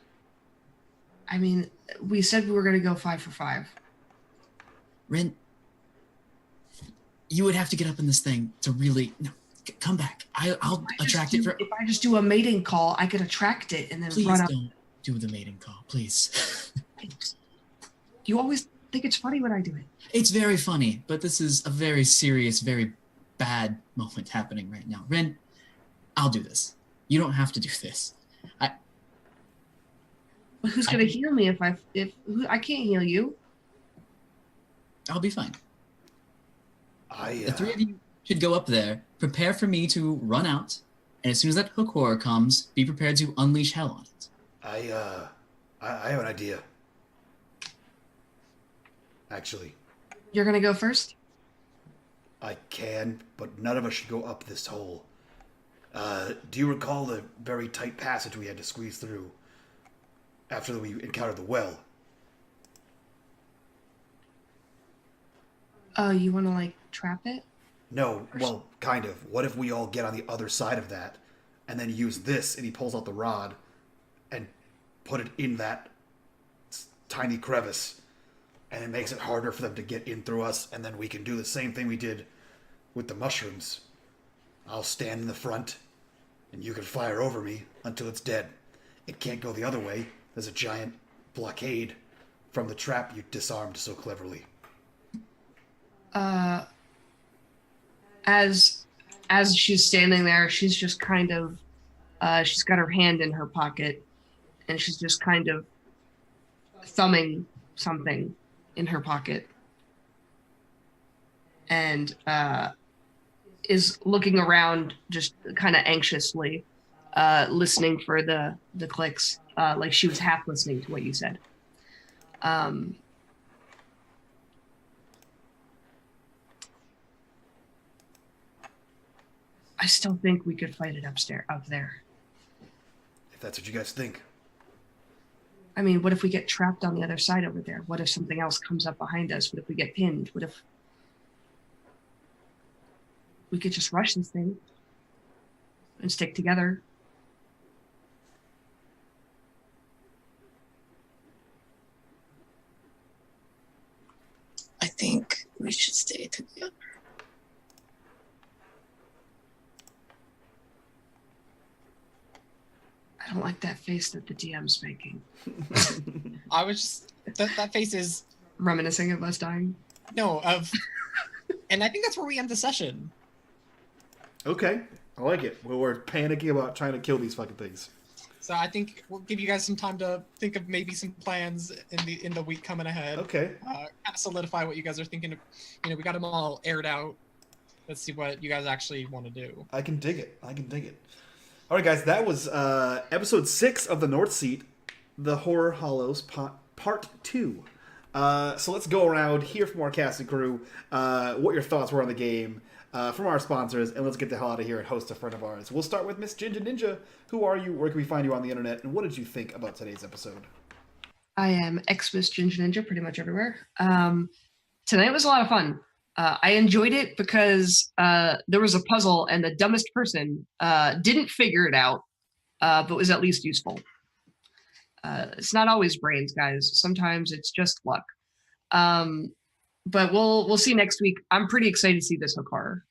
mean, we said we were going to go 5 for 5. Ren, you would have to get up in this thing to really... No, come back. I'll attract it. If I just do a mating call, I could attract it and then Please run up. don't do the mating call, please. You always think it's funny when I do it. It's very funny, but this is a very serious, very bad moment happening right now. Ren, I'll do this. You don't have to do this. But who's going to heal me if I can't heal you? I'll be fine. The The three of you should go up there, prepare for me to run out, and as soon as that hook horror comes, be prepared to unleash hell on it. I have an idea. Actually, You're going to go first? I can, but none of us should go up this hole. Do you recall the very tight passage we had to squeeze through after we encountered the well? You want to, like, trap it? No, well, kind of. What if we all get on the other side of that, and then use this, and he pulls out the rod, and put it in that tiny crevice, and it makes it harder for them to get in through us, and then we can do the same thing we did with the mushrooms. I'll stand in the front, and you can fire over me until it's dead. It can't go the other way. There's a giant blockade from the trap you disarmed so cleverly. As she's standing there, she's just kind of, she's got her hand in her pocket, and she's just kind of thumbing something in her pocket, and is looking around just kind of anxiously, listening for the clicks, like she was half listening to what you said. I still think we could fight it up there. If that's what you guys think. I mean, what if we get trapped on the other side over there? What if something else comes up behind us? What if we get pinned? What if we could just rush this thing and stick together? I think we should stay together. I don't like that face that the DM's making. I was just that face is Reminiscing of us dying. no of, and I think that's where we end the session. Okay, I like it. Well, we're panicking about trying to kill these fucking things. So I think we'll give you guys some time to think of maybe some plans in the week coming ahead. Okay. Kind of solidify what you guys are thinking of. You know, we got them all aired out. Let's see what you guys actually want to do. I can dig it. All right, guys, that was episode 6 of the North Seat, the Horror Hollows Part 2. So let's go around, hear from our cast and crew, what your thoughts were on the game, from our sponsors, and let's get the hell out of here and host a friend of ours. We'll start with Miss Ginger Ninja. Who are you? Where can we find you on the internet? And what did you think about today's episode? I am Xmas Ginger Ninja pretty much everywhere. Tonight was a lot of fun. I enjoyed it because there was a puzzle and the dumbest person didn't figure it out, but was at least useful. It's not always brains, guys. Sometimes it's just luck. But we'll see next week. I'm pretty excited to see this hook horror.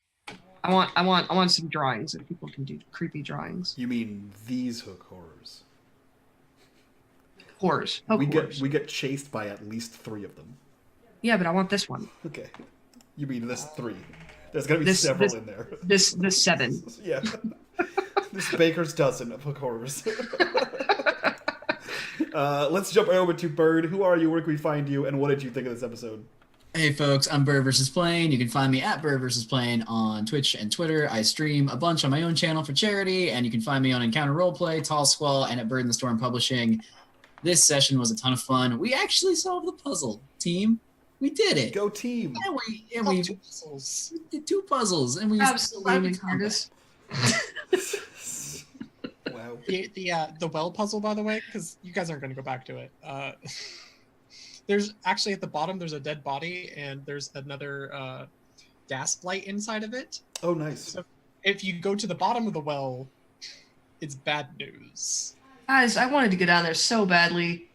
I want some drawings if people can do creepy drawings. You mean these hook horrors? Horrors. Hook horrors. We get chased by at least 3 of them. Yeah, but I want this one. Okay. You mean this 3? There's gonna be several in there. This 7. Yeah. This baker's dozen of hook horrors. Let's jump right over to Bird. Who are you? Where can we find you? And what did you think of this episode? Hey folks, I'm Bird vs. Plane. You can find me at Bird vs. Plane on Twitch and Twitter. I stream a bunch on my own channel for charity, and you can find me on Encounter Roleplay, Tall Squall, and at Bird in the Storm Publishing. This session was a ton of fun. We actually solved the puzzle, team. We did it. Go team. We 2 puzzles. did 2 puzzles, and we Absolutely, Curtis. Wow. The well puzzle, by the way, because you guys aren't going to go back to it. there's actually at the bottom there's a dead body and there's another gas light inside of it. Oh, nice. So if you go to the bottom of the well, it's bad news. Guys, I wanted to go down there so badly.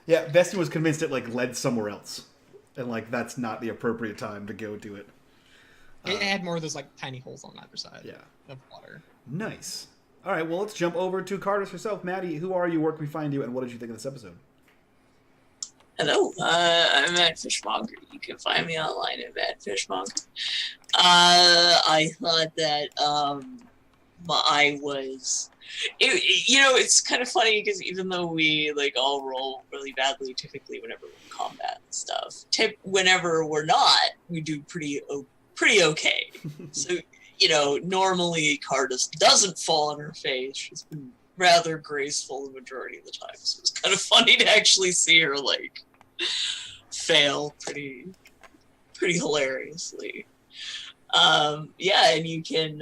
Yeah, Bestie was convinced it like led somewhere else, and like that's not the appropriate time to go to it. It had more of those like tiny holes on either side. Yeah. Of water. Nice. All right, well, let's jump over to Carter's herself. Maddie, who are you? Where can we find you? And what did you think of this episode? Hello, I'm Matt Fishmonger. You can find me online at Matt Fishmonger. I thought that I was, it's kind of funny because even though we like all roll really badly typically whenever we're in combat and stuff, whenever we're not, we do pretty okay. So normally Cardis doesn't fall on her face. She's been rather graceful the majority of the time. So it's kind of funny to actually see her like fail pretty hilariously. And you can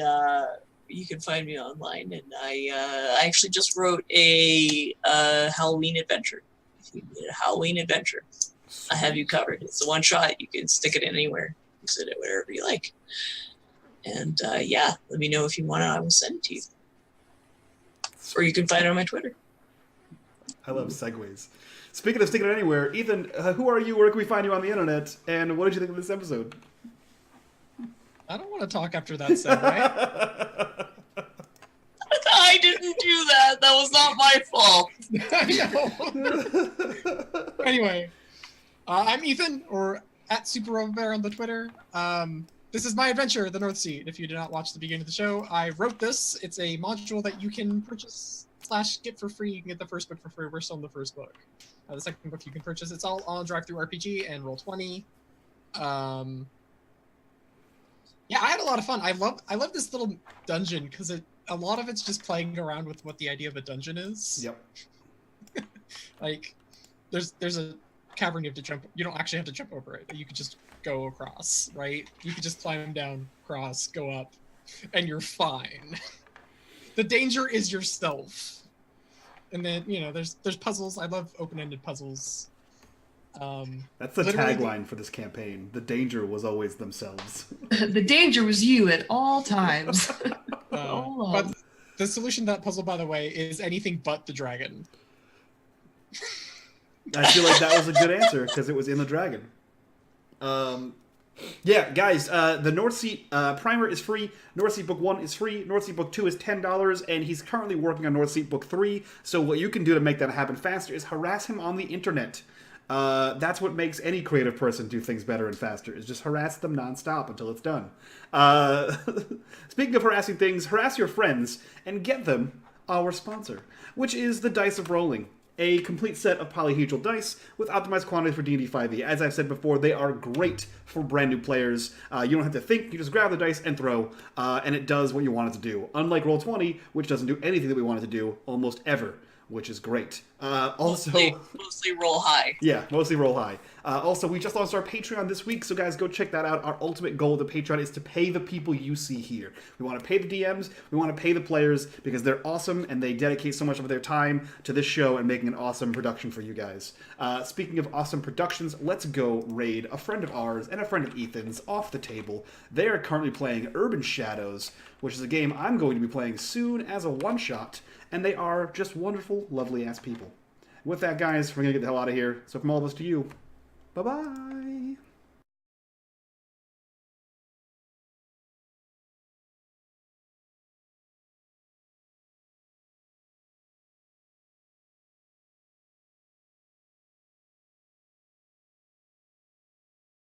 find me online, and I actually just wrote a Halloween adventure. If you need a Halloween adventure, I have you covered. It's a one shot. You can stick it in anywhere, use it wherever you like. And let me know if you want it. I will send it to you. Or you can find it on my Twitter. I love segues. Speaking of sticking it anywhere, Ethan, who are you? Where can we find you on the internet? And what did you think of this episode? I don't want to talk after that segue. I didn't do that. That was not my fault. I know. Anyway, I'm Ethan, or at Super Robot Bear on the Twitter. This is my adventure, The North Seat. If you did not watch the beginning of the show, I wrote this. It's a module that you can purchase / get for free. You can get the first book for free. We're still in the first book. The second book you can purchase. It's all on Drive-Thru RPG and Roll20. Yeah, I had a lot of fun. I love this little dungeon because a lot of it's just playing around with what the idea of a dungeon is. Yep. Like, there's a cavern you have to jump. You don't actually have to jump over it. You could just go across, right? You could just climb down, cross, go up, and you're fine. The danger is yourself. And then there's puzzles. I love open-ended puzzles. That's the tagline for this campaign. The danger was always themselves. The danger was you at all times. But the solution to that puzzle, by the way, is anything but the dragon. I feel like that was a good answer because it was in the dragon. Yeah, guys, the North Seat primer is free. North Seat Book 1 is free. North Seat Book 2 is $10, and he's currently working on North Seat Book 3. So what you can do to make that happen faster is harass him on the internet. That's what makes any creative person do things better and faster, is just harass them nonstop until it's done. Speaking of harassing things, harass your friends and get them our sponsor, which is the Dice of Rolling. A complete set of polyhedral dice with optimized quantities for D&D 5e. As I've said before, they are great for brand new players. You don't have to think, you just grab the dice and throw, and it does what you want it to do. Unlike Roll20, which doesn't do anything that we want it to do almost ever, which is great. Mostly roll high. Yeah, mostly roll high. Also, we just launched our Patreon this week, so guys, go check that out. Our ultimate goal of the Patreon is to pay the people you see here. We want to pay the DMs, we want to pay the players, because they're awesome, and they dedicate so much of their time to this show and making an awesome production for you guys. Speaking of awesome productions, let's go raid a friend of ours and a friend of Ethan's off the table. They are currently playing Urban Shadows, which is a game I'm going to be playing soon as a one-shot, and they are just wonderful, lovely-ass people. With that, guys, we're going to get the hell out of here. So from all of us to you, bye-bye.